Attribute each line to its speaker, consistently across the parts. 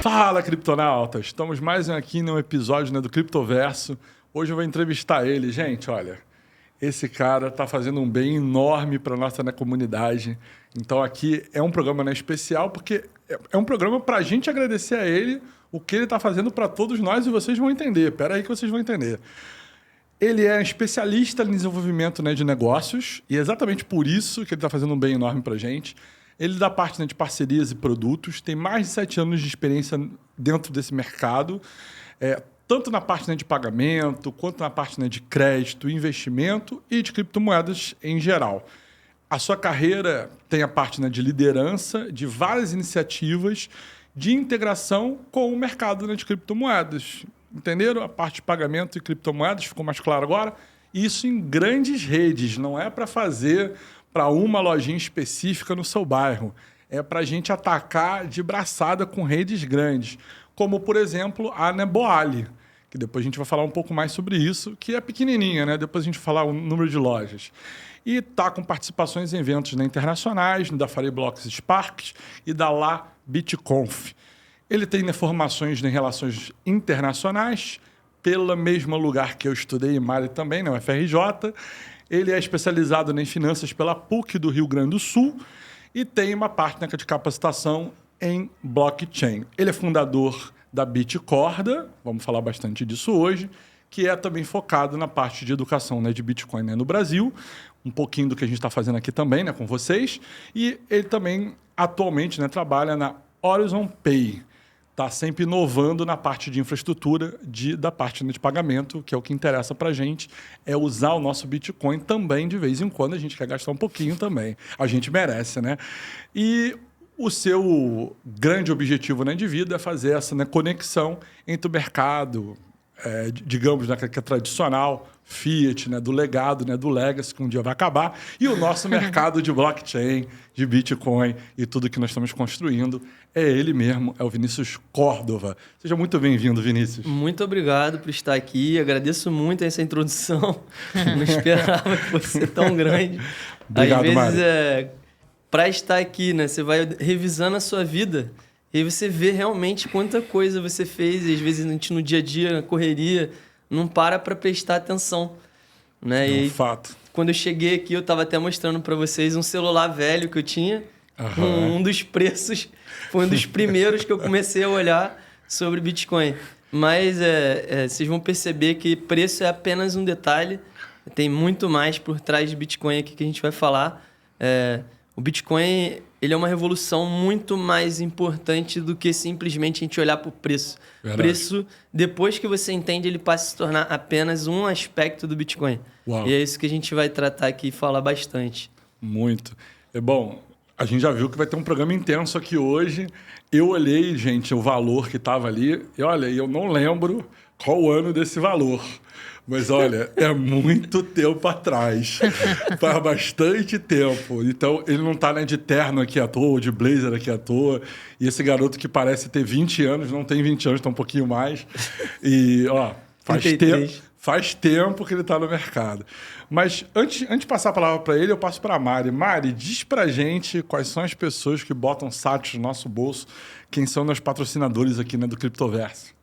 Speaker 1: Fala, criptonautas! Estamos mais aqui num episódio, né, do Criptoverso. Hoje eu vou entrevistar ele. Gente, olha, esse cara está fazendo um bem enorme para a nossa, né, comunidade. Então aqui é um programa, né, especial, porque é um programa para a gente agradecer a ele o que ele está fazendo para todos nós e vocês vão entender. Espera aí que vocês vão entender. Ele é especialista em desenvolvimento, né, de negócios e é exatamente por isso que ele está fazendo um bem enorme para a gente. Ele dá parte, né, de parcerias e produtos, tem mais de 7 anos de experiência dentro desse mercado, tanto na parte, né, de pagamento, quanto na parte, né, de crédito, investimento e de criptomoedas em geral. A sua carreira tem a parte, né, de liderança de várias iniciativas de integração com o mercado, né, de criptomoedas. Entenderam? A parte de pagamento e criptomoedas ficou mais claro agora? Isso em grandes redes, não é para fazer para uma lojinha específica no seu bairro. É para a gente atacar de braçada com redes grandes, como, por exemplo, a Neboali, que depois a gente vai falar um pouco mais sobre isso, que é pequenininha, né? Depois a gente vai falar o número de lojas. E está com participações em eventos, né, internacionais, da Fireblocks Sparks e da La BitConf. Ele tem, né, formações em relações internacionais, pelo mesmo lugar que eu estudei, em Mari também, na UFRJ. Ele é especializado em finanças pela PUC do Rio Grande do Sul e tem uma parte, né, de capacitação em blockchain. Ele é fundador da Bitcorda, vamos falar bastante disso hoje, que é também focado na parte de educação, né, de Bitcoin, né, no Brasil, um pouquinho do que a gente está fazendo aqui também, né, com vocês. E ele também, atualmente, né, trabalha na Horizon Pay. Está sempre inovando na parte de infraestrutura da parte, né, de pagamento, que é o que interessa para a gente, é usar o nosso Bitcoin também, de vez em quando, a gente quer gastar um pouquinho também. A gente merece, né? E o seu grande objetivo, né, de vida é fazer essa, né, conexão entre o mercado, digamos, né, que é tradicional, Fiat, né, do legado, né, do legacy, que um dia vai acabar, e o nosso mercado de blockchain, de Bitcoin e tudo que nós estamos construindo. É ele mesmo, é o Vinícius Córdova. Seja muito bem-vindo, Vinícius.
Speaker 2: Muito obrigado por estar aqui. Agradeço muito essa introdução. Não esperava que fosse ser tão grande.
Speaker 1: Obrigado,
Speaker 2: às vezes, para estar aqui, né, você vai revisando a sua vida e aí você vê realmente quanta coisa você fez. E às vezes a gente no dia a dia, na correria, não para prestar atenção, né?
Speaker 1: É um fato.
Speaker 2: Quando eu cheguei aqui, eu estava até mostrando para vocês um celular velho que eu tinha. Um dos preços, foi um dos primeiros que eu comecei a olhar sobre Bitcoin. Mas vocês vão perceber que preço é apenas um detalhe. Tem muito mais por trás de Bitcoin aqui que a gente vai falar. O Bitcoin, ele é uma revolução muito mais importante do que simplesmente a gente olhar para o preço. O preço, depois que você entende, ele passa a se tornar apenas um aspecto do Bitcoin.
Speaker 1: Uau.
Speaker 2: E é isso que a gente vai tratar aqui e falar bastante.
Speaker 1: Muito. Bom, a gente já viu que vai ter um programa intenso aqui hoje. Eu olhei, gente, o valor que estava ali. E olha, eu não lembro qual o ano desse valor. Mas olha, é muito tempo atrás. Faz bastante tempo. Então, ele não está, né, de terno aqui à toa, ou de blazer aqui à toa. E esse garoto que parece ter 20 anos, não tem 20 anos, está um pouquinho mais. E, ó, faz tempo que ele está no mercado. Mas antes de passar a palavra para ele, eu passo para a Mari. Mari, diz para a gente quais são as pessoas que botam satos no nosso bolso, quem são os patrocinadores aqui, né, do Criptoverso.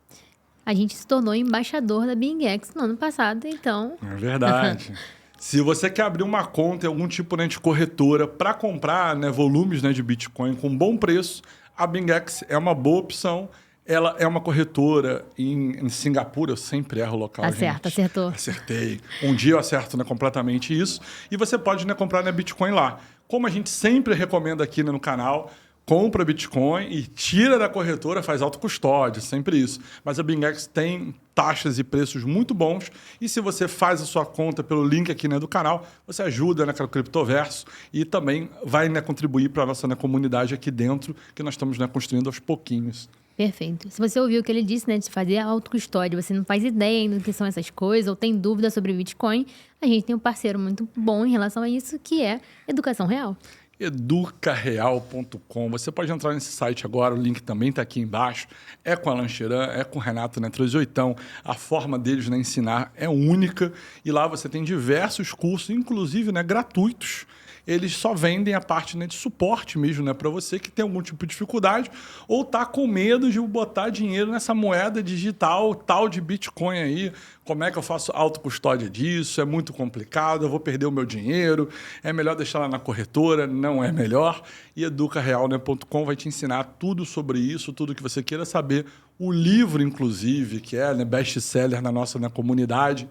Speaker 3: A gente se tornou embaixador da BingX no ano passado, então...
Speaker 1: É verdade. Se você quer abrir uma conta em algum tipo, né, de corretora para comprar, né, volumes, né, de Bitcoin com bom preço, a BingX é uma boa opção. Ela é uma corretora em Singapura, eu sempre erro o local,
Speaker 3: Acerta,
Speaker 1: gente.
Speaker 3: acertou.
Speaker 1: Acertei. Um dia eu acerto, né, completamente isso. E você pode, né, comprar, né, Bitcoin lá. Como a gente sempre recomenda aqui, né, no canal, compra Bitcoin e tira da corretora, faz autocustódia, sempre isso. Mas a BingX tem taxas e preços muito bons. E se você faz a sua conta pelo link aqui, né, do canal, você ajuda naquele Criptoverso e também vai, né, contribuir para a nossa, né, comunidade aqui dentro, que nós estamos, né, construindo aos pouquinhos.
Speaker 3: Perfeito. Se você ouviu o que ele disse, né, de fazer a autocustódia, você não faz ideia ainda do que são essas coisas ou tem dúvida sobre Bitcoin, a gente tem um parceiro muito bom em relação a isso, que é Educação Real.
Speaker 1: educareal.com. Você pode entrar nesse site agora, o link também está aqui embaixo. É com Alan Cheran, é com o Renato Netrozoitão. A forma deles de ensinar é única e lá você tem diversos cursos, inclusive, né, gratuitos. Eles só vendem a parte, né, de suporte mesmo, né, para você que tem algum tipo de dificuldade ou tá com medo de botar dinheiro nessa moeda digital, tal de Bitcoin aí. Como é que eu faço autocustódia disso? É muito complicado, eu vou perder o meu dinheiro, é melhor deixar lá na corretora, não é melhor. E educareal.com vai te ensinar tudo sobre isso, tudo que você queira saber. O livro, inclusive, que é, né, best-seller na nossa, né, comunidade,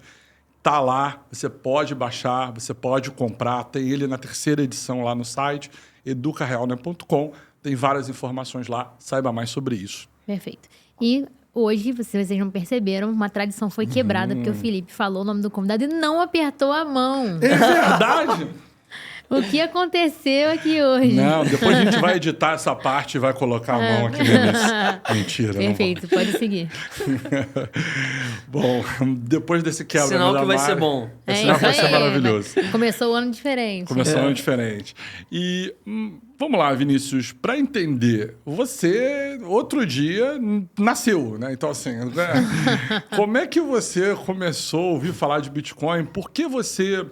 Speaker 1: tá lá, você pode baixar, você pode comprar, tem ele na 3ª edição lá no site, educareal.com, tem várias informações lá, saiba mais sobre isso.
Speaker 3: Perfeito. E hoje, vocês não perceberam, uma tradição foi quebrada, porque o Felipe falou o nome do convidado e não apertou a mão.
Speaker 1: É verdade!
Speaker 3: O que aconteceu aqui hoje?
Speaker 1: Não, depois a gente vai editar essa parte e vai colocar a mão aqui no início. Mentira.
Speaker 3: Perfeito, pode seguir.
Speaker 1: Bom, depois desse quebra...
Speaker 2: Sinal que vai ser bom.
Speaker 1: Sinal que vai ser maravilhoso.
Speaker 3: Começou o ano diferente.
Speaker 1: Começou um ano diferente. E vamos lá, Vinícius, para entender, você outro dia nasceu, né? Então, assim, né? Como é que você começou a ouvir falar de Bitcoin? Por que você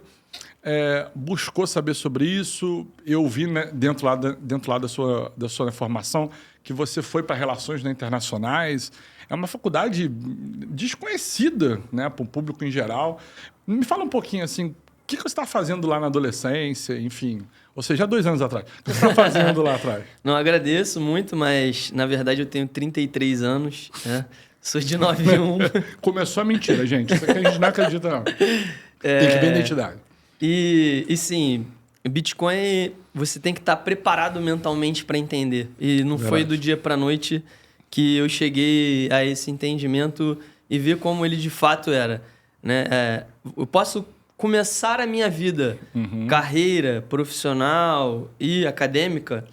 Speaker 1: buscou saber sobre isso? Eu vi, né, dentro lá da sua formação que você foi para relações, né, internacionais. É uma faculdade desconhecida, né, para o público em geral. Me fala um pouquinho assim, o que você está fazendo lá na adolescência, enfim, ou seja, há 2 anos atrás. O que você está fazendo lá atrás?
Speaker 2: Não, agradeço muito, mas na verdade eu tenho 33 anos, né? Sou de 91.
Speaker 1: Começou a mentira, gente. Isso aqui a gente não acredita, não. Tem que ver a identidade.
Speaker 2: E sim, Bitcoin você tem que estar preparado mentalmente para entender. E não foi do dia para a noite que eu cheguei a esse entendimento e ver como ele de fato era, né? Eu posso começar a minha vida, carreira profissional e acadêmica,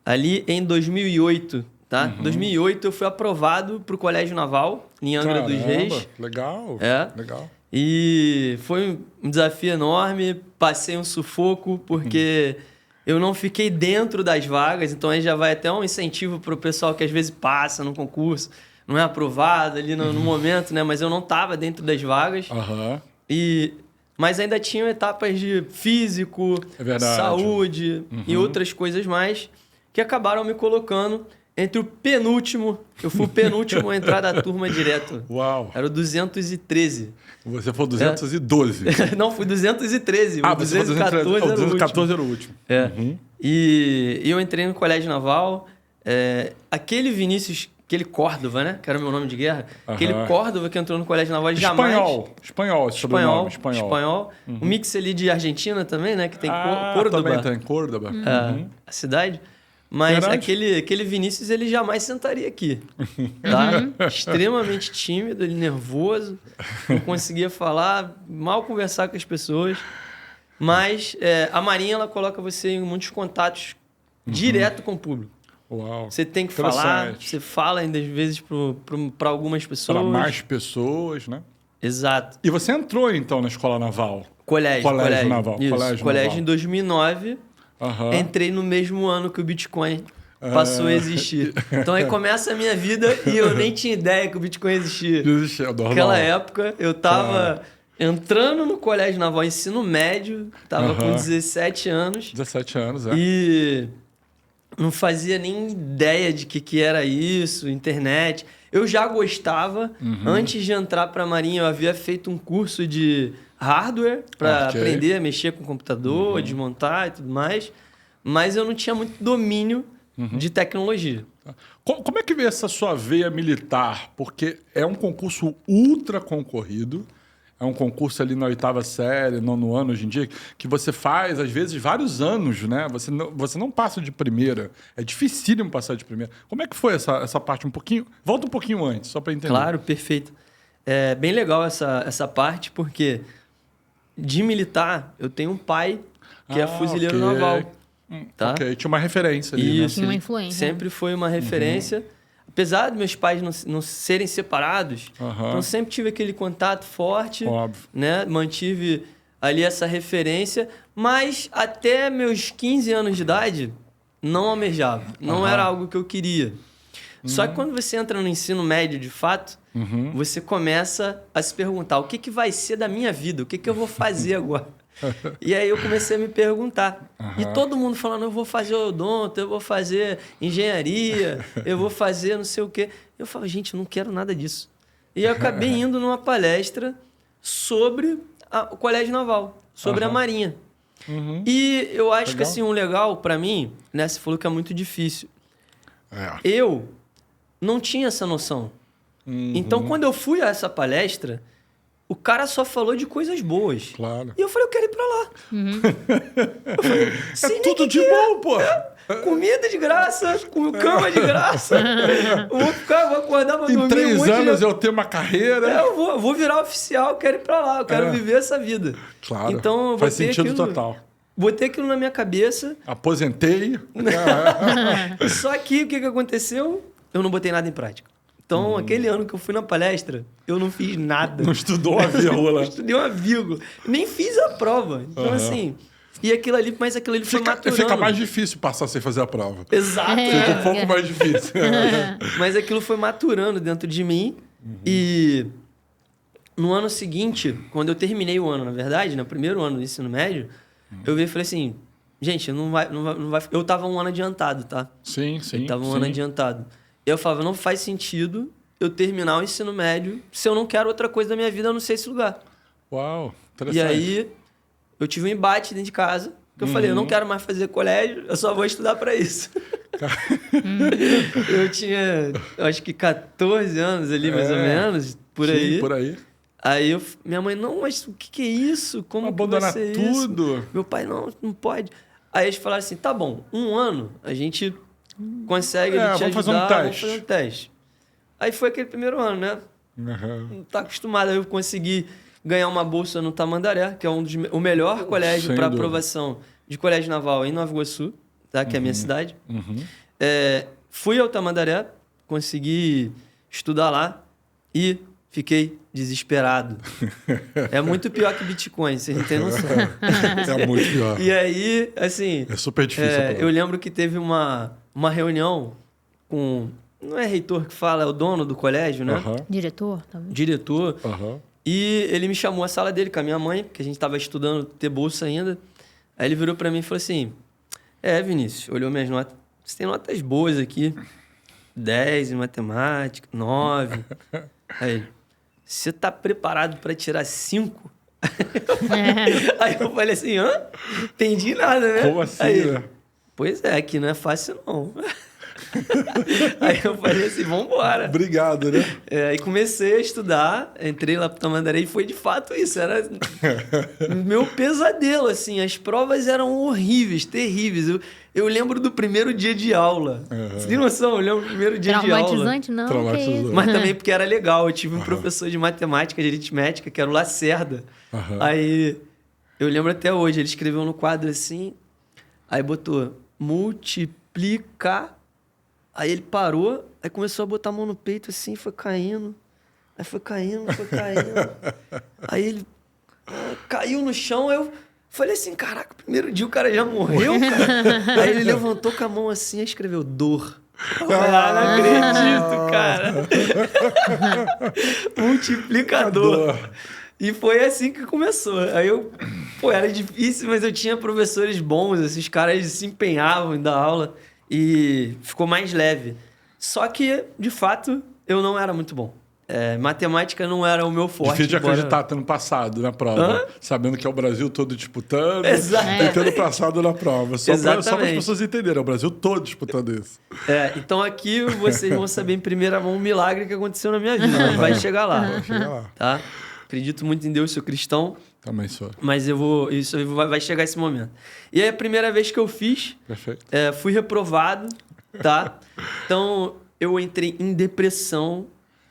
Speaker 2: ali em 2008, tá? Em 2008 eu fui aprovado para o Colégio Naval, em Angra dos Reis.
Speaker 1: Legal, legal.
Speaker 2: E foi um desafio enorme, passei um sufoco, porque eu não fiquei dentro das vagas, então aí já vai até um incentivo para o pessoal que às vezes passa no concurso, não é aprovado ali no momento, né? Mas eu não estava dentro das vagas. Mas ainda tinham etapas de físico, saúde e outras coisas mais que acabaram me colocando entre o penúltimo. Eu fui o penúltimo a entrar da turma direto.
Speaker 1: Uau!
Speaker 2: Era o 213.
Speaker 1: Você foi o 212.
Speaker 2: Não, fui 213.
Speaker 1: Ah,
Speaker 2: o 214
Speaker 1: o 214
Speaker 2: era o último.
Speaker 1: Era o último.
Speaker 2: E eu entrei no Colégio Naval. Aquele Vinícius, aquele Córdova, né? Que era o meu nome de guerra. Aquele Córdova que entrou no Colégio Naval, Espanhol. Um mix ali de Argentina também, né? Que tem Córdoba.
Speaker 1: Também tem Córdoba.
Speaker 2: A cidade. Mas aquele Vinícius, ele jamais sentaria aqui, tá? Extremamente tímido, ele nervoso, não conseguia falar, mal conversar com as pessoas. Mas a Marinha, ela coloca você em muitos contatos direto com o público.
Speaker 1: Uau.
Speaker 2: Você tem que falar, você fala ainda às vezes para algumas pessoas. Para
Speaker 1: mais pessoas, né?
Speaker 2: Exato.
Speaker 1: E você entrou, então, na Escola Naval?
Speaker 2: Colégio
Speaker 1: Naval.
Speaker 2: Isso, colégio em 2009. Entrei no mesmo ano que o Bitcoin passou a existir. Então aí começa a minha vida e eu nem tinha ideia que o Bitcoin existia. Naquela época eu tava entrando no Colégio Naval Ensino Médio, tava com 17 anos.
Speaker 1: 17 anos,
Speaker 2: E não fazia nem ideia de que era isso, internet. Eu já gostava. Antes de entrar para a Marinha, eu havia feito um curso de hardware para aprender a mexer com o computador, desmontar e tudo mais. Mas eu não tinha muito domínio de tecnologia.
Speaker 1: Como é que veio essa sua veia militar? Porque é um concurso ultra concorrido. É um concurso ali na 8ª série, 9º ano hoje em dia, que você faz, às vezes, vários anos, né? Você não passa de primeira. É dificílimo passar de primeira. Como é que foi essa parte um pouquinho? Volta um pouquinho antes, só para entender.
Speaker 2: Claro, perfeito. É bem legal essa parte, porque de militar, eu tenho um pai que é fuzileiro naval. Tá?
Speaker 1: Tinha uma referência ali,
Speaker 2: Isso,
Speaker 1: né?
Speaker 3: Uma influência.
Speaker 2: Sempre foi uma referência. Apesar de meus pais não serem separados, então sempre tive aquele contato forte.
Speaker 1: Óbvio.
Speaker 2: Né? Mantive ali essa referência, mas até meus 15 anos de idade, não almejava. Não era algo que eu queria. Só que quando você entra no ensino médio, de fato, você começa a se perguntar, o que vai ser da minha vida? O que eu vou fazer agora? E aí eu comecei a me perguntar. E todo mundo falando, eu vou fazer odonto, eu vou fazer engenharia, eu vou fazer não sei o quê. Eu falo, gente, eu não quero nada disso. E eu acabei indo numa palestra sobre o Colégio Naval, sobre a Marinha. E eu acho que assim, um legal pra mim, né, você falou que é muito difícil. Eu não tinha essa noção. Então, quando eu fui a essa palestra, o cara só falou de coisas boas.
Speaker 1: Claro.
Speaker 2: E eu falei, eu quero ir pra lá. Eu falei,
Speaker 1: É tudo de bom, pô.
Speaker 2: Comida de graça, cama de graça. Vou acordar pra dormir.
Speaker 1: Em 3 anos eu tenho uma carreira.
Speaker 2: Eu vou virar oficial, eu quero ir pra lá, eu quero viver essa vida.
Speaker 1: Claro.
Speaker 2: Então, eu
Speaker 1: faz
Speaker 2: botei
Speaker 1: sentido
Speaker 2: aquilo,
Speaker 1: total.
Speaker 2: Botei aquilo na minha cabeça.
Speaker 1: Aposentei.
Speaker 2: Só que o que aconteceu? Eu não botei nada em prática. Então, aquele ano que eu fui na palestra, eu não fiz nada.
Speaker 1: Não estudou a vírgula.
Speaker 2: Não estudei uma vírgula. Nem fiz a prova. Então, assim... E aquilo ali, mas aquilo ali foi maturando.
Speaker 1: Fica mais difícil passar sem fazer a prova.
Speaker 2: Exato.
Speaker 1: Fica um pouco mais difícil.
Speaker 2: Mas aquilo foi maturando dentro de mim. E no ano seguinte, quando eu terminei o ano, na verdade, no primeiro ano do ensino médio, eu vi e falei assim, gente, não vai... Eu tava um ano adiantado, tá?
Speaker 1: Sim.
Speaker 2: Eu tava um ano adiantado. Eu falava, não faz sentido eu terminar o ensino médio se eu não quero outra coisa da minha vida, a não ser esse lugar.
Speaker 1: Uau, interessante.
Speaker 2: E aí, eu tive um embate dentro de casa, que eu falei, eu não quero mais fazer colégio, eu só vou estudar para isso. Eu tinha, acho que 14 anos ali, mais ou menos, por aí.
Speaker 1: Sim, por aí.
Speaker 2: Aí minha mãe, não, mas o que é isso? Como
Speaker 1: abandonar
Speaker 2: que vai ser
Speaker 1: tudo?
Speaker 2: Isso? Meu pai, não pode. Aí eles falaram assim, tá bom, 1 ano a gente consegue te ajudar,
Speaker 1: vamos fazer um teste.
Speaker 2: Aí foi aquele primeiro ano, né? Não tá acostumado, aí eu consegui ganhar uma bolsa no Tamandaré, que é o melhor colégio para aprovação de colégio naval em Nova Iguaçu, tá? Que é a minha cidade. Fui ao Tamandaré, consegui estudar lá e fiquei desesperado. É muito pior que Bitcoin, vocês não têm noção.
Speaker 1: É muito pior.
Speaker 2: E aí, assim...
Speaker 1: É super difícil.
Speaker 2: Eu lembro que teve uma reunião com... Não é reitor que fala, é o dono do colégio, né?
Speaker 3: Diretor, talvez.
Speaker 2: Diretor. E ele me chamou à sala dele com a minha mãe, porque a gente estava estudando ter bolsa ainda. Aí ele virou para mim e falou assim, Vinícius, olhou minhas notas, você tem notas boas aqui, 10 em matemática, 9. Aí, você tá preparado para tirar 5? Aí eu falei assim, entendi nada, né?
Speaker 1: Como assim,
Speaker 2: aí,
Speaker 1: né?
Speaker 2: Pois é, aqui não é fácil não. Aí eu falei assim, vambora.
Speaker 1: Obrigado, né?
Speaker 2: Aí comecei a estudar, entrei lá pro Tamandaré e foi de fato isso. Era meu pesadelo, assim. As provas eram horríveis, terríveis. Eu lembro do primeiro dia de aula. Você tem noção? Eu lembro do primeiro dia de aula.
Speaker 3: Traumatizante, não?
Speaker 1: Traumatizante.
Speaker 2: Mas também porque era legal. Eu tive um professor de matemática, de aritmética, que era o Lacerda. Aí eu lembro até hoje, ele escreveu no quadro assim, aí botou multiplicar. Aí ele parou, aí começou a botar a mão no peito assim, foi caindo. Aí foi caindo. Aí ele caiu no chão, eu falei assim, caraca, primeiro dia o cara já morreu, cara. Aí ele levantou com a mão assim e escreveu dor. Eu falei, não acredito, cara. Multiplicador. E foi assim que começou. Aí era difícil, mas eu tinha professores bons, esses caras se empenhavam em dar aula. E ficou mais leve. Só que, de fato, eu não era muito bom. Matemática não era o meu forte.
Speaker 1: Difícil de acreditar tendo passado na prova. Sabendo que é o Brasil todo disputando.
Speaker 2: Exato.
Speaker 1: E tendo passado na prova. Só para as pessoas entenderem. É o Brasil todo disputando isso.
Speaker 2: Então aqui vocês vão saber em primeira mão um milagre que aconteceu na minha vida. Vai chegar lá.
Speaker 1: Vai chegar lá.
Speaker 2: Tá? Acredito muito em Deus, sou cristão.
Speaker 1: Também sou.
Speaker 2: Mas vai chegar esse momento. E aí a primeira vez que eu fiz, fui reprovado, tá? Então eu entrei em depressão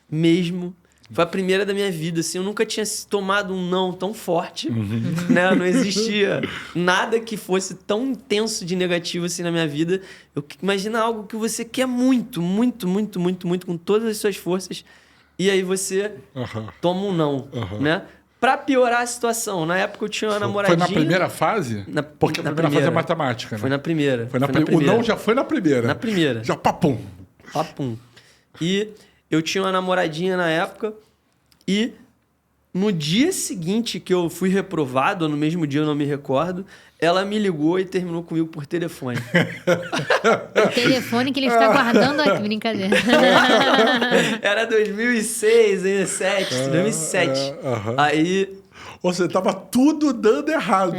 Speaker 2: mesmo. Foi a primeira da minha vida, assim. Eu nunca tinha tomado um não tão forte, né? Não existia nada que fosse tão intenso de negativo assim na minha vida. Imagina algo que você quer muito, muito, muito, muito, muito, com todas as suas forças. E aí você toma um não, né? Pra piorar a situação, na época eu tinha uma namoradinha...
Speaker 1: Foi na primeira fase? Porque a primeira fase é matemática, né?
Speaker 2: Foi na primeira.
Speaker 1: O não já foi na primeira.
Speaker 2: Na primeira.
Speaker 1: Já papum.
Speaker 2: Papum. E eu tinha uma namoradinha na época e no dia seguinte que eu fui reprovado, ou no mesmo dia eu não me recordo, ela me ligou e terminou comigo por telefone.
Speaker 3: O telefone que ele está guardando aqui, brincadeira.
Speaker 2: Era 2006, 2007. Aí...
Speaker 1: Ou seja, tava tudo dando errado.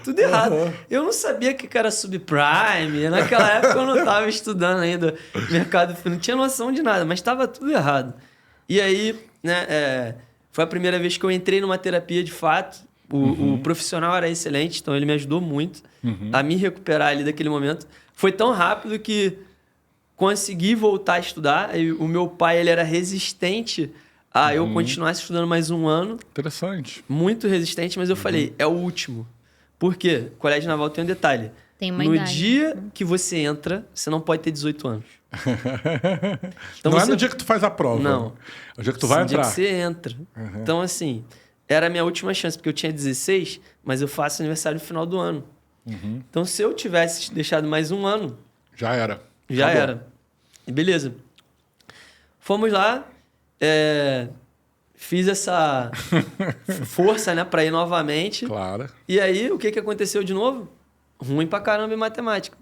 Speaker 2: Tudo errado. Eu não sabia que era subprime. Naquela época eu não tava estudando ainda mercado financeiro. Não tinha noção de nada, mas tava tudo errado. E aí, né, foi a primeira vez que eu entrei numa terapia de fato. O profissional era excelente, então ele me ajudou muito a me recuperar ali daquele momento. Foi tão rápido que consegui voltar a estudar. E o meu pai, ele era resistente a eu continuasse estudando mais um ano.
Speaker 1: Interessante.
Speaker 2: Muito resistente, mas eu falei, é o último. Por quê? O Colégio Naval tem um detalhe.
Speaker 3: Tem uma
Speaker 2: no
Speaker 3: idade.
Speaker 2: dia que você entra, você não pode ter 18 anos. Então
Speaker 1: não
Speaker 2: você...
Speaker 1: é no dia que tu faz a prova.
Speaker 2: Não.
Speaker 1: É o dia que tu vai
Speaker 2: no dia
Speaker 1: entrar.
Speaker 2: que você entra. Então, assim, era a minha última chance, porque eu tinha 16, mas eu faço aniversário no final do ano. Então, se eu tivesse deixado mais um ano...
Speaker 1: Já era.
Speaker 2: Já
Speaker 1: Acabou.
Speaker 2: era. E beleza. Fomos lá, fiz essa força, né, pra ir novamente.
Speaker 1: Claro.
Speaker 2: E aí, o que aconteceu de novo? Ruim pra caramba em matemática.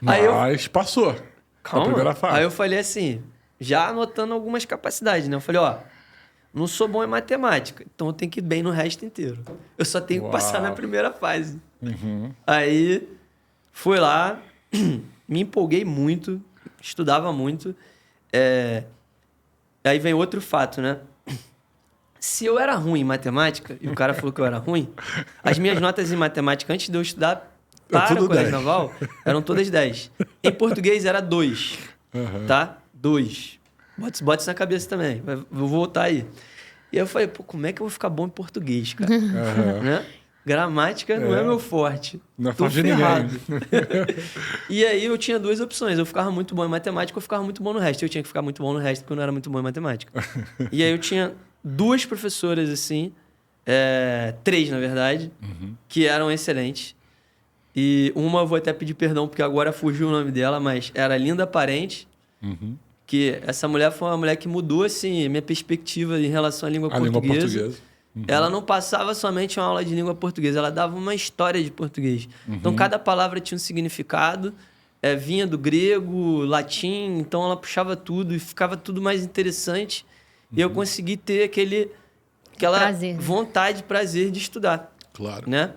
Speaker 1: Mas passou.
Speaker 2: Calma.
Speaker 1: A primeira fase.
Speaker 2: Aí eu falei assim, já anotando algumas capacidades, né? Eu falei, ó, não sou bom em matemática, então eu tenho que ir bem no resto inteiro. Eu só tenho que passar na primeira fase. Aí, fui lá, me empolguei muito, estudava muito. Aí vem outro fato, né? Se eu era ruim em matemática, e o cara falou que eu era ruim, as minhas notas em matemática, antes de eu estudar para o Colégio Naval, eram todas 10. Em português era 2, tá? 2. Bota isso na cabeça também, vou voltar aí. E aí eu falei, pô, como é que eu vou ficar bom em português, cara? Né? Gramática não é meu forte.
Speaker 1: Não é
Speaker 2: Tô
Speaker 1: forte de
Speaker 2: ferrado.
Speaker 1: ninguém.
Speaker 2: E aí eu tinha duas opções. Eu ficava muito bom em matemática ou eu ficava muito bom no resto. Eu tinha que ficar muito bom no resto porque eu não era muito bom em matemática. E aí eu tinha duas professoras, assim, 3, na verdade, que eram excelentes. E uma eu vou até pedir perdão porque agora fugiu o nome dela, mas era Linda Parente. Que essa mulher foi uma mulher que mudou, assim, minha perspectiva em relação à língua portuguesa. Ela não passava somente uma aula de língua portuguesa, ela dava uma história de português. Então, cada palavra tinha um significado, vinha do grego, latim, então ela puxava tudo e ficava tudo mais interessante. E eu consegui ter aquela
Speaker 3: prazer, né?
Speaker 2: vontade, prazer de estudar.
Speaker 1: Claro.
Speaker 2: Né?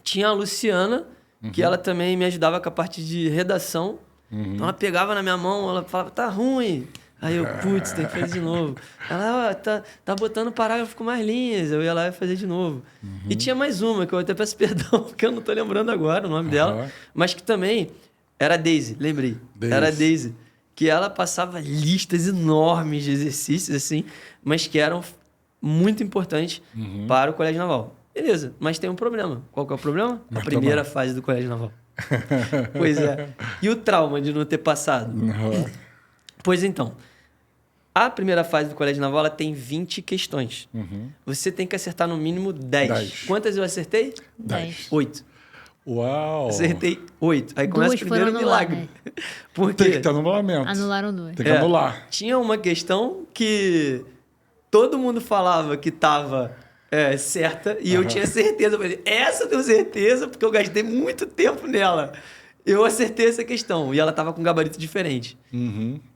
Speaker 2: Tinha a Luciana, que ela também me ajudava com a parte de redação. Então, ela pegava na minha mão, ela falava, tá ruim. Aí eu, putz, tem que fazer de novo. Ela, tá botando parágrafo com mais linhas. Eu ia lá e fazer de novo. E tinha mais uma, que eu até peço perdão, porque eu não tô lembrando agora o nome dela. Mas que também era a Daisy, lembrei. Era a Daisy. Que ela passava listas enormes de exercícios, assim, mas que eram muito importantes para o Colégio Naval. Beleza, mas tem um problema. Qual que é o problema? A primeira fase do Colégio Naval. Pois é. E o trauma de não ter passado? Pois então, a primeira fase do Colégio Naval ela tem 20 questões. Você tem que acertar no mínimo 10. Quantas eu acertei?
Speaker 3: 10.
Speaker 2: 8.
Speaker 1: Uau!
Speaker 2: Acertei 8. Aí começa o primeiro milagre. Por quê?
Speaker 1: Tem que ter anulamento.
Speaker 3: Anularam 2.
Speaker 1: Tem que anular.
Speaker 2: Tinha uma questão que todo mundo falava que estava certa e eu tinha certeza. Eu falei, essa eu tenho certeza porque eu gastei muito tempo nela. Eu acertei essa questão e ela estava com um gabarito diferente.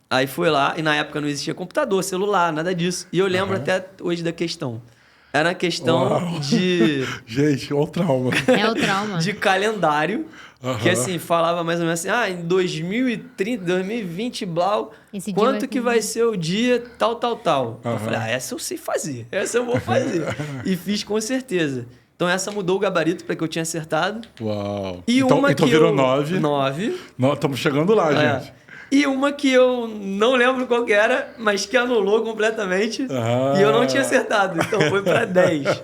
Speaker 2: Aí fui lá, e na época não existia computador, celular, nada disso. E eu lembro até hoje da questão. Era uma questão de...
Speaker 1: Gente, olha o trauma.
Speaker 3: É o trauma.
Speaker 2: De calendário, que assim, falava mais ou menos assim, em 2030, 2020, blau, quanto que vai ser o dia tal, tal, tal. Eu falei, essa eu sei fazer, essa eu vou fazer. E fiz com certeza. Então essa mudou o gabarito para que eu tinha acertado.
Speaker 1: Uau.
Speaker 2: E
Speaker 1: então
Speaker 2: uma que
Speaker 1: virou
Speaker 2: eu...
Speaker 1: 9.
Speaker 2: 9.
Speaker 1: Estamos chegando lá, gente.
Speaker 2: E uma que eu não lembro qual que era, mas que anulou completamente. E eu não tinha acertado, então foi para 10.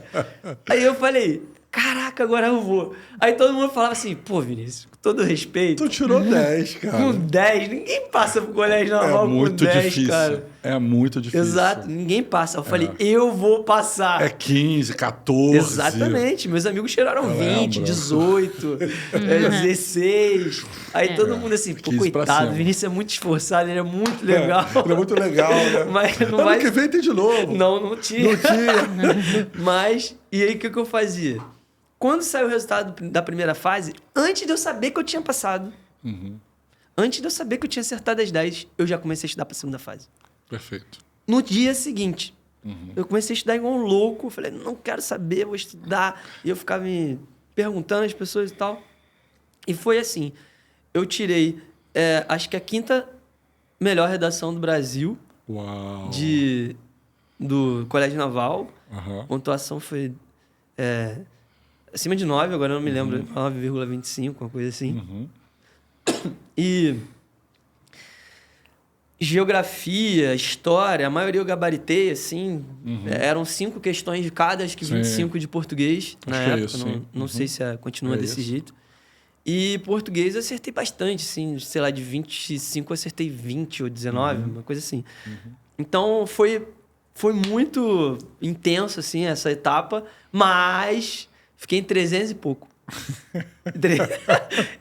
Speaker 2: Aí eu falei, caraca, caraca, agora eu vou. Aí todo mundo falava assim, pô, Vinícius, com todo respeito...
Speaker 1: Tu tirou 10, cara.
Speaker 2: Com 10, ninguém passa pro colégio normal com 10,
Speaker 1: difícil.
Speaker 2: cara.
Speaker 1: É muito difícil.
Speaker 2: Exato, ninguém passa. Eu falei, eu vou passar.
Speaker 1: É 15, 14.
Speaker 2: Exatamente. Meus amigos tiraram 20, 18, 16. Aí todo mundo assim, pô, coitado, Vinícius é muito esforçado, ele é muito legal.
Speaker 1: Ele é muito legal, né?
Speaker 2: Mas não
Speaker 1: ano
Speaker 2: vai...
Speaker 1: que vem tem de novo.
Speaker 2: Não tinha.
Speaker 1: Não tinha.
Speaker 2: Mas, e aí o que eu fazia? Quando saiu o resultado da primeira fase, antes de eu saber que eu tinha passado, antes de eu saber que eu tinha acertado as 10, eu já comecei a estudar para a segunda fase.
Speaker 1: Perfeito.
Speaker 2: No dia seguinte, eu comecei a estudar igual um louco. Falei, não quero saber, vou estudar. E eu ficava me perguntando às pessoas e tal. E foi assim. Eu tirei, acho que a 5ª melhor redação do Brasil.
Speaker 1: Uau.
Speaker 2: Do Colégio Naval.
Speaker 1: Uhum.
Speaker 2: A pontuação foi acima de 9, agora eu não me lembro. 9,25, uma coisa assim. E... geografia, história, a maioria eu gabaritei, assim. Eram 5 questões de cada, acho que 25 de português na época. Isso, não sei se continua desse jeito. E português eu acertei bastante, assim. Sei lá, de 25 eu acertei 20 ou 19, uma coisa assim. Então, foi muito intenso, assim, essa etapa. Mas fiquei em 300 e pouco.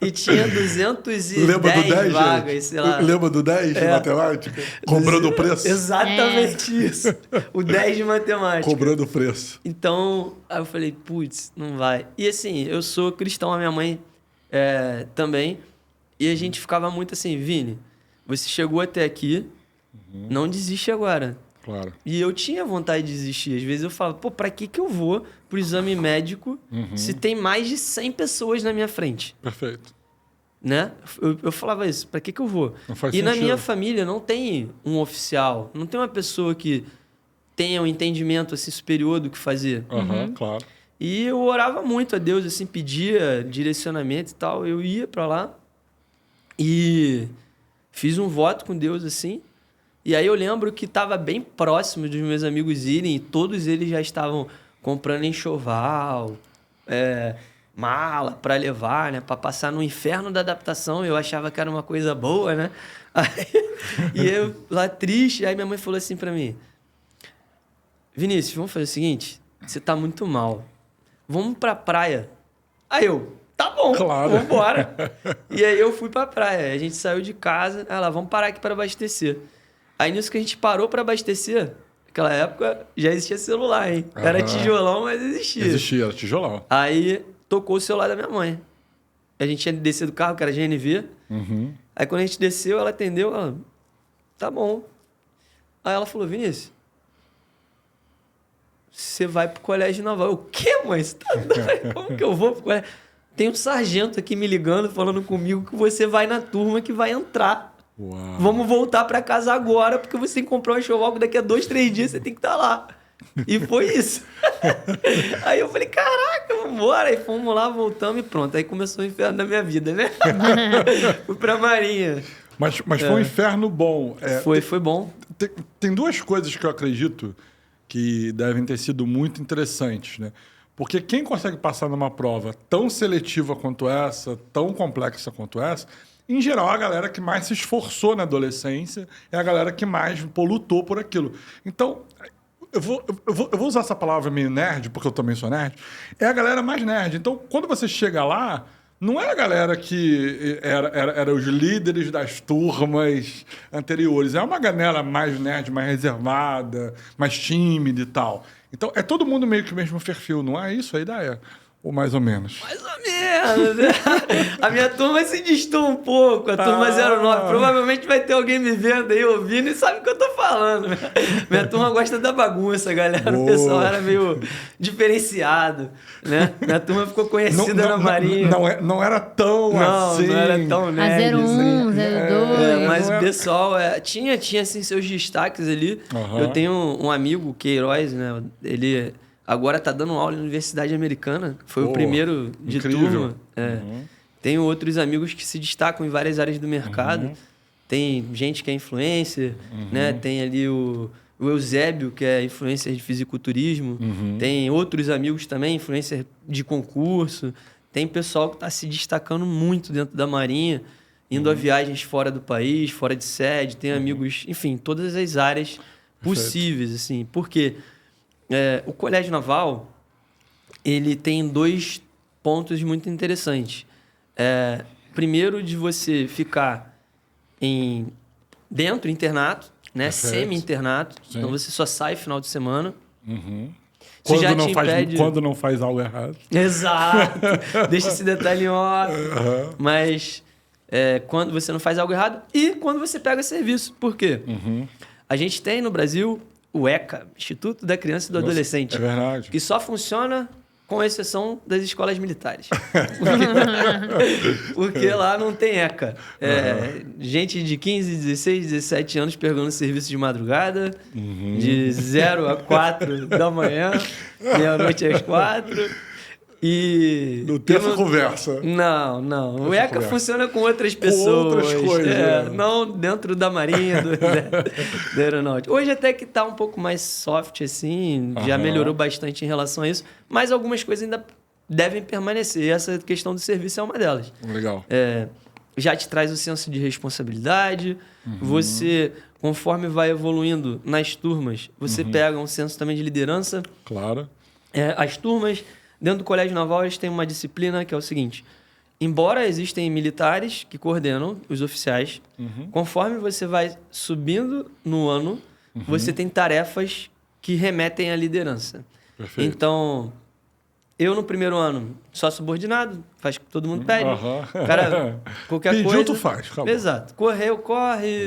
Speaker 2: E tinha 210 vagas, sei lá.
Speaker 1: Lembra do 10 de matemática? Cobrando o preço.
Speaker 2: Exatamente isso. O 10 de matemática.
Speaker 1: Cobrando o preço.
Speaker 2: Então, aí eu falei, putz, não vai. E assim, eu sou cristão, a minha mãe também. E a gente ficava muito assim, Vini, você chegou até aqui, não desiste agora.
Speaker 1: Claro.
Speaker 2: E eu tinha vontade de desistir. Às vezes eu falava, pô, pra que eu vou pro exame médico se tem mais de 100 pessoas na minha frente?
Speaker 1: Perfeito.
Speaker 2: Né? Eu falava isso, pra que eu vou?
Speaker 1: Não faz
Speaker 2: e
Speaker 1: sentido.
Speaker 2: na minha família não tem um oficial, não tem uma pessoa que tenha um entendimento assim, superior do que fazer.
Speaker 1: Claro.
Speaker 2: E eu orava muito a Deus, assim, pedia direcionamento e tal. Eu ia pra lá e fiz um voto com Deus, assim. E aí eu lembro que estava bem próximo dos meus amigos irem, e todos eles já estavam comprando enxoval, mala para levar, né? Para passar no inferno da adaptação. Eu achava que era uma coisa boa, né? E eu lá triste, aí minha mãe falou assim para mim, Vinícius, vamos fazer o seguinte, você tá muito mal, vamos pra praia. Aí eu, tá bom,
Speaker 1: claro.
Speaker 2: Vamos embora. E aí eu fui pra praia, a gente saiu de casa, vamos parar aqui para abastecer. Aí nisso que a gente parou para abastecer, naquela época já existia celular, hein? Era tijolão, mas existia.
Speaker 1: Existia, era tijolão.
Speaker 2: Aí tocou o celular da minha mãe. A gente tinha descido do carro, que era GNV. Aí quando a gente desceu, ela atendeu, ela, tá bom. Aí ela falou, Vinícius, você vai pro colégio naval. Eu, o quê, mãe? Você tá doido? Como que eu vou pro colégio? Tem um sargento aqui me ligando, falando comigo que você vai na turma que vai entrar.
Speaker 1: Uau.
Speaker 2: Vamos voltar para casa agora, porque você tem que comprar um enxoval que daqui a 2, 3 dias você tem que estar lá. E foi isso. Aí eu falei, caraca, vambora. Aí fomos lá, voltamos e pronto. Aí começou o inferno da minha vida, né? Fui pra Marinha.
Speaker 1: Mas foi um inferno bom.
Speaker 2: Foi bom.
Speaker 1: Tem 2 coisas que eu acredito que devem ter sido muito interessantes, né? Porque quem consegue passar numa prova tão seletiva quanto essa, tão complexa quanto essa, em geral, a galera que mais se esforçou na adolescência é a galera que mais lutou por aquilo. Então, eu vou usar essa palavra meio nerd, porque eu também sou nerd, é a galera mais nerd. Então, quando você chega lá, não é a galera que era os líderes das turmas anteriores. É uma galera mais nerd, mais reservada, mais tímida e tal. Então, é todo mundo meio que o mesmo perfil, não é isso a ideia? Ou mais ou menos?
Speaker 2: Mais ou menos. A minha turma se distou um pouco, a turma 09. Provavelmente vai ter alguém me vendo aí, ouvindo, e sabe o que eu tô falando. Minha turma gosta da bagunça, galera.
Speaker 1: Boa.
Speaker 2: O pessoal era meio diferenciado, né? Minha turma ficou conhecida na Marinha.
Speaker 1: Não era tão assim.
Speaker 2: Não era tão nerd.
Speaker 3: A 01,
Speaker 2: assim.
Speaker 3: 02.
Speaker 2: Mas o pessoal tinha assim, seus destaques ali. Eu tenho um amigo, o Queiroz, né? Ele... agora tá dando aula na Universidade Americana. Foi o primeiro de
Speaker 1: incrível.
Speaker 2: turma. Tenho outros amigos que se destacam em várias áreas do mercado. Tem gente que é influencer, né? Tem ali o o Eusébio, que é influencer de fisiculturismo. Tem outros amigos também, influencer de concurso. Tem pessoal que está se destacando muito dentro da Marinha, indo a viagens fora do país, fora de sede. Tem amigos, enfim, todas as áreas possíveis, assim. Porque o Colégio Naval, ele tem 2 pontos muito interessantes. Primeiro, de você ficar dentro, internato, né? Semi-internato. Então, você só sai final de semana.
Speaker 1: Quando não faz algo errado.
Speaker 2: Exato. Deixa esse detalhe em off. Mas quando você não faz algo errado e quando você pega serviço. Por quê? A gente tem no Brasil o ECA, Instituto da Criança e do Adolescente.
Speaker 1: É verdade.
Speaker 2: Que só funciona com exceção das escolas militares. Porque lá não tem ECA. Gente de 15, 16, 17 anos pegando serviço de madrugada, de 0 a 4 da manhã, meia-noite às 4. E
Speaker 1: não tem essa conversa.
Speaker 2: Não. O ECA funciona com outras pessoas.
Speaker 1: Com outras coisas.
Speaker 2: Não dentro da Marinha, da Aeronáutica. Hoje até que tá um pouco mais soft, assim. Já melhorou bastante em relação a isso. Mas algumas coisas ainda devem permanecer. E essa questão do serviço é uma delas.
Speaker 1: Legal.
Speaker 2: Já te traz o senso de responsabilidade. Você, conforme vai evoluindo nas turmas, você pega um senso também de liderança.
Speaker 1: Claro.
Speaker 2: As turmas... Dentro do Colégio Naval, eles têm uma disciplina que é o seguinte. Embora existem militares que coordenam os oficiais, conforme você vai subindo no ano, você tem tarefas que remetem à liderança.
Speaker 1: Perfeito.
Speaker 2: Então, eu no primeiro ano, só subordinado, faz o que todo mundo pede. Cara, qualquer
Speaker 1: Pediu,
Speaker 2: coisa...
Speaker 1: tu faz. Acabou.
Speaker 2: Exato. Correu, corre.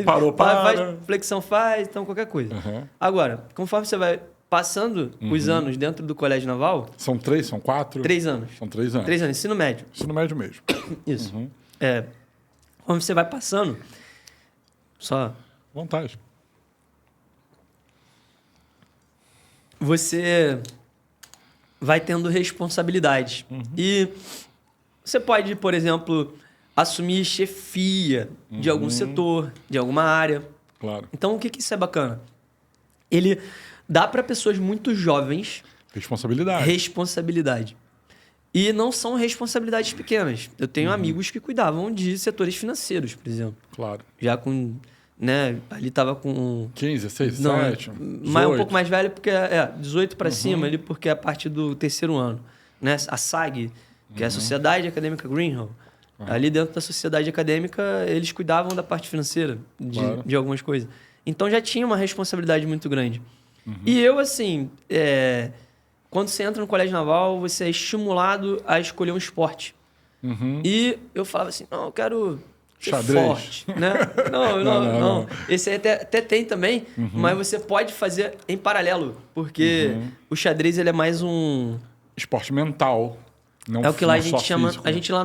Speaker 1: Parou, para.
Speaker 2: Faz, flexão faz, então qualquer coisa. Agora, conforme você vai passando os anos dentro do Colégio Naval...
Speaker 1: São 3, são 4?
Speaker 2: 3 anos.
Speaker 1: São 3 anos.
Speaker 2: 3 anos, ensino médio.
Speaker 1: Ensino médio mesmo.
Speaker 2: Isso. Quando você vai passando... Só...
Speaker 1: Vontade.
Speaker 2: Você vai tendo responsabilidade. E você pode, por exemplo, assumir chefia de algum setor, de alguma área.
Speaker 1: Claro.
Speaker 2: Então, o que isso é bacana? Ele... dá para pessoas muito jovens responsabilidade. E não são responsabilidades pequenas. Eu tenho amigos que cuidavam de setores financeiros, por exemplo.
Speaker 1: Claro.
Speaker 2: Já com... né, ali estava com...
Speaker 1: 15, 16, 17,
Speaker 2: mas um pouco mais velho, porque 18 para cima, ali, porque é a partir do 3º ano. Né? A SAG, que é a Sociedade Acadêmica Greenhill. Ali dentro da sociedade acadêmica, eles cuidavam da parte financeira de algumas coisas. Então já tinha uma responsabilidade muito grande. E eu, assim, quando você entra no Colégio Naval, você é estimulado a escolher um esporte. E eu falava assim, não, eu quero ser
Speaker 1: xadrez.
Speaker 2: Forte. Né? Não. Esse aí até tem também, mas você pode fazer em paralelo, porque o xadrez ele é mais um...
Speaker 1: esporte mental. Não,
Speaker 2: é o que lá a gente chama...
Speaker 1: físico.
Speaker 2: A gente lá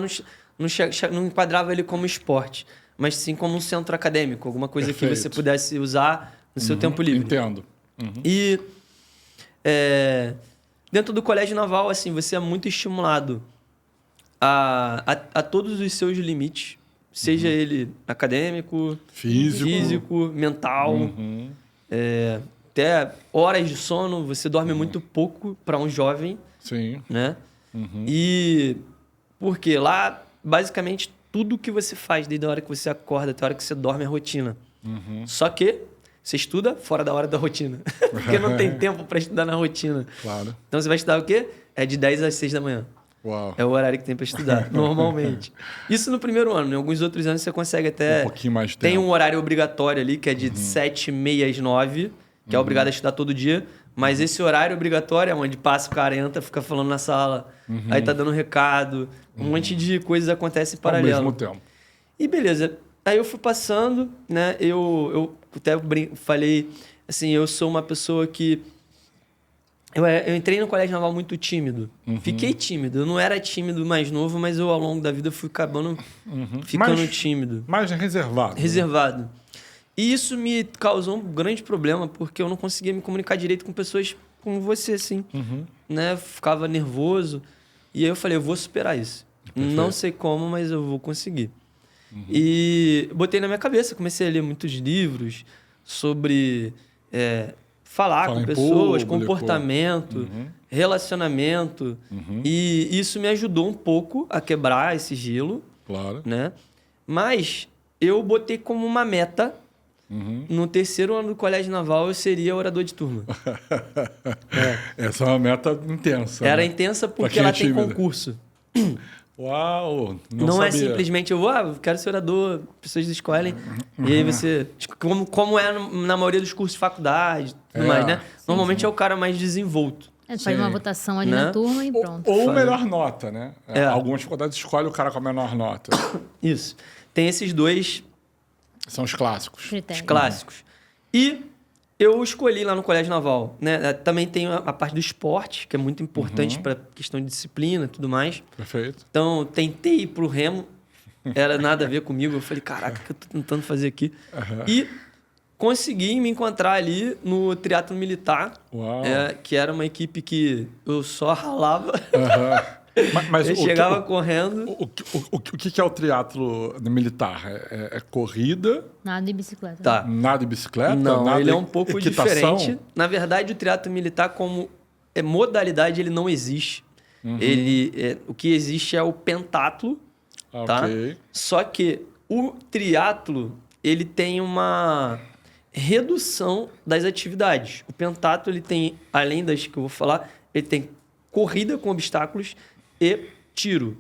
Speaker 2: não enquadrava ele como esporte, mas sim como um centro acadêmico, alguma coisa que você pudesse usar no seu tempo livre.
Speaker 1: Entendo.
Speaker 2: E dentro do Colégio Naval, assim, você é muito estimulado a todos os seus limites, seja ele acadêmico, físico mental, até horas de sono. Você dorme muito pouco para um jovem.
Speaker 1: Sim.
Speaker 2: Né? E porque lá, basicamente, tudo que você faz, desde a hora que você acorda até a hora que você dorme, é rotina. Só que você estuda fora da hora da rotina. Porque não tem tempo para estudar na rotina.
Speaker 1: Claro.
Speaker 2: Então você vai estudar o quê? É de 10 às 6 da manhã.
Speaker 1: Uau.
Speaker 2: É o horário que tem para estudar, normalmente. Isso no primeiro ano. Em alguns outros anos você consegue até...
Speaker 1: um pouquinho mais de
Speaker 2: tempo. Tem um horário obrigatório ali, que é de 7h30 às 9h, que é obrigado a estudar todo dia. Mas esse horário obrigatório é onde passa o cara, entra, fica falando na sala, aí tá dando recado, um monte de coisas acontece em paralelo.
Speaker 1: Ao mesmo tempo.
Speaker 2: E beleza. Aí eu fui passando, né? Eu até falei, assim, eu sou uma pessoa que... Eu entrei no Colégio Naval muito tímido. Fiquei tímido. Eu não era tímido mais novo, mas eu, ao longo da vida, fui acabando ficando tímido.
Speaker 1: Mais reservado.
Speaker 2: Reservado. E isso me causou um grande problema, porque eu não conseguia me comunicar direito com pessoas como você, assim. Né? Ficava nervoso. E aí eu falei, eu vou superar isso. Perfeito. Não sei como, mas eu vou conseguir. E botei na minha cabeça, comecei a ler muitos livros sobre falar
Speaker 1: Fala
Speaker 2: com
Speaker 1: em
Speaker 2: pessoas,
Speaker 1: público.
Speaker 2: comportamento, relacionamento. E isso me ajudou um pouco a quebrar esse gelo,
Speaker 1: Claro.
Speaker 2: né? Mas eu botei como uma meta, no 3º ano do Colégio Naval, eu seria orador de turma.
Speaker 1: Essa é uma meta intensa.
Speaker 2: Era
Speaker 1: né?
Speaker 2: intensa
Speaker 1: Pra
Speaker 2: porque
Speaker 1: quem é
Speaker 2: ela tem
Speaker 1: tímido.
Speaker 2: concurso.
Speaker 1: Uau!
Speaker 2: Não é
Speaker 1: sabia.
Speaker 2: simplesmente eu quero ser orador, pessoas escolhem. E aí você. Como é na maioria dos cursos de faculdade tudo mais, né? Normalmente é o cara mais desenvolto.
Speaker 3: Faz uma votação ali na turma e pronto.
Speaker 1: Ou melhor nota, né?
Speaker 2: É.
Speaker 1: Algumas faculdades escolhem o cara com a menor nota.
Speaker 2: Isso. Tem esses dois
Speaker 1: São os clássicos.
Speaker 3: Critério.
Speaker 2: clássicos. E eu escolhi lá no Colégio Naval, né? Também tem a parte do esporte, que é muito importante para questão de disciplina e tudo mais.
Speaker 1: Perfeito.
Speaker 2: Então, eu tentei ir pro remo, era nada a ver comigo. Eu falei, caraca, o que eu tô tentando fazer aqui? E consegui me encontrar ali no triatlo militar,
Speaker 1: Uau.
Speaker 2: que era uma equipe que eu só ralava.
Speaker 1: Mas
Speaker 2: Eu chegava correndo.
Speaker 1: O que é o triatlo militar? É corrida,
Speaker 3: Nada de bicicleta.
Speaker 2: Tá.
Speaker 1: nada de bicicleta?
Speaker 2: Não,
Speaker 1: nada
Speaker 2: ele é
Speaker 1: de
Speaker 2: um pouco
Speaker 1: equitação?
Speaker 2: diferente. Na verdade, o triatlo militar, como modalidade, ele não existe. O que existe é o pentatlo, tá?
Speaker 1: Ok.
Speaker 2: Só que o triatlo, ele tem uma redução das atividades. O pentatlo, ele tem, além das que eu vou falar, ele tem corrida com obstáculos e tiro.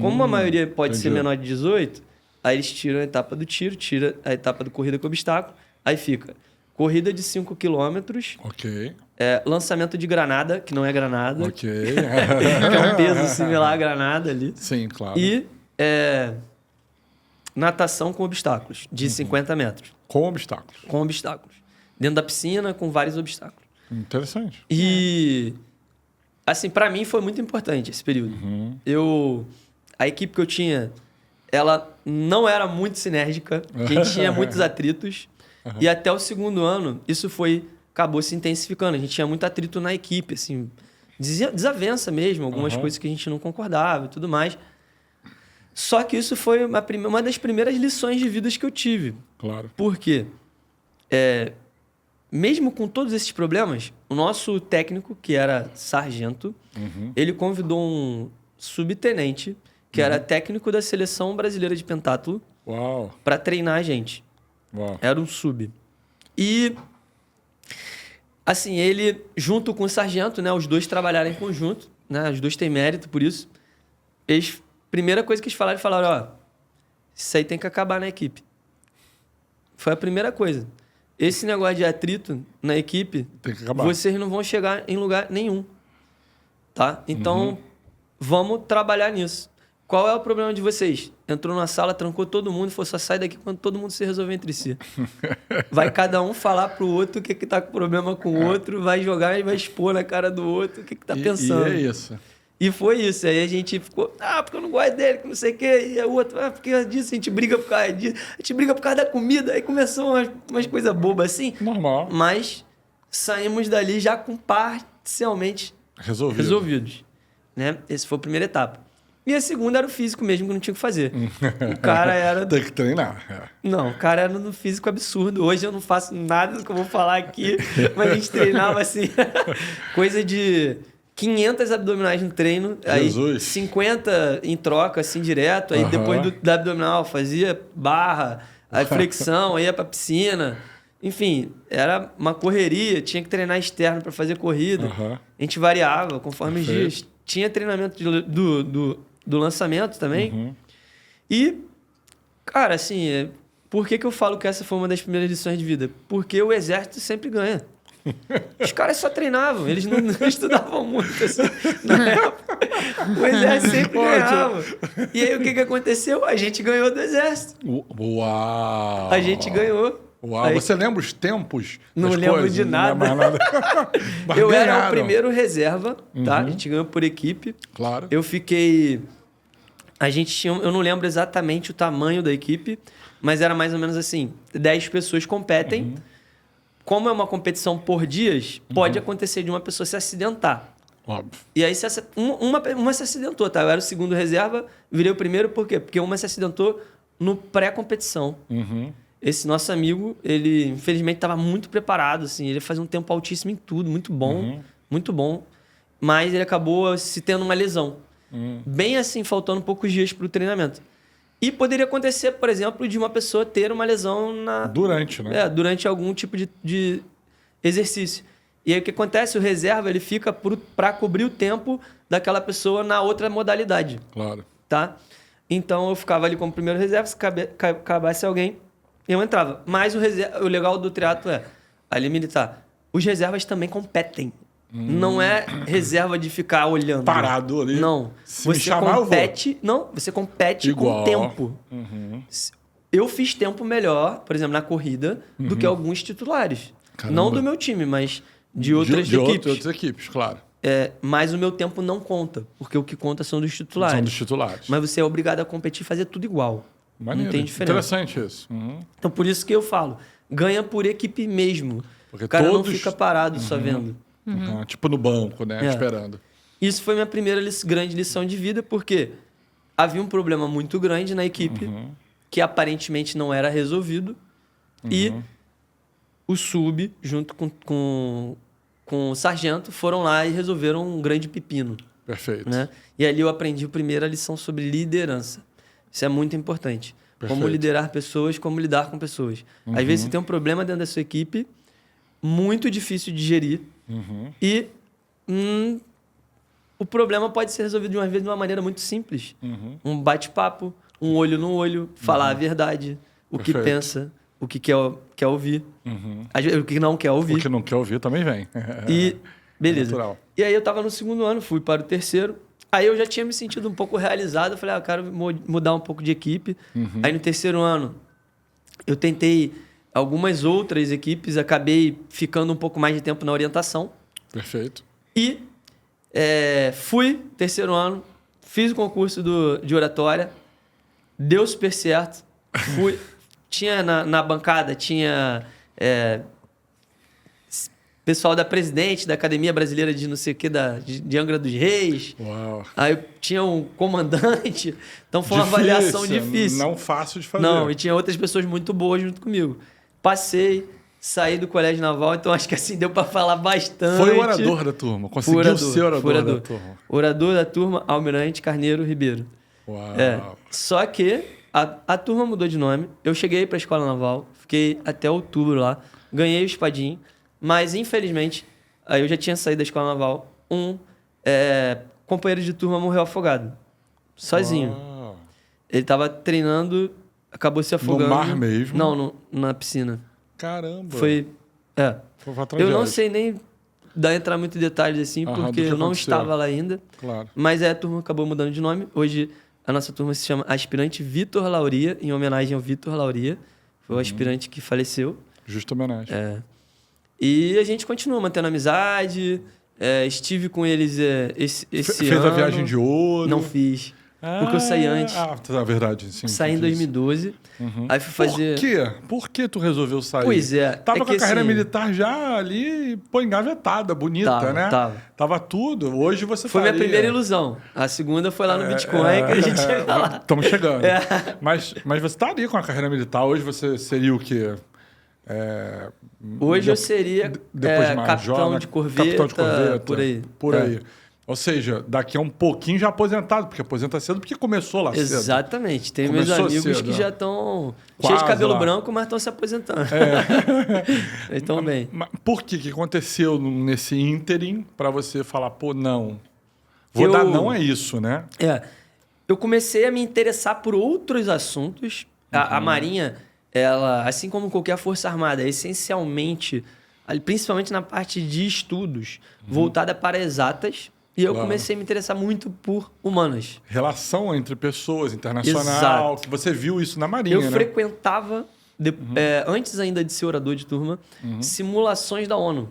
Speaker 2: Como a maioria pode ser
Speaker 1: entendi.
Speaker 2: menor de 18, aí eles tiram a etapa do tiro, tira a etapa do corrida com obstáculo, aí fica corrida de 5 quilômetros,
Speaker 1: Ok.
Speaker 2: lançamento de granada, que não é granada,
Speaker 1: Ok.
Speaker 2: que é um peso similar à granada ali,
Speaker 1: Sim, claro.
Speaker 2: e natação com obstáculos, de 50 metros,
Speaker 1: Com obstáculos.
Speaker 2: com obstáculos. Dentro da piscina, com vários obstáculos.
Speaker 1: Interessante.
Speaker 2: E, assim, para mim foi muito importante esse período. A equipe que eu tinha, ela não era muito sinérgica, a gente tinha muitos atritos. E até o 2º ano, isso acabou se intensificando. A gente tinha muito atrito na equipe, assim, desavença mesmo, algumas coisas que a gente não concordava e tudo mais. Só que isso foi uma das primeiras lições de vida que eu tive.
Speaker 1: Claro.
Speaker 2: Por quê? Mesmo com todos esses problemas, o nosso técnico, que era sargento, ele convidou um subtenente, que era técnico da Seleção Brasileira de Pentatlo,
Speaker 1: Uau.
Speaker 2: para treinar a gente.
Speaker 1: Uau.
Speaker 2: Era um sub. E, assim, ele, junto com o sargento, né, os dois trabalharam em conjunto, né, os dois têm mérito por isso. Primeira coisa que eles falaram, isso aí tem que acabar na equipe. Foi a primeira coisa. Esse negócio de atrito na equipe,
Speaker 1: Tem que acabar.
Speaker 2: vocês não vão chegar em lugar nenhum. Tá? Então, vamos trabalhar nisso. Qual é o problema de vocês? Entrou na sala, trancou todo mundo e falou, só sai daqui quando todo mundo se resolver entre si. Vai cada um falar pro outro o que tá com problema com o outro, vai jogar e vai expor na cara do outro o que tá pensando.
Speaker 1: E é isso.
Speaker 2: E foi isso. Aí a gente ficou, porque eu não gosto dele, que não sei o quê. E a outra, porque disso, a gente briga por causa disso. A gente briga por causa da comida. Aí começou umas coisas bobas assim.
Speaker 1: Normal.
Speaker 2: Mas saímos dali já com parcialmente resolvidos. Né? Essa foi a primeira etapa. E a segunda era o físico mesmo, que não tinha o que fazer. O cara era...
Speaker 1: Tem que treinar.
Speaker 2: Não, o cara era no físico absurdo. Hoje eu não faço nada do que eu vou falar aqui. Mas a gente treinava assim, coisa de 500 abdominais no treino.
Speaker 1: Jesus.
Speaker 2: Aí 50 em troca, assim, direto. Aí depois da abdominal fazia barra, aí flexão, aí ia pra piscina. Enfim, era uma correria. Tinha que treinar externo para fazer corrida. A gente variava conforme os dias. Tinha treinamento do lançamento também. E, cara, assim, por que eu falo que essa foi uma das primeiras lições de vida? Porque o exército sempre ganha. Os caras só treinavam, eles não estudavam muito, assim, na época. O exército sempre ganhava. E aí, o que aconteceu? A gente ganhou do exército.
Speaker 1: Uau!
Speaker 2: A gente ganhou.
Speaker 1: Uau,
Speaker 2: aí,
Speaker 1: você lembra os tempos?
Speaker 2: Não lembro
Speaker 1: coisas?
Speaker 2: de nada.
Speaker 1: Não lembro nada.
Speaker 2: Eu era o primeiro reserva, tá? A gente ganhou por equipe.
Speaker 1: Claro.
Speaker 2: Eu fiquei... A gente tinha... Eu não lembro exatamente o tamanho da equipe, mas era mais ou menos assim, 10 pessoas competem. Como é uma competição por dias, pode acontecer de uma pessoa se acidentar.
Speaker 1: Óbvio.
Speaker 2: E aí uma se acidentou, tá? Eu era o segundo reserva, virei o primeiro, por quê? Porque uma se acidentou no pré-competição. esse nosso amigo, ele infelizmente estava muito preparado, assim, ele fazia um tempo altíssimo em tudo, muito bom, mas ele acabou se tendo uma lesão. Bem assim, faltando poucos dias para o treinamento. E poderia acontecer, por exemplo, de uma pessoa ter uma lesão
Speaker 1: durante, né?
Speaker 2: Durante algum tipo de exercício. E aí o que acontece? O reserva ele fica para cobrir o tempo daquela pessoa na outra modalidade.
Speaker 1: Claro.
Speaker 2: Tá? Então eu ficava ali como primeiro reserva, se acabasse alguém, eu entrava. Mas o legal do triatlo é, ali militar, os reservas também competem. Não é reserva de ficar olhando.
Speaker 1: Parado ali.
Speaker 2: Não.
Speaker 1: Se me chamar,
Speaker 2: compete. Não, você compete
Speaker 1: igual.
Speaker 2: Com tempo. Eu fiz tempo melhor, por exemplo, na corrida, do que alguns titulares.
Speaker 1: Caramba.
Speaker 2: Não do meu time, mas de outras equipes.
Speaker 1: De outras equipes, claro.
Speaker 2: Mas o meu tempo não conta, porque o que conta são dos titulares.
Speaker 1: São dos titulares.
Speaker 2: Mas você é obrigado a competir e fazer tudo igual.
Speaker 1: Maneiro.
Speaker 2: Não tem diferença.
Speaker 1: Interessante isso.
Speaker 2: Então, por isso que eu falo, ganha por equipe mesmo.
Speaker 1: Porque
Speaker 2: o cara
Speaker 1: todos...
Speaker 2: não fica parado só vendo.
Speaker 1: Tipo no banco, né? Esperando.
Speaker 2: Isso foi minha primeira grande lição de vida, porque havia um problema muito grande na equipe, que aparentemente não era resolvido, e o sub, junto com o sargento, foram lá e resolveram um grande pepino.
Speaker 1: Perfeito.
Speaker 2: Né? E ali eu aprendi a primeira lição sobre liderança. Isso é muito importante.
Speaker 1: Perfeito.
Speaker 2: Como liderar pessoas, como lidar com pessoas. Às vezes você tem um problema dentro da sua equipe, muito difícil de gerir, e o problema pode ser resolvido de uma vez de uma maneira muito simples. Um bate-papo, um olho no olho, falar a verdade, o que pensa, o que quer ouvir, às vezes, o que não quer ouvir.
Speaker 1: O que não quer ouvir também vem.
Speaker 2: E beleza.
Speaker 1: Natural.
Speaker 2: E aí eu estava no segundo ano, fui para o terceiro. Aí eu já tinha me sentido um pouco realizado. Eu falei, eu quero mudar um pouco de equipe. Aí no terceiro ano, eu tentei algumas outras equipes, acabei ficando um pouco mais de tempo na orientação.
Speaker 1: Perfeito.
Speaker 2: E fui, terceiro ano, fiz o concurso de oratória, deu super certo. Fui, tinha na bancada, tinha pessoal da presidente da Academia Brasileira de não sei o que, de Angra dos Reis.
Speaker 1: Uau.
Speaker 2: Aí tinha um comandante. Então foi uma avaliação difícil.
Speaker 1: Não fácil de fazer.
Speaker 2: Não, e tinha outras pessoas muito boas junto comigo. Passei, saí do colégio naval, então acho que assim deu para falar bastante.
Speaker 1: Foi o orador da turma. Conseguiu ser orador da turma.
Speaker 2: Orador da turma, Almirante Carneiro Ribeiro.
Speaker 1: Uau.
Speaker 2: Só que a turma mudou de nome. Eu cheguei para a escola naval, fiquei até outubro lá, ganhei o espadinho. Mas, infelizmente, aí eu já tinha saído da escola naval. Companheiro de turma morreu afogado. Sozinho.
Speaker 1: Uau.
Speaker 2: Ele estava treinando, acabou se afogando.
Speaker 1: No mar mesmo?
Speaker 2: Não, na piscina.
Speaker 1: Caramba.
Speaker 2: Foi
Speaker 1: uma
Speaker 2: eu
Speaker 1: tragédia.
Speaker 2: não sei nem entrar muito em detalhes assim, porque eu não estava lá ainda.
Speaker 1: Claro.
Speaker 2: Mas a turma acabou mudando de nome. Hoje, a nossa turma se chama Aspirante Vitor Lauria, em homenagem ao Vitor Lauria. Foi o aspirante que faleceu.
Speaker 1: Justa homenagem.
Speaker 2: E a gente continua mantendo amizade. Estive com eles esse
Speaker 1: Fez
Speaker 2: ano.
Speaker 1: a viagem de ouro?
Speaker 2: Não fiz. Porque eu saí antes.
Speaker 1: É verdade. Sim,
Speaker 2: saí em 2012. Aí fui fazer...
Speaker 1: Por quê? Por que tu resolveu sair?
Speaker 2: Pois é.
Speaker 1: Tava com a carreira militar já ali, engavetada, bonita, né? Tava tudo. Hoje você
Speaker 2: Foi minha primeira ilusão. A segunda foi lá no Bitcoin, que a gente chega lá.
Speaker 1: Estamos chegando. Mas você estaria com a carreira militar. Hoje você seria o quê?
Speaker 2: Hoje eu seria
Speaker 1: depois de
Speaker 2: capitão de corveta,
Speaker 1: por aí. Ou seja, daqui a um pouquinho já aposentado, porque aposenta cedo porque começou lá cedo.
Speaker 2: Exatamente. Tem meus amigos que já estão cheios de cabelo branco, mas estão se aposentando. Eles estão bem.
Speaker 1: Mas por que aconteceu nesse ínterim para você falar, pô, não? Dar não é isso, né?
Speaker 2: Eu comecei a me interessar por outros assuntos. A Marinha, ela, assim como qualquer força armada, é essencialmente, principalmente na parte de estudos, voltada para exatas. E eu comecei a me interessar muito por humanas.
Speaker 1: Relação entre pessoas, internacional. Que você viu isso na Marinha, né?
Speaker 2: Eu frequentava, antes ainda de ser orador de turma, simulações da ONU.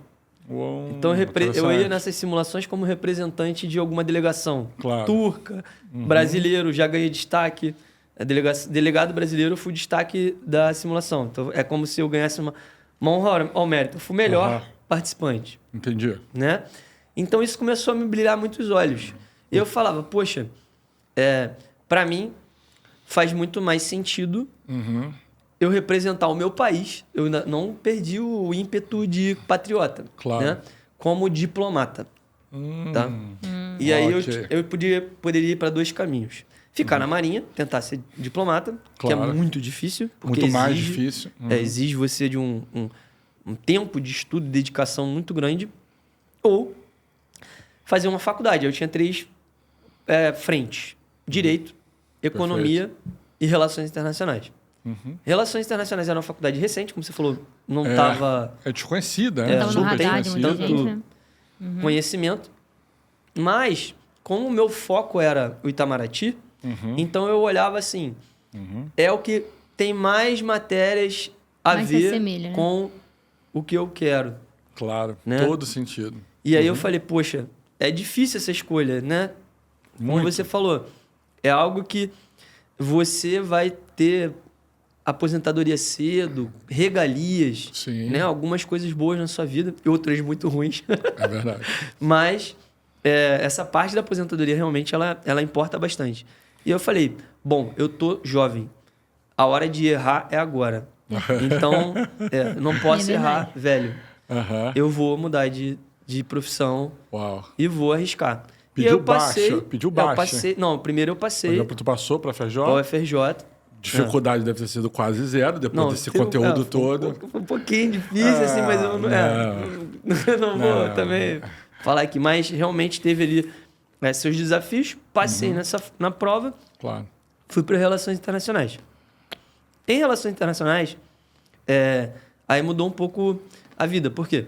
Speaker 2: Então eu ia nessas simulações como representante de alguma delegação. Turca, brasileiro, já ganhei destaque. Delegado brasileiro, eu fui destaque da simulação. Então é como se eu ganhasse uma honra ao mérito. Eu fui o melhor participante.
Speaker 1: Entendi.
Speaker 2: Né? Então isso começou a me brilhar muito os olhos. E eu falava, poxa, para mim faz muito mais sentido eu representar o meu país. Eu ainda não perdi o ímpeto de patriota,
Speaker 1: Claro.
Speaker 2: né? Como diplomata, tá? E aí
Speaker 1: Ok.
Speaker 2: eu poderia ir para 2 caminhos. Ficar na Marinha, tentar ser diplomata, que é
Speaker 1: Claro.
Speaker 2: muito difícil. Porque
Speaker 1: Muito mais
Speaker 2: exige-
Speaker 1: difícil.
Speaker 2: exige você de um tempo de estudo e dedicação muito grande. Ou fazer uma faculdade. Eu tinha 3 frentes. Direito, Economia e Relações Internacionais. Relações Internacionais era uma faculdade recente, como você falou. Não estava
Speaker 1: É desconhecida, né?
Speaker 3: Tava no
Speaker 2: super
Speaker 3: radar de muita
Speaker 2: tanto-
Speaker 3: gente, né?
Speaker 2: conhecimento. Mas, como o meu foco era o Itamaraty, então eu olhava assim... É o que tem mais matérias a
Speaker 3: Mais se
Speaker 2: ver
Speaker 3: assemelha, né?
Speaker 2: com o que eu quero.
Speaker 1: Claro,
Speaker 2: Né?
Speaker 1: todo sentido.
Speaker 2: E aí eu falei, poxa, é difícil essa escolha, né? Como
Speaker 1: Muito.
Speaker 2: você falou, é algo que você vai ter aposentadoria cedo, regalias,
Speaker 1: Sim.
Speaker 2: né? Algumas coisas boas na sua vida e outras muito ruins.
Speaker 1: É verdade.
Speaker 2: Mas essa parte da aposentadoria realmente ela importa bastante. E eu falei, bom, eu tô jovem. A hora de errar é agora. Então, não posso
Speaker 3: É
Speaker 2: errar velho.
Speaker 1: Aham.
Speaker 2: Eu vou mudar de profissão
Speaker 1: Uau.
Speaker 2: e vou arriscar.
Speaker 1: Pediu
Speaker 2: e eu passei,
Speaker 1: baixa? Pediu
Speaker 2: Eu
Speaker 1: baixa?
Speaker 2: passei, não, primeiro eu
Speaker 1: Por
Speaker 2: passei
Speaker 1: exemplo, tu passou para a FJ?
Speaker 2: para o FRJ.
Speaker 1: Dificuldade deve ter sido quase zero, depois
Speaker 2: Não,
Speaker 1: desse
Speaker 2: teve-
Speaker 1: conteúdo
Speaker 2: foi
Speaker 1: todo.
Speaker 2: Foi um pouquinho difícil, assim, mas eu não, eu não vou
Speaker 1: Não.
Speaker 2: também falar aqui. Mas realmente teve ali seus desafios. Passei na prova,
Speaker 1: Claro.
Speaker 2: fui para Relações Internacionais. Em Relações Internacionais, aí mudou um pouco a vida. Por quê?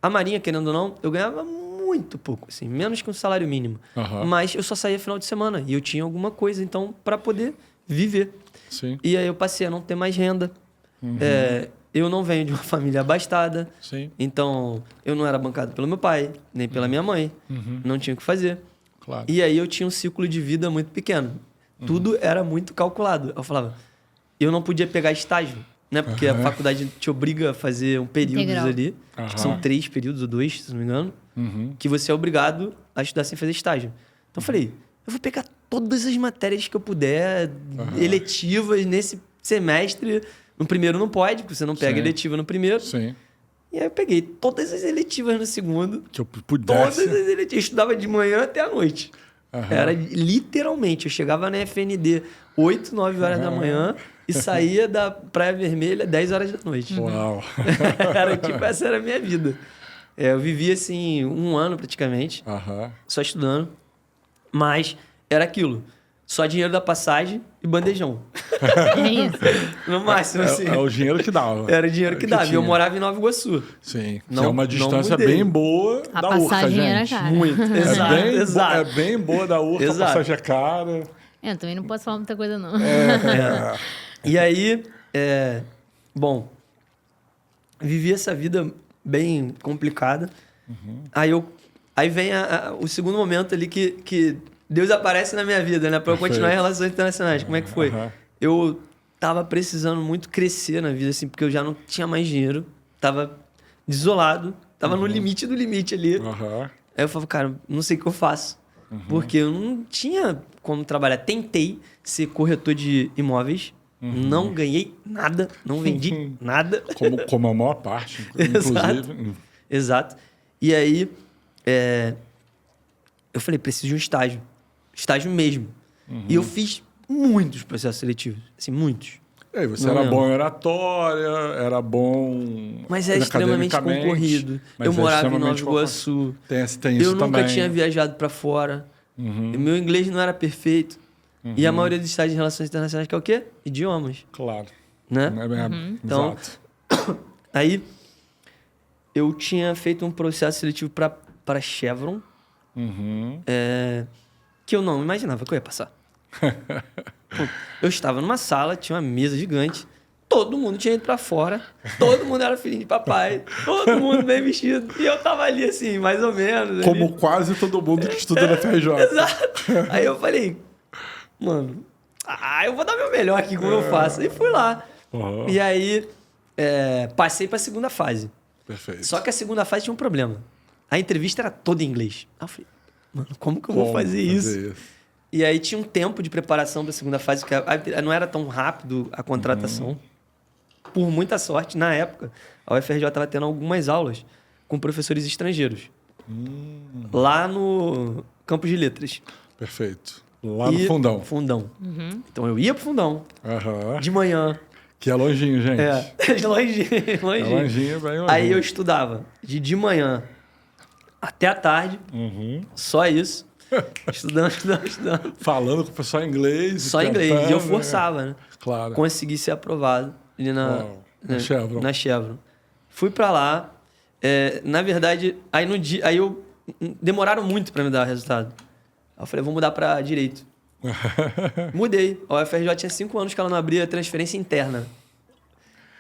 Speaker 2: A Marinha, querendo ou não, eu ganhava muito pouco, assim, menos que um salário mínimo.
Speaker 1: Aham.
Speaker 2: Mas eu só saía final de semana e eu tinha alguma coisa, então, para poder viver.
Speaker 1: Sim,
Speaker 2: E aí eu passei a não ter mais renda. Eu não venho de uma família abastada,
Speaker 1: sim,
Speaker 2: então eu não era bancado pelo meu pai, nem pela minha mãe. Não tinha o que fazer.
Speaker 1: claro.
Speaker 2: E aí eu tinha um ciclo de vida muito pequeno. Tudo era muito calculado. Eu falava, eu não podia pegar estágio, né? Porque a faculdade te obriga a fazer períodos
Speaker 3: Integral.
Speaker 2: ali. Acho que são 3 períodos ou 2, se não me engano. Que você é obrigado a estudar sem fazer estágio. Então eu falei, eu vou pegar todas as matérias que eu puder, eletivas, nesse semestre. No primeiro não pode, porque você não pega
Speaker 1: Sim.
Speaker 2: eletiva no primeiro.
Speaker 1: Sim.
Speaker 2: E aí eu peguei todas as eletivas no segundo.
Speaker 1: Que eu
Speaker 2: Todas
Speaker 1: pudesse.
Speaker 2: as eletivas. Eu estudava de manhã até a noite.
Speaker 1: Aham.
Speaker 2: Era literalmente. Eu chegava na FND 8, 9 horas da manhã e saía da Praia Vermelha 10 horas da noite.
Speaker 1: Uau.
Speaker 2: Essa era a minha vida. Eu vivia assim 1 ano praticamente,
Speaker 1: Aham.
Speaker 2: só estudando. Mas era aquilo. Só dinheiro da passagem e bandejão.
Speaker 3: É isso.
Speaker 2: No máximo, assim.
Speaker 1: É o dinheiro que dava.
Speaker 2: Era o dinheiro que dava. E eu
Speaker 1: tinha.
Speaker 2: morava em Nova Iguaçu.
Speaker 1: Sim. Que
Speaker 2: Não-
Speaker 1: é uma
Speaker 2: não
Speaker 1: distância
Speaker 2: mudei.
Speaker 1: bem boa
Speaker 3: A
Speaker 1: da Urca,
Speaker 3: passagem era
Speaker 1: gente.
Speaker 3: cara.
Speaker 2: Muito. Exato,
Speaker 1: É bem,
Speaker 2: exato.
Speaker 1: é bem boa da Urca, a
Speaker 2: Exato.
Speaker 1: passagem é cara.
Speaker 3: Eu também não posso falar muita coisa, não.
Speaker 2: E aí, bom, vivi essa vida bem complicada. Aí vem o segundo momento ali que Deus aparece na minha vida, né? Pra eu continuar em
Speaker 1: Perfeito.
Speaker 2: relações internacionais. Como é que foi?
Speaker 1: Aham.
Speaker 2: Eu tava precisando muito crescer na vida, assim, porque eu já não tinha mais dinheiro. Tava desolado. Tava no limite do limite ali.
Speaker 1: Aham.
Speaker 2: Aí eu falava, cara, não sei o que eu faço. Porque eu não tinha como trabalhar. Tentei ser corretor de imóveis. Não ganhei nada. Não vendi nada.
Speaker 1: Como a maior parte, inclusive.
Speaker 2: Exato. E aí, eu falei, preciso de um estágio. Estágio mesmo. E eu fiz muitos processos seletivos. Assim, muitos.
Speaker 1: E aí, você
Speaker 2: Não
Speaker 1: era
Speaker 2: lembro.
Speaker 1: bom em oratória, era bom
Speaker 2: Mas é extremamente
Speaker 1: academicamente,
Speaker 2: concorrido.
Speaker 1: mas
Speaker 2: Eu
Speaker 1: é
Speaker 2: morava em Nova
Speaker 1: extremamente
Speaker 2: Iguaçu.
Speaker 1: Tem isso
Speaker 2: Eu nunca
Speaker 1: também.
Speaker 2: tinha viajado para fora. E meu inglês não era perfeito. E a maioria dos estágios de relações internacionais que é o quê? Idiomas,
Speaker 1: Claro.
Speaker 2: né? Então,
Speaker 1: Exato.
Speaker 2: Aí, eu tinha feito um processo seletivo para Chevron, que eu não imaginava que eu ia passar. Pô, eu estava numa sala, tinha uma mesa gigante, todo mundo tinha ido para fora, todo mundo era filhinho de papai, todo mundo bem vestido, e eu tava ali assim, mais ou menos.
Speaker 1: Como
Speaker 2: ali.
Speaker 1: quase todo mundo que estuda na FRJ.
Speaker 2: Exato. Aí eu falei, mano, eu vou dar meu melhor aqui, como eu faço. E fui lá.
Speaker 1: Uhum.
Speaker 2: E aí, passei para a segunda fase.
Speaker 1: Perfeito.
Speaker 2: Só que a segunda fase tinha um problema. A entrevista era toda em inglês. Aí eu falei, mano, como que eu vou
Speaker 1: Como
Speaker 2: fazer isso? E aí tinha um tempo de preparação para a segunda fase, que não era tão rápido a contratação. por muita sorte, na época, a UFRJ estava tendo algumas aulas com professores estrangeiros. Lá no Campus de Letras.
Speaker 1: Perfeito. Lá no Fundão.
Speaker 2: Fundão. Então eu ia pro Fundão, de manhã.
Speaker 1: Que é longinho, gente.
Speaker 2: Longinho.
Speaker 1: É longinho, bem longinho.
Speaker 2: Aí eu estudava de manhã até a tarde, só isso. Estudando.
Speaker 1: Falando com o pessoal em inglês.
Speaker 2: Só inglês. E eu forçava, né?
Speaker 1: Claro.
Speaker 2: Consegui ser aprovado ali
Speaker 1: na Chevron.
Speaker 2: Na Chevron. Fui pra lá. Na verdade, aí eu demoraram muito pra me dar o resultado. Aí eu falei, vou mudar pra direito. Mudei. A UFRJ tinha 5 anos que ela não abria transferência interna.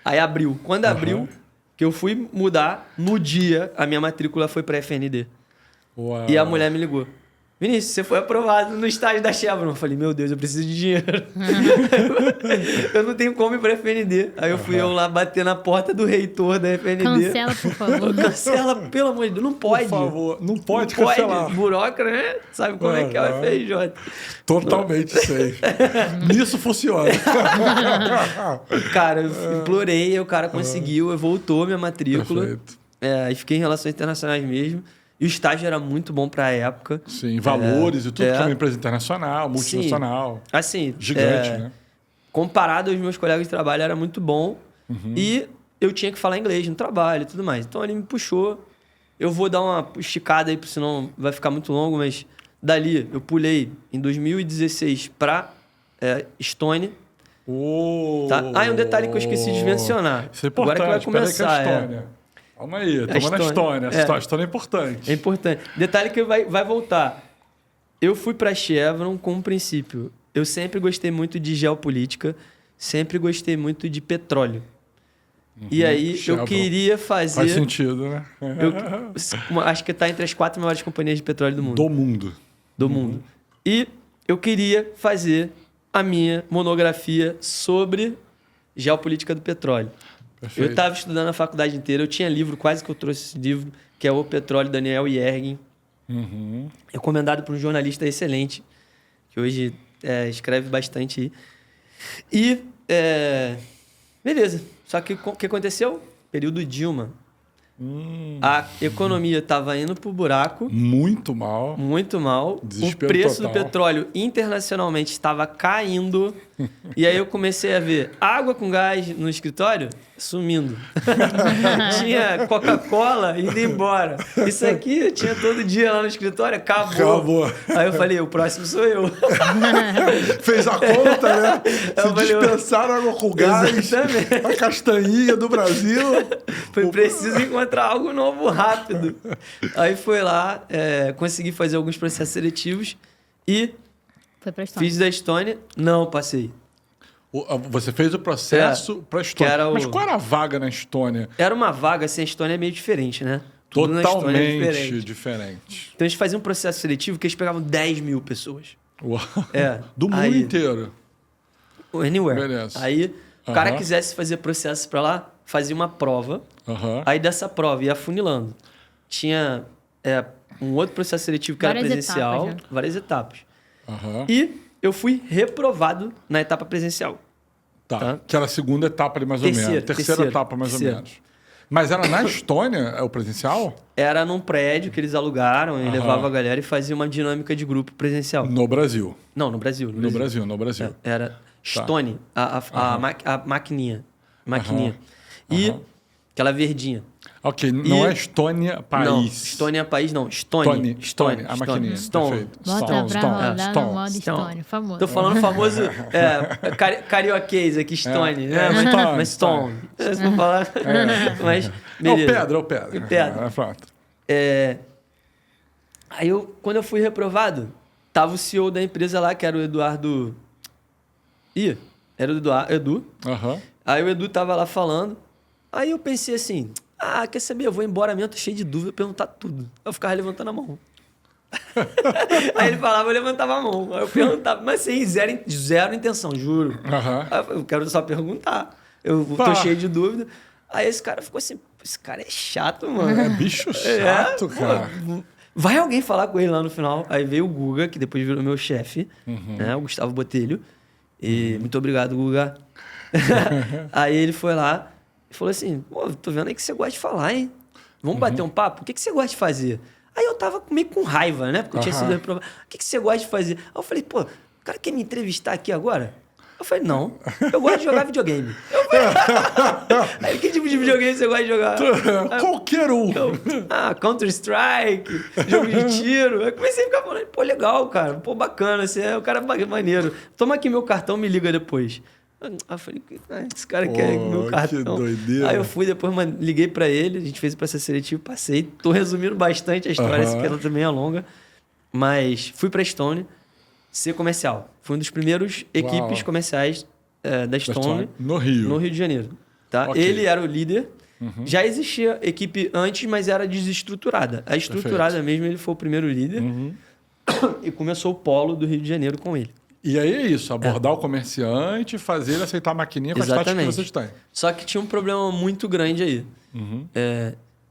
Speaker 2: Aí abriu. Quando abriu, que eu fui mudar, no dia, a minha matrícula foi pra FND.
Speaker 1: Uau.
Speaker 2: E a mulher me ligou. Vinícius, você foi aprovado no estágio da Chevron. Eu falei, meu Deus, eu preciso de dinheiro. Eu não tenho como ir pra FND. Aí eu fui eu lá bater na porta do reitor da FND.
Speaker 3: Cancela, por favor.
Speaker 2: Cancela, pelo amor de Deus. Não pode.
Speaker 1: Por favor, não pode cancelar.
Speaker 2: Burocrata, né? Sabe como é que é o FRJ.
Speaker 1: Totalmente sei. Nisso funciona.
Speaker 2: Cara, eu implorei, o cara conseguiu, voltou minha matrícula.
Speaker 1: Perfeito.
Speaker 2: E fiquei em relações internacionais mesmo. E o estágio era muito bom para a época.
Speaker 1: Sim, valores e tudo, que é uma empresa internacional, multinacional.
Speaker 2: Sim. Assim,
Speaker 1: gigante, né?
Speaker 2: Comparado aos meus colegas de trabalho, era muito bom. E eu tinha que falar inglês no trabalho e tudo mais. Então ele me puxou. Eu vou dar uma esticada aí, senão vai ficar muito longo, mas dali eu pulei em 2016 para Estônia. Tá? E um detalhe que eu esqueci de mencionar.
Speaker 1: Isso é importante.
Speaker 2: Agora que vai começar.
Speaker 1: Que a Estônia. Calma aí, estamos na Estônia. A Estônia é importante.
Speaker 2: É importante. Detalhe que vai voltar. Eu fui para Chevron com um princípio. Eu sempre gostei muito de geopolítica, sempre gostei muito de petróleo. E aí Chevron. Eu queria fazer...
Speaker 1: Faz sentido, né?
Speaker 2: Acho que está entre as 4 maiores companhias de petróleo do mundo.
Speaker 1: Do mundo.
Speaker 2: E eu queria fazer a minha monografia sobre geopolítica do petróleo. Perfeito. Eu estava estudando a faculdade inteira, eu tinha livro, quase que eu trouxe esse livro, que é O Petróleo, Daniel Yergin. Recomendado por um jornalista excelente, que hoje escreve bastante aí. E, beleza. Só que o que aconteceu? Período Dilma. A economia estava indo pro buraco.
Speaker 1: Muito mal.
Speaker 2: Muito mal.
Speaker 1: Desespero
Speaker 2: o preço
Speaker 1: total.
Speaker 2: do petróleo internacionalmente estava caindo. E aí eu comecei a ver água com gás no escritório sumindo. Tinha Coca-Cola indo embora. Isso aqui eu tinha todo dia lá no escritório, acabou. Aí eu falei, o próximo sou eu.
Speaker 1: Fez a conta, né? Se dispensaram água com gás.
Speaker 2: Exatamente.
Speaker 1: A castanhinha do Brasil.
Speaker 2: Foi preciso encontrar algo novo rápido. Aí foi lá, consegui fazer alguns processos seletivos e
Speaker 3: foi pra Estônia.
Speaker 2: Fiz da Estônia, não passei.
Speaker 1: Você fez o processo para a Estônia. Mas qual era a vaga na Estônia?
Speaker 2: Era uma vaga, assim, a Estônia é meio diferente, né?
Speaker 1: Tudo totalmente diferente.
Speaker 2: Então eles faziam um processo seletivo que eles pegavam 10 mil pessoas.
Speaker 1: Uau. Do mundo inteiro.
Speaker 2: Anywhere.
Speaker 1: Beleza.
Speaker 2: Aí, o cara quisesse fazer processo para lá, fazia uma prova. Aí dessa prova ia afunilando. Tinha um outro processo seletivo que era presencial. Várias etapas. E eu fui reprovado na etapa presencial.
Speaker 1: Tá. Que era a segunda etapa ali, mais ou menos. Terceira etapa, mais ou menos. Mas era na Estônia, o presencial?
Speaker 2: Era num prédio que eles alugaram e levava a galera e fazia uma dinâmica de grupo presencial.
Speaker 1: No Brasil?
Speaker 2: Não, no Brasil.
Speaker 1: No Brasil.
Speaker 2: Era Estônia, a maquininha. E aquela verdinha.
Speaker 1: Ok, não é Estônia, país.
Speaker 2: Não, Estônia, país, não. Estônia.
Speaker 1: A maquininha.
Speaker 2: Stone.
Speaker 3: Bota pra rodar no modo Estônia, famoso.
Speaker 2: Tô falando famoso carioquês aqui, Stone. Mas Stone. Vocês vão falar. Mas, beleza.
Speaker 1: É o Pedra. Pronto.
Speaker 2: Aí, quando eu fui reprovado, tava o CEO da empresa lá, que era o Eduardo... Era o Edu. Aí o Edu tava lá falando. Aí eu pensei assim... quer saber? Eu vou embora mesmo, tô cheio de dúvida, perguntar tudo. Eu ficava levantando a mão. Aí ele falava, eu levantava a mão. Aí eu perguntava, mas sem zero intenção, juro. Aí eu quero só perguntar. Eu tô cheio de dúvida. Aí esse cara ficou assim, esse cara é chato, mano.
Speaker 1: É bicho chato, cara.
Speaker 2: Vai alguém falar com ele lá no final. Aí veio o Guga, que depois virou meu chefe, né, o Gustavo Botelho. E muito obrigado, Guga. Aí ele foi lá e falou assim, pô, tô vendo aí que você gosta de falar, hein? Vamos bater um papo? O que você gosta de fazer? Aí eu tava meio com raiva, né? Porque eu tinha sido reprovado. O que você gosta de fazer? Aí eu falei, pô, o cara quer me entrevistar aqui agora? Eu falei, não, eu gosto de jogar videogame. Aí, que tipo de videogame você gosta de jogar?
Speaker 1: Qualquer um.
Speaker 2: Counter-Strike, jogo de tiro. Aí comecei a ficar falando, pô, legal, cara. Pô, bacana, você é um cara maneiro. Toma aqui meu cartão, me liga depois. Aí eu falei, esse cara quer meu cartão.
Speaker 1: Que doideira.
Speaker 2: Aí eu fui, depois liguei pra ele, a gente fez o processo seletivo, passei. Tô resumindo bastante a história, essa ela também é longa. Mas fui pra Stone ser comercial. Fui um dos primeiros equipes comerciais da Stone
Speaker 1: no Rio
Speaker 2: de Janeiro. Tá?
Speaker 1: Okay.
Speaker 2: Ele era o líder. Já existia equipe antes, mas era desestruturada. A estruturada mesmo, ele foi o primeiro líder. E começou o polo do Rio de Janeiro com ele.
Speaker 1: E aí é isso, abordar o comerciante, fazer ele aceitar a maquininha com as taxas que vocês têm.
Speaker 2: Só que tinha um problema muito grande aí.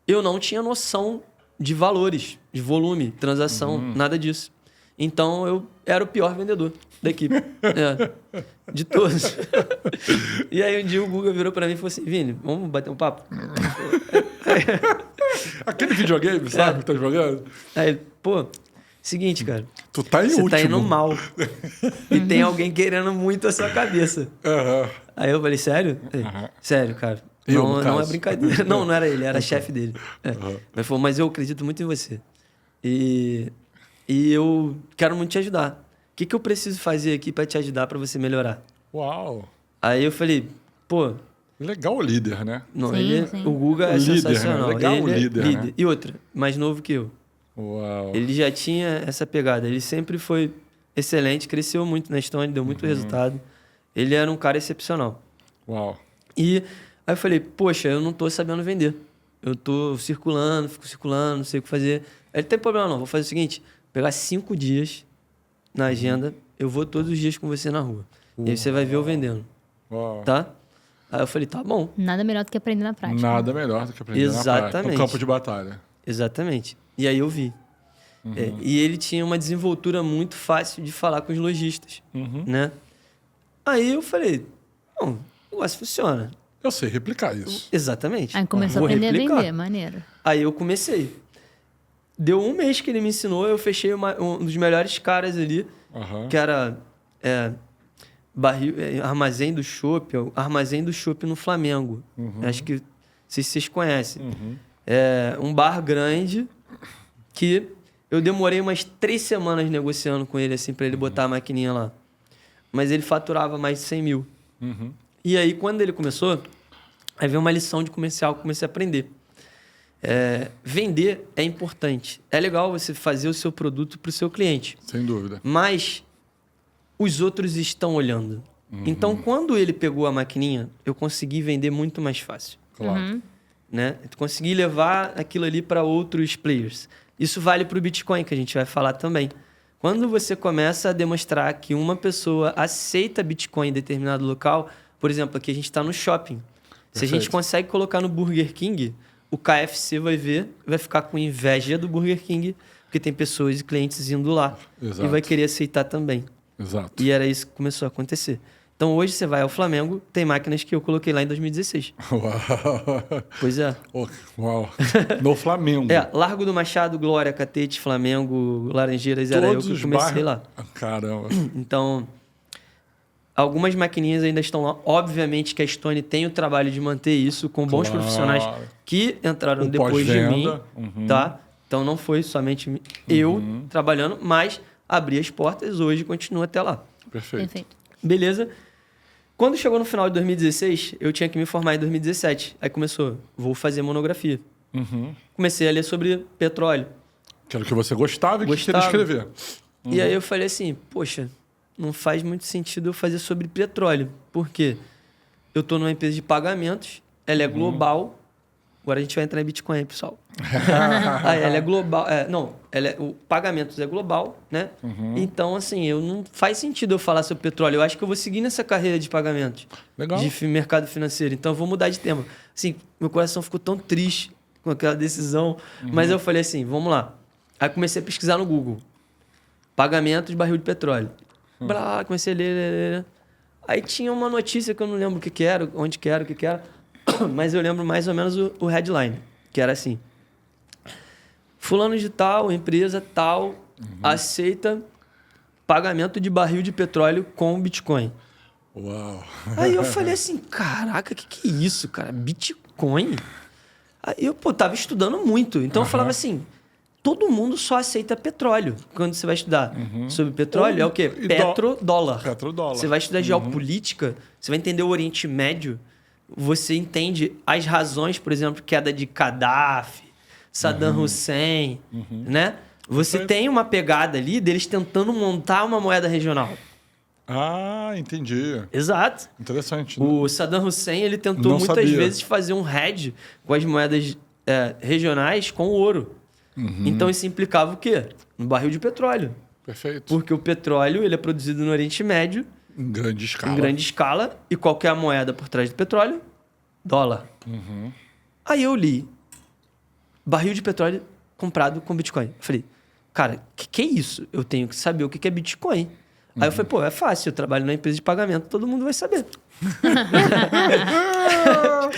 Speaker 2: Eu não tinha noção de valores, de volume, transação, nada disso. Então, eu era o pior vendedor da equipe. De todos. E aí, um dia, o Guga virou pra mim e falou assim, Vini, vamos bater um papo?
Speaker 1: Aquele videogame, sabe, que tá jogando?
Speaker 2: Aí ele, pô, seguinte, cara.
Speaker 1: Tu tá em
Speaker 2: Você
Speaker 1: último.
Speaker 2: tá indo mal. E tem alguém querendo muito a sua cabeça. Aí eu falei, sério? Sério, cara. Não é brincadeira. Não era ele, era chefe dele. Ele falou, mas eu acredito muito em você. E eu quero muito te ajudar. O que eu preciso fazer aqui para te ajudar, para você melhorar?
Speaker 1: Uau!
Speaker 2: Aí eu falei, pô...
Speaker 1: Legal o líder, né?
Speaker 2: Não,
Speaker 3: sim.
Speaker 2: O Guga é
Speaker 1: líder,
Speaker 2: sensacional.
Speaker 1: Né? Legal
Speaker 2: ele
Speaker 1: o líder, né?
Speaker 2: E outra, mais novo que eu.
Speaker 1: Uau!
Speaker 2: Ele já tinha essa pegada. Ele sempre foi excelente, cresceu muito na Stone, deu muito resultado. Ele era um cara excepcional.
Speaker 1: Uau!
Speaker 2: E aí eu falei, poxa, eu não tô sabendo vender. Eu tô circulando, fico circulando, não sei o que fazer. Aí não tem problema não, vou fazer o seguinte... Pegar 5 dias na agenda, eu vou todos os dias com você na rua. E aí você vai ver eu vendendo. Tá? Aí eu falei, tá bom.
Speaker 3: Nada melhor do que aprender na prática.
Speaker 1: Nada melhor do que aprender na prática. No campo de batalha.
Speaker 2: Exatamente. E aí eu vi. E ele tinha uma desenvoltura muito fácil de falar com os lojistas. Né? Aí eu falei, bom, o negócio funciona.
Speaker 1: Eu sei replicar isso.
Speaker 2: Exatamente.
Speaker 3: Aí começou a aprender a vender, maneiro.
Speaker 2: Aí eu comecei. Deu um mês que ele me ensinou, eu fechei um dos melhores caras ali, que era Armazém do Chopp no Flamengo. Acho que, não sei se vocês conhecem. É um bar grande que eu demorei umas 3 semanas negociando com ele, assim, para ele botar a maquininha lá. Mas ele faturava mais de 100 mil. E aí, quando ele começou, aí veio uma lição de comercial que eu comecei a aprender. Vender é importante. É legal você fazer o seu produto para o seu cliente.
Speaker 1: Sem dúvida.
Speaker 2: Mas os outros estão olhando. Então, quando ele pegou a maquininha, eu consegui vender muito mais fácil.
Speaker 1: Claro.
Speaker 2: Né? Eu consegui levar aquilo ali para outros players. Isso vale para o Bitcoin, que a gente vai falar também. Quando você começa a demonstrar que uma pessoa aceita Bitcoin em determinado local, por exemplo, aqui a gente está no shopping. Se a gente consegue colocar no Burger King... O KFC vai ver, vai ficar com inveja do Burger King, porque tem pessoas e clientes indo lá.
Speaker 1: Exato.
Speaker 2: E vai querer aceitar também.
Speaker 1: Exato.
Speaker 2: E era isso que começou a acontecer. Então, hoje você vai ao Flamengo, tem máquinas que eu coloquei lá em 2016.
Speaker 1: Uau!
Speaker 2: Pois é.
Speaker 1: Uau! No Flamengo.
Speaker 2: Largo do Machado, Glória, Catete, Flamengo, Laranjeiras, era eu que comecei lá.
Speaker 1: Caramba.
Speaker 2: Então... Algumas maquininhas ainda estão lá. Obviamente que a Stone tem o trabalho de manter isso com bons profissionais que entraram depois de mim. Tá? Então não foi somente eu trabalhando, mas abri as portas, hoje continua até lá.
Speaker 1: Perfeito.
Speaker 2: Beleza. Quando chegou no final de 2016, eu tinha que me formar em 2017. Aí começou, vou fazer monografia. Comecei a ler sobre petróleo.
Speaker 1: Que era o que você gostava e que queria escrever.
Speaker 2: E aí eu falei assim, poxa... Não faz muito sentido eu fazer sobre petróleo. Por quê? Eu estou numa empresa de pagamentos, ela é global. Agora a gente vai entrar em Bitcoin, pessoal. Ela é global. O pagamentos é global, né? Então, assim, não faz sentido eu falar sobre petróleo. Eu acho que eu vou seguir nessa carreira de pagamentos.
Speaker 1: Legal.
Speaker 2: De mercado financeiro. Então, eu vou mudar de tema. Assim, meu coração ficou tão triste com aquela decisão. Mas eu falei assim, vamos lá. Aí comecei a pesquisar no Google. Pagamentos, barril de petróleo. Comecei a ler. Aí tinha uma notícia que eu não lembro o que era, onde que era, o que era. Mas eu lembro mais ou menos o headline, que era assim. Fulano de tal, empresa tal, aceita pagamento de barril de petróleo com Bitcoin.
Speaker 1: Uau.
Speaker 2: Aí eu falei assim, caraca, que é isso, cara? Bitcoin? Aí eu, tava estudando muito. Então eu falava assim, todo mundo só aceita petróleo. Quando você vai estudar sobre petróleo, é o quê? Petrodólar.
Speaker 1: Petrodólar.
Speaker 2: Você vai estudar geopolítica, você vai entender o Oriente Médio, você entende as razões, por exemplo, queda de Gaddafi, Saddam Hussein, né? Você tem uma pegada ali deles tentando montar uma moeda regional.
Speaker 1: Ah, entendi.
Speaker 2: Exato.
Speaker 1: Interessante.
Speaker 2: O Saddam Hussein, ele tentou muitas vezes fazer um hedge com as moedas regionais com o ouro. Então isso implicava o quê? Um barril de petróleo.
Speaker 1: Perfeito.
Speaker 2: Porque o petróleo ele é produzido no Oriente Médio.
Speaker 1: Em grande escala.
Speaker 2: Em grande escala. E qual que é a moeda por trás do petróleo? Dólar. Aí eu li. Barril de petróleo comprado com Bitcoin. Eu falei, cara, que é isso? Eu tenho que saber o que é Bitcoin. Aí eu falei, pô, é fácil. Eu trabalho na empresa de pagamento. Todo mundo vai saber.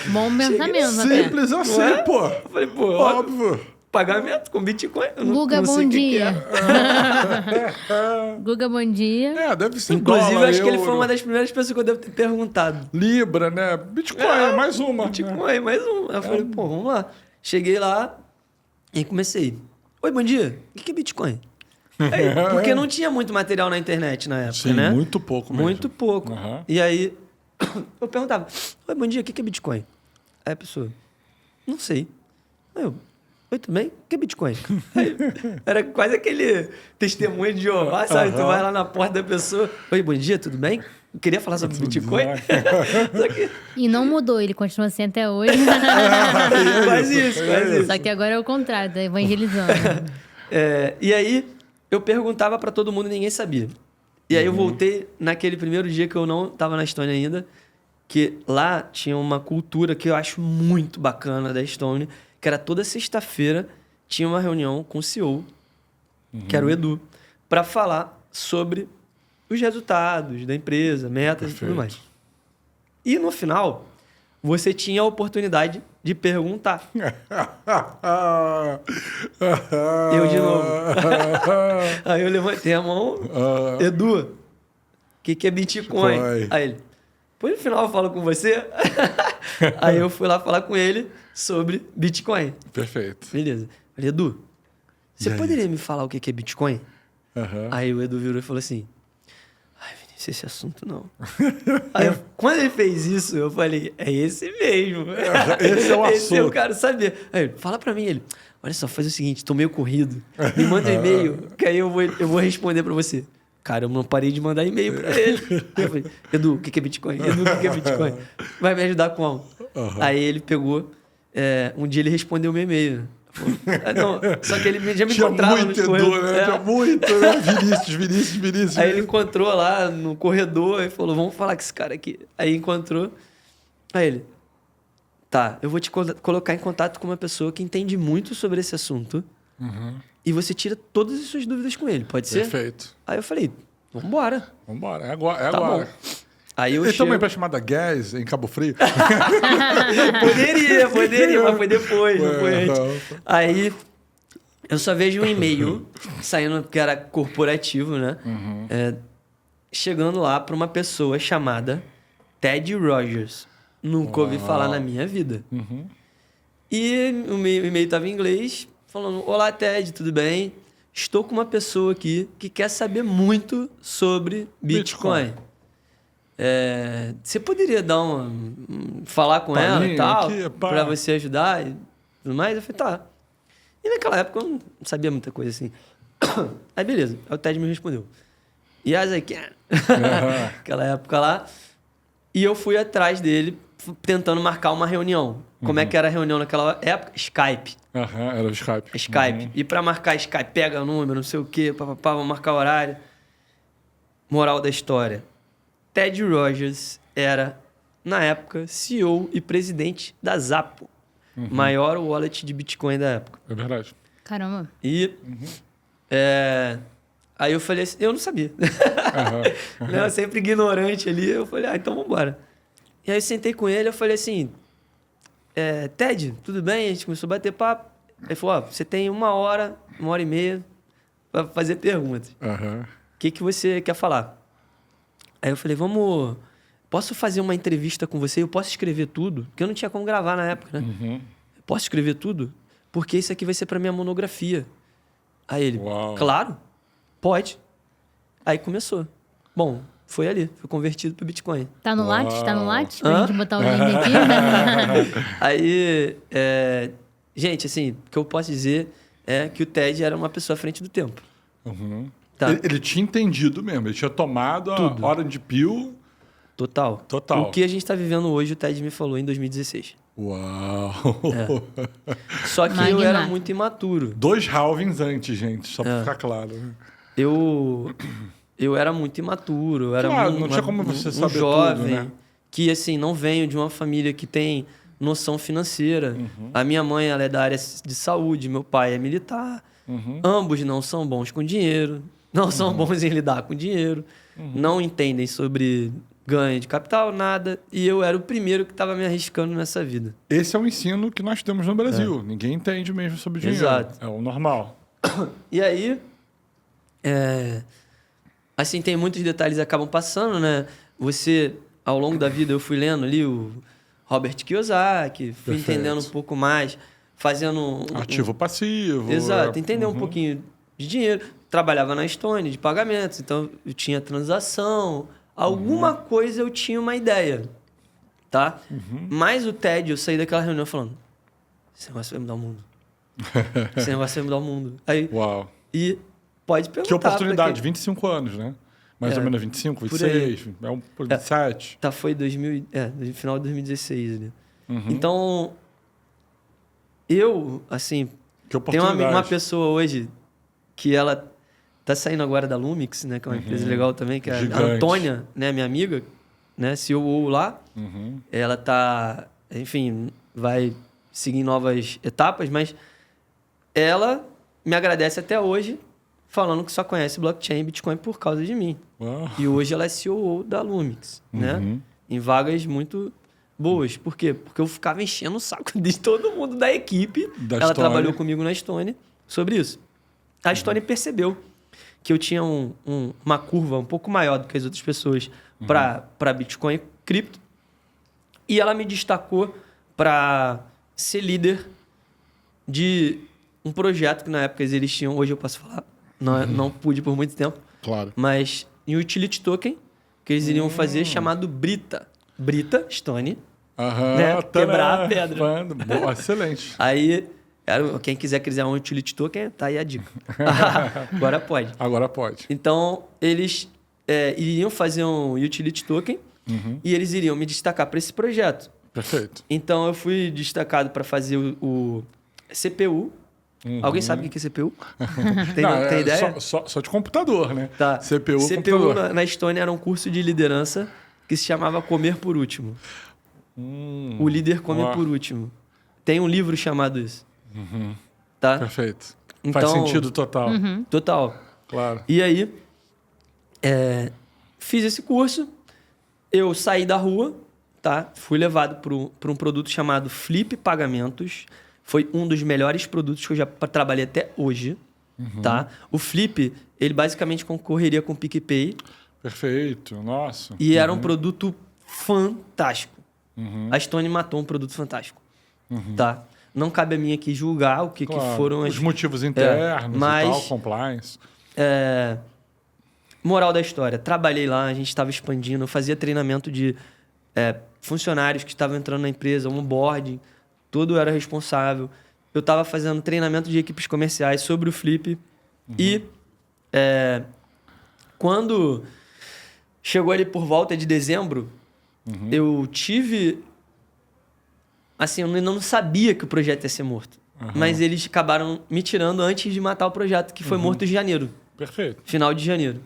Speaker 3: Bom pensamento,
Speaker 1: Simples assim, pô.
Speaker 2: Eu falei, pô,
Speaker 1: Óbvio.
Speaker 2: pagamento com Bitcoin. Eu
Speaker 3: Guga,
Speaker 2: não sei
Speaker 3: bom
Speaker 2: o que
Speaker 3: dia.
Speaker 2: que é.
Speaker 3: Guga, bom dia.
Speaker 1: Deve ser
Speaker 2: Inclusive,
Speaker 1: dólar,
Speaker 2: eu acho que ele
Speaker 1: euro.
Speaker 2: foi uma das primeiras pessoas que eu devo ter perguntado.
Speaker 1: Libra, né? Bitcoin, mais uma.
Speaker 2: Bitcoin, mais um. Aí eu falei, pô, vamos lá. Cheguei lá e comecei. Oi, bom dia. O que é Bitcoin? Aí, porque não tinha muito material na internet na época,
Speaker 1: Sim,
Speaker 2: né?
Speaker 1: muito pouco mesmo.
Speaker 2: Muito pouco. E aí, eu perguntava, oi, bom dia, o que é Bitcoin? Aí a pessoa, não sei. Aí eu, oi, tudo bem? O que é Bitcoin? Aí, era quase aquele testemunho de Jeová, sabe? Tu vai lá na porta da pessoa, oi, bom dia, tudo bem? Eu queria falar sobre Bitcoin. Só que...
Speaker 3: E não mudou, ele continua assim até hoje.
Speaker 2: quase isso.
Speaker 3: Só que agora é o contrário, tá evangelizando.
Speaker 2: E aí, eu perguntava pra todo mundo e ninguém sabia. E aí eu voltei naquele primeiro dia que eu não estava na Estônia ainda, que lá tinha uma cultura que eu acho muito bacana da Estônia, que era toda sexta-feira tinha uma reunião com o CEO, que era o Edu, para falar sobre os resultados da empresa, metas e tudo mais. E no final, você tinha a oportunidade de perguntar. Eu de novo. Aí eu levantei a mão. Edu, o que é Bitcoin? Aí ele, depois no final eu falo com você. Aí eu fui lá falar com ele sobre Bitcoin.
Speaker 1: Perfeito.
Speaker 2: Beleza. Falei, Edu, você poderia me falar o que é Bitcoin? Aí o Edu virou e falou assim, ai, Vinícius, esse assunto não. Aí quando ele fez isso, eu falei, é esse mesmo.
Speaker 1: Esse é o assunto.
Speaker 2: Esse eu quero saber. Aí ele, fala pra mim, ele, olha só, faz o seguinte, tô meio corrido, me manda um e-mail, que aí eu vou responder pra você. Cara, eu não parei de mandar e-mail pra ele. Aí eu falei, Edu, o que é Bitcoin? Edu, o que é Bitcoin? Vai me ajudar como? Aí ele pegou, um dia ele respondeu o meu e-mail. Não, só que ele já me encontrava no corredor.
Speaker 1: Né? Tinha muito, né? Vinícius.
Speaker 2: Aí ele encontrou lá no corredor e falou, vamos falar com esse cara aqui. Aí encontrou. Aí ele, tá, eu vou te colocar em contato com uma pessoa que entende muito sobre esse assunto. E você tira todas as suas dúvidas com ele, pode ser?
Speaker 1: Perfeito.
Speaker 2: Aí eu falei, vambora.
Speaker 1: Vambora, é agora.
Speaker 2: Tá bom. Aí eu
Speaker 1: tem uma empresa chamada Gas, em Cabo Frio?
Speaker 2: Poderia, mas foi depois, não foi antes. Aí eu só vejo um e-mail saindo, que era corporativo, né? Chegando lá para uma pessoa chamada Ted Rogers. Nunca ouvi falar na minha vida. E o e-mail estava em inglês, falando, olá Ted, tudo bem? Estou com uma pessoa aqui que quer saber muito sobre Bitcoin. Você poderia dar falar com ela e tal, para você ajudar e tudo mais? Eu falei, tá. E naquela época eu não sabia muita coisa assim. Aí beleza, aí o Ted me respondeu. Yes, I can. Aquela época lá. E eu fui atrás dele, tentando marcar uma reunião. Como é que era a reunião naquela época? Skype.
Speaker 1: Era o Skype.
Speaker 2: Skype. E para marcar Skype, pega o número, não sei o quê, vamos marcar o horário. Moral da história. Ted Rogers era, na época, CEO e presidente da Zappo. Maior wallet de Bitcoin da época.
Speaker 1: É verdade.
Speaker 3: Caramba.
Speaker 2: E aí eu falei assim, eu não sabia. Né? Sempre ignorante ali. Eu falei, então vambora. E aí eu sentei com ele, eu falei assim, Ted, tudo bem? A gente começou a bater papo. Ele falou, você tem 1h e meia pra fazer perguntas. O que você quer falar? Aí eu falei, posso fazer uma entrevista com você? Eu posso escrever tudo? Porque eu não tinha como gravar na época, né? Posso escrever tudo? Porque isso aqui vai ser pra minha monografia. Aí ele, claro, pode. Aí começou. Bom, foi ali, foi convertido pro Bitcoin.
Speaker 3: Tá no Lattes? Tá no Lattes? Pra gente botar o link aqui.
Speaker 2: Aí, gente, assim, o que eu posso dizer é que o Ted era uma pessoa à frente do tempo. Tá?
Speaker 1: Ele tinha entendido mesmo, ele tinha tomado
Speaker 2: Tudo.
Speaker 1: a Orange Pill.
Speaker 2: Total.
Speaker 1: Total.
Speaker 2: O que a gente tá vivendo hoje, o Ted me falou em 2016.
Speaker 1: Uau!
Speaker 2: Só que eu
Speaker 3: Magnata.
Speaker 2: era muito imaturo.
Speaker 1: 2 halvings antes, gente, só pra ficar claro.
Speaker 2: Eu era muito imaturo. Eu era
Speaker 1: Claro, não tinha como você saber tudo,
Speaker 2: jovem
Speaker 1: né?
Speaker 2: que, assim, não venho de uma família que tem noção financeira. A minha mãe, ela é da área de saúde, meu pai é militar. Ambos não são bons com dinheiro, não são bons em lidar com dinheiro, não entendem sobre ganho de capital, nada. E eu era o primeiro que estava me arriscando nessa vida.
Speaker 1: Esse é o ensino que nós temos no Brasil. Ninguém entende mesmo sobre dinheiro.
Speaker 2: Exato.
Speaker 1: É o normal.
Speaker 2: E aí, assim, tem muitos detalhes que acabam passando, né? Você, ao longo da vida, eu fui lendo ali o Robert Kiyosaki, fui
Speaker 1: Perfeito.
Speaker 2: entendendo um pouco mais, fazendo...
Speaker 1: Ativo passivo.
Speaker 2: Exato, entender um pouquinho de dinheiro. Trabalhava na Stone, de pagamentos, então eu tinha transação, alguma coisa eu tinha uma ideia, tá? Mas o Ted, eu saí daquela reunião falando, esse negócio vai mudar o mundo. Esse negócio vai mudar o mundo. Aí,
Speaker 1: Uau.
Speaker 2: e pode perguntar.
Speaker 1: Que oportunidade,
Speaker 2: pra
Speaker 1: 25 anos, né? Mais ou menos 25,
Speaker 2: por aí.
Speaker 1: 26, por 27.
Speaker 2: Tá, foi no final de 2016 ali. Então, eu, assim,
Speaker 1: Que
Speaker 2: tem
Speaker 1: oportunidade.
Speaker 2: uma pessoa hoje que ela tá saindo agora da Lumix, né? Que é uma empresa legal também, que é
Speaker 1: Gigante.
Speaker 2: a Antônia, né? Minha amiga, né? CEO lá. Ela tá, enfim, vai seguir novas etapas, mas ela me agradece até hoje falando que só conhece blockchain e Bitcoin por causa de mim.
Speaker 1: Uau.
Speaker 2: E hoje ela é CEO da Lumix, né? Em vagas muito boas. Por quê? Porque eu ficava enchendo o saco de todo mundo da equipe.
Speaker 1: Da
Speaker 2: Ela
Speaker 1: Stone.
Speaker 2: trabalhou comigo na Stone sobre isso. A Stone percebeu que eu tinha uma curva um pouco maior do que as outras pessoas para Bitcoin e cripto. E ela me destacou para ser líder de um projeto que na época eles tinham, hoje eu posso falar, não pude por muito tempo,
Speaker 1: Claro.
Speaker 2: mas em utility token que eles iriam fazer chamado Brita. Brita, Stone. Né? Quebrar a pedra.
Speaker 1: Boa, excelente.
Speaker 2: Aí, quem quiser um utility token, tá aí a dica. Agora pode.
Speaker 1: Agora pode.
Speaker 2: Então, eles iriam fazer um utility token e eles iriam me destacar para esse projeto.
Speaker 1: Perfeito.
Speaker 2: Então, eu fui destacado para fazer o CPU. Alguém sabe o que é CPU? Tem ideia?
Speaker 1: Só de computador, né?
Speaker 2: Tá.
Speaker 1: CPU,
Speaker 2: CPU
Speaker 1: computador.
Speaker 2: na Estônia era um curso de liderança que se chamava Comer por Último. O líder come
Speaker 1: Uau.
Speaker 2: por último. Tem um livro chamado isso. Tá?
Speaker 1: Perfeito.
Speaker 2: Então,
Speaker 1: Faz sentido total.
Speaker 2: Total.
Speaker 1: Claro.
Speaker 2: E aí, fiz esse curso, eu saí da rua, tá? Fui levado para um produto chamado Flip Pagamentos. Foi um dos melhores produtos que eu já trabalhei até hoje, tá? O Flip, ele basicamente concorreria com o PicPay.
Speaker 1: Perfeito. Nossa.
Speaker 2: E era um produto fantástico. A Stone matou um produto fantástico, tá? Não cabe a mim aqui julgar o que foram
Speaker 1: os motivos internos
Speaker 2: mas,
Speaker 1: e tal, compliance.
Speaker 2: Moral da história, trabalhei lá, a gente estava expandindo, eu fazia treinamento de funcionários que estavam entrando na empresa, onboarding, tudo eu era responsável. Eu estava fazendo treinamento de equipes comerciais sobre o Flip. E quando chegou ali por volta de dezembro, eu tive... Assim, eu não sabia que o projeto ia ser morto. Mas eles acabaram me tirando antes de matar o projeto, que foi morto em janeiro.
Speaker 1: Perfeito.
Speaker 2: Final de janeiro.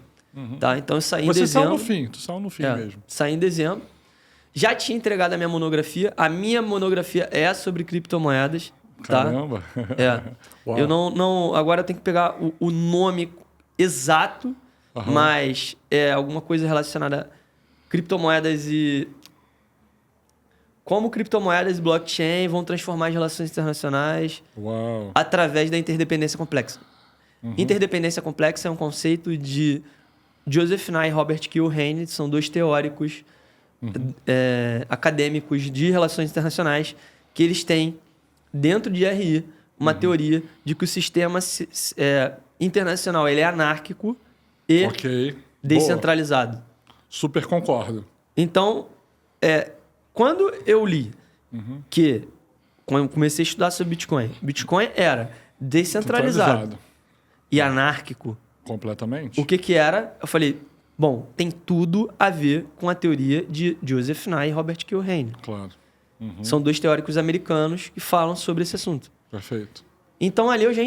Speaker 2: Tá? Então eu saí em
Speaker 1: Você
Speaker 2: dezembro.
Speaker 1: tu saiu no fim mesmo.
Speaker 2: Saí em dezembro. Já tinha entregado a minha monografia. A minha monografia é sobre criptomoedas. Tá?
Speaker 1: Caramba.
Speaker 2: Uau. Eu não... Agora eu tenho que pegar o nome exato, mas é alguma coisa relacionada a criptomoedas e como criptomoedas e blockchain vão transformar as relações internacionais através da interdependência complexa. Interdependência complexa é um conceito de Joseph Nye e Robert Kiyosaki, são dois teóricos acadêmicos de relações internacionais que eles têm, dentro de RI, uma teoria de que o sistema internacional ele é anárquico e descentralizado.
Speaker 1: Boa. Super concordo.
Speaker 2: Então, quando eu li que, quando eu comecei a estudar sobre Bitcoin era descentralizado e anárquico.
Speaker 1: Completamente.
Speaker 2: O que era? Eu falei, bom, tem tudo a ver com a teoria de Joseph Nye e Robert Kiyosaki.
Speaker 1: Claro.
Speaker 2: São dois teóricos americanos que falam sobre esse assunto.
Speaker 1: Perfeito.
Speaker 2: Então, ali eu já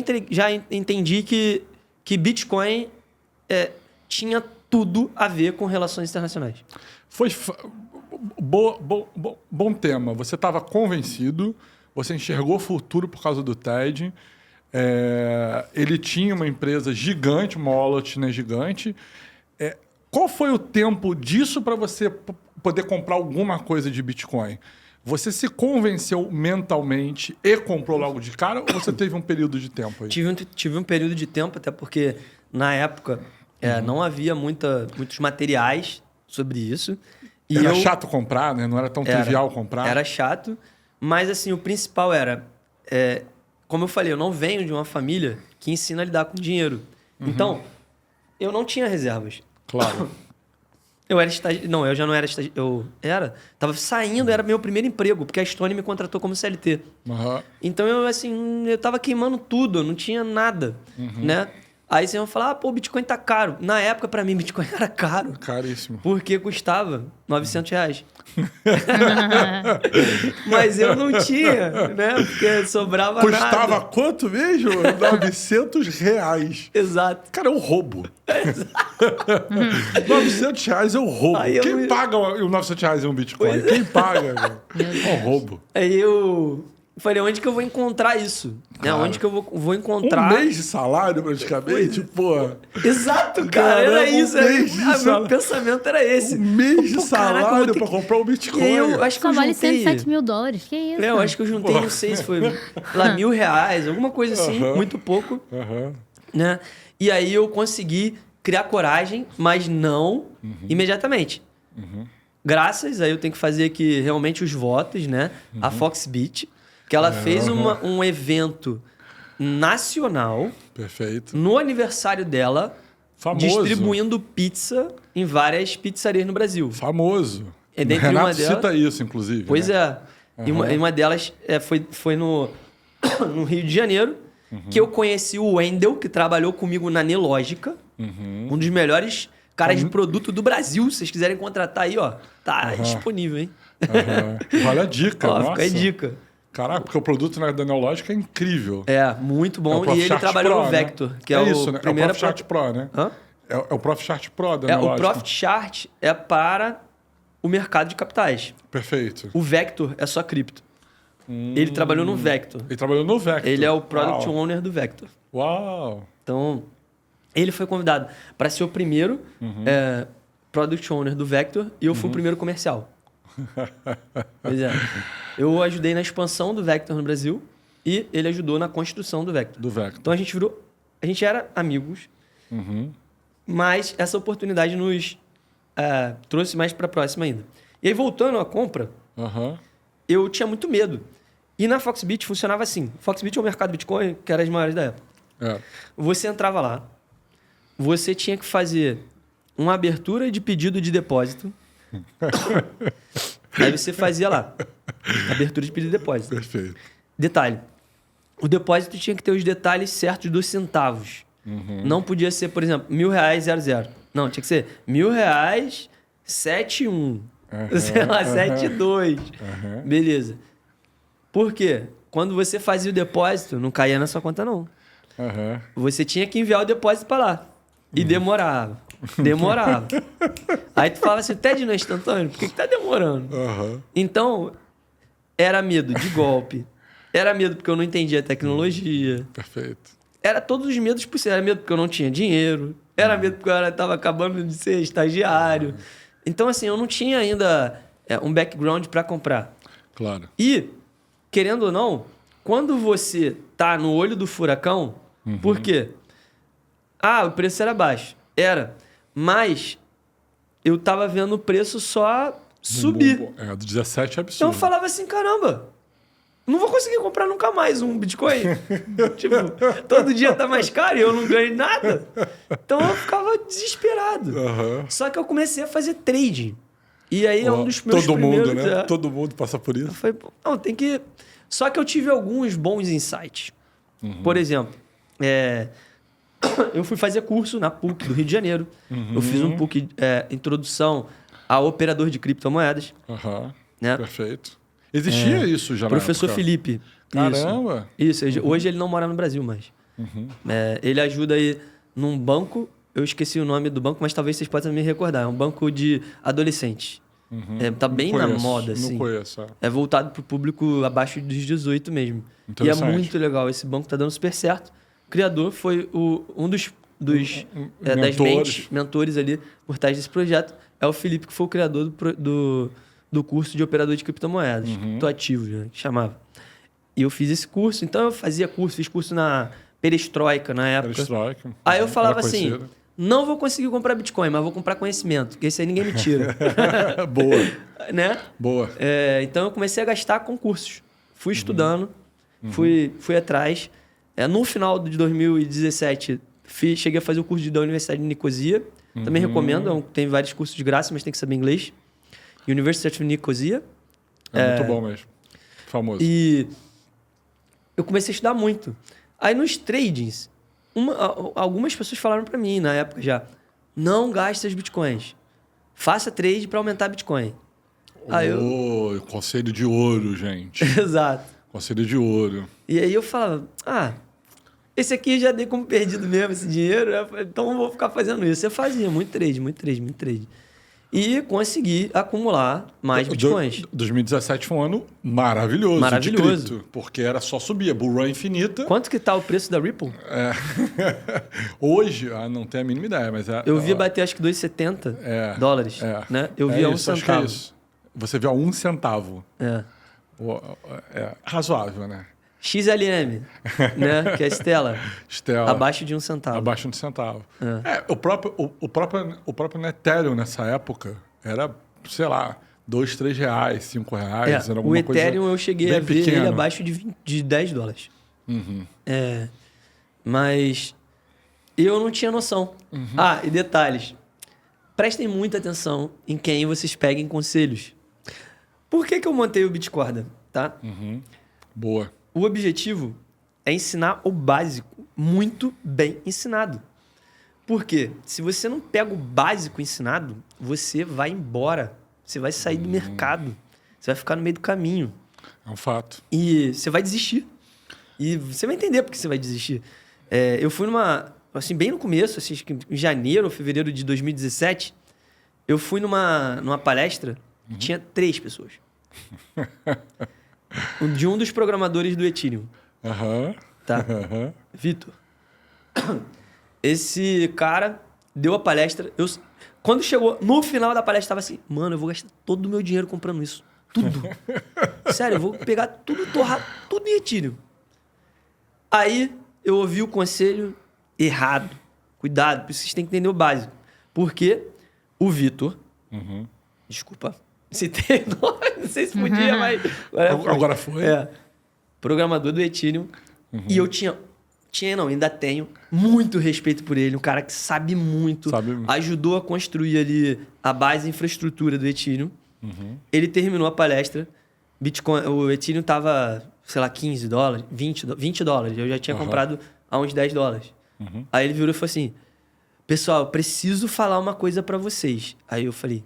Speaker 2: entendi que Bitcoin tinha tudo a ver com relações internacionais.
Speaker 1: Bom tema. Você estava convencido, você enxergou o futuro por causa do TED. Ele tinha uma empresa gigante, uma wallet, né, gigante. Qual foi o tempo disso para você poder comprar alguma coisa de Bitcoin? Você se convenceu mentalmente e comprou logo de cara ou você teve um período de tempo aí?
Speaker 2: Tive um período de tempo, até porque na época não havia muitos materiais sobre isso. E
Speaker 1: era chato comprar, né? Não era tão trivial comprar.
Speaker 2: Era chato, mas assim, o principal era... como eu falei, eu não venho de uma família que ensina a lidar com dinheiro. Então, eu não tinha reservas.
Speaker 1: Claro.
Speaker 2: Eu era estagiário. Não, eu já não era estagiário. Tava saindo, era meu primeiro emprego, porque a Stone me contratou como CLT. Então, eu tava queimando tudo, eu não tinha nada, né? Aí vocês vão falar, o Bitcoin tá caro. Na época, pra mim, Bitcoin era caro.
Speaker 1: Caríssimo.
Speaker 2: Porque custava R$900. Mas eu não tinha, né? Porque sobrava nada.
Speaker 1: Custava quanto mesmo? R$900.
Speaker 2: Exato.
Speaker 1: Cara, é um roubo. R$900 é um roubo. Quem paga o R$900 em um Bitcoin? Quem paga? É um roubo.
Speaker 2: Aí eu falei, onde que eu vou encontrar isso? Cara, onde que eu vou encontrar...
Speaker 1: Um mês de salário, praticamente? Pô.
Speaker 2: Exato, cara. Era isso. Meu pensamento era esse.
Speaker 1: Um mês de salário pra comprar um Bitcoin.
Speaker 2: E eu acho que
Speaker 3: só vale $107 mil. Que isso?
Speaker 2: Eu acho que eu juntei, não sei se foi lá R$1.000, alguma coisa assim, muito pouco. Né? E aí eu consegui criar coragem, mas não imediatamente. Graças, aí eu tenho que fazer aqui realmente os votos, né? A Foxbit, que ela fez um evento nacional.
Speaker 1: Perfeito.
Speaker 2: No aniversário dela,
Speaker 1: famoso,
Speaker 2: distribuindo pizza em várias pizzarias no Brasil.
Speaker 1: Famoso.
Speaker 2: Dentre
Speaker 1: Renato
Speaker 2: uma delas,
Speaker 1: cita isso, inclusive.
Speaker 2: Pois
Speaker 1: né?
Speaker 2: E uma delas foi no Rio de Janeiro, que eu conheci o Wendel, que trabalhou comigo na Nelógica, um dos melhores caras de produto do Brasil. Se vocês quiserem contratar aí, tá disponível, hein?
Speaker 1: Vale a dica, nossa.
Speaker 2: Fica a dica.
Speaker 1: Caraca, porque o produto da Nelógica é incrível.
Speaker 2: Muito bom. E ele trabalhou no Vector, né? Que é
Speaker 1: isso,
Speaker 2: o
Speaker 1: né?
Speaker 2: primeiro...
Speaker 1: É o Profit Chart Pro, né? É o Profit Chart Pro da Nelógica.
Speaker 2: O Profit Chart é para o mercado de capitais.
Speaker 1: Perfeito.
Speaker 2: O Vector é só cripto. Ele trabalhou no Vector.
Speaker 1: Ele trabalhou no Vector.
Speaker 2: Ele é o Product Owner do Vector.
Speaker 1: Uau!
Speaker 2: Então, ele foi convidado para ser o primeiro Product Owner do Vector e eu fui o primeiro comercial. Pois é. Eu ajudei na expansão do Vector no Brasil e ele ajudou na construção do Vector. Então a gente era amigos, mas essa oportunidade nos trouxe mais para próxima ainda. E aí, voltando à compra, eu tinha muito medo. E na Foxbit funcionava assim. Foxbit é o mercado Bitcoin, que era as maiores da época. Você entrava lá, você tinha que fazer uma abertura de pedido de depósito. Aí você fazia lá, abertura de pedido de depósito.
Speaker 1: Perfeito.
Speaker 2: Detalhe, o depósito tinha que ter os detalhes certos dos centavos. Não podia ser, por exemplo, R$1.000 00. Não, tinha que ser R$1.000 71. Sei lá, 72. Beleza. Por quê? Quando você fazia o depósito, não caía na sua conta, não. Você tinha que enviar o depósito para lá. E demorava. Aí tu falava assim, o TED não é instantâneo? Por que tá demorando? Então, era medo de golpe. Era medo porque eu não entendia a tecnologia.
Speaker 1: Perfeito.
Speaker 2: Era todos os medos possíveis. Era medo porque eu não tinha dinheiro. Era medo porque eu tava acabando de ser estagiário. Então, assim, eu não tinha ainda um background para comprar.
Speaker 1: Claro.
Speaker 2: E, querendo ou não, quando você tá no olho do furacão, por quê? O preço era baixo. Era. Mas eu tava vendo o preço só subir.
Speaker 1: Do 17 é absurdo.
Speaker 2: Então eu falava assim, caramba, não vou conseguir comprar nunca mais um Bitcoin. Tipo, todo dia tá mais caro e eu não ganho nada. Então eu ficava desesperado. Só que eu comecei a fazer trading. E aí é um dos meus primeiros...
Speaker 1: Todo mundo, né? Todo mundo passa por isso.
Speaker 2: Eu falei, não, tem que... Só que eu tive alguns bons insights. Por exemplo, eu fui fazer curso na PUC do Rio de Janeiro. Eu fiz um PUC Introdução a Operador de Criptomoedas. Né?
Speaker 1: Perfeito. Existia isso já na
Speaker 2: Professor
Speaker 1: época?
Speaker 2: Felipe.
Speaker 1: Caramba!
Speaker 2: Isso. Hoje ele não mora no Brasil mais. Ele ajuda aí num banco. Eu esqueci o nome do banco, mas talvez vocês possam me recordar. É um banco de adolescentes. Tá bem na moda, assim.
Speaker 1: Não conheço.
Speaker 2: É voltado para o público abaixo dos 18 mesmo. E é muito legal. Esse banco tá dando super certo. O criador foi um dos das mentores ali por trás desse projeto. É o Felipe, que foi o criador do curso de operador de criptomoedas. Tô ativo, né, que chamava. E eu fiz esse curso. Então eu fazia curso, fiz curso na Perestroika na época. Aí eu falava assim, não vou conseguir comprar Bitcoin, mas vou comprar conhecimento, porque esse aí ninguém me tira.
Speaker 1: Boa.
Speaker 2: Né?
Speaker 1: Boa.
Speaker 2: Então eu comecei a gastar com cursos. Fui estudando, fui atrás. No final de 2017, cheguei a fazer o curso da Universidade de Nicosia. Também recomendo, tem vários cursos de graça, mas tem que saber inglês. University of Nicosia.
Speaker 1: Muito bom mesmo. Famoso.
Speaker 2: E eu comecei a estudar muito. Aí nos tradings, algumas pessoas falaram para mim na época já, não gaste seus bitcoins. Faça trade para aumentar Bitcoin.
Speaker 1: Conselho de ouro, gente.
Speaker 2: Exato.
Speaker 1: Conselho de ouro.
Speaker 2: E aí eu falava, esse aqui já dei como perdido mesmo, esse dinheiro, né? Então eu vou ficar fazendo isso. Eu fazia muito trade. E consegui acumular mais bitcoins.
Speaker 1: 2017 foi um ano maravilhoso.
Speaker 2: Maravilhoso.
Speaker 1: De cripto, porque era só subir, bull run infinita.
Speaker 2: Quanto que tá o preço da Ripple?
Speaker 1: Hoje, não tenho a mínima ideia, mas...
Speaker 2: eu vi bater acho que $2,70, né? Eu vi a 1 centavo.
Speaker 1: Acho que é isso. Você viu a 1 centavo. Razoável, né?
Speaker 2: XLM, né? Que é Stella. Abaixo de 1 centavo.
Speaker 1: Abaixo de 1 centavo. O próprio Ethereum nessa época era, sei lá, R$2, R$3, R$5. Era
Speaker 2: o Ethereum eu cheguei a ver
Speaker 1: pequeno.
Speaker 2: Ele abaixo de $10. Mas eu não tinha noção. E detalhes. Prestem muita atenção em quem vocês peguem conselhos. Por que eu montei o Bitcorda? Tá?
Speaker 1: Boa.
Speaker 2: O objetivo é ensinar o básico muito bem ensinado. Por quê? Se você não pega o básico ensinado, você vai embora. Você vai sair do mercado. Você vai ficar no meio do caminho.
Speaker 1: É um fato.
Speaker 2: E você vai desistir. E você vai entender por que você vai desistir. Eu fui assim, bem no começo, assim, acho que em janeiro ou fevereiro de 2017, eu fui numa palestra e tinha 3 pessoas. De um dos programadores do Ethereum. Tá? Vitor. Esse cara deu a palestra. Quando chegou no final da palestra, estava assim, mano, eu vou gastar todo o meu dinheiro comprando isso. Tudo. Sério, eu vou pegar tudo, torrar tudo em Ethereum. Aí eu ouvi o conselho errado. Cuidado, vocês têm que entender o básico. Porque o Vitor... Desculpa. Citei o nome, não sei se podia, mas...
Speaker 1: Agora foi.
Speaker 2: Programador do Ethereum. E eu ainda tenho muito respeito por ele. Um cara que sabe muito. Ajudou a construir ali a base e infraestrutura do Ethereum. Ele terminou a palestra. O Ethereum tava, sei lá, $15, $20. Eu já tinha comprado a uns $10. Aí ele virou e falou assim, pessoal, eu preciso falar uma coisa pra vocês. Aí eu falei,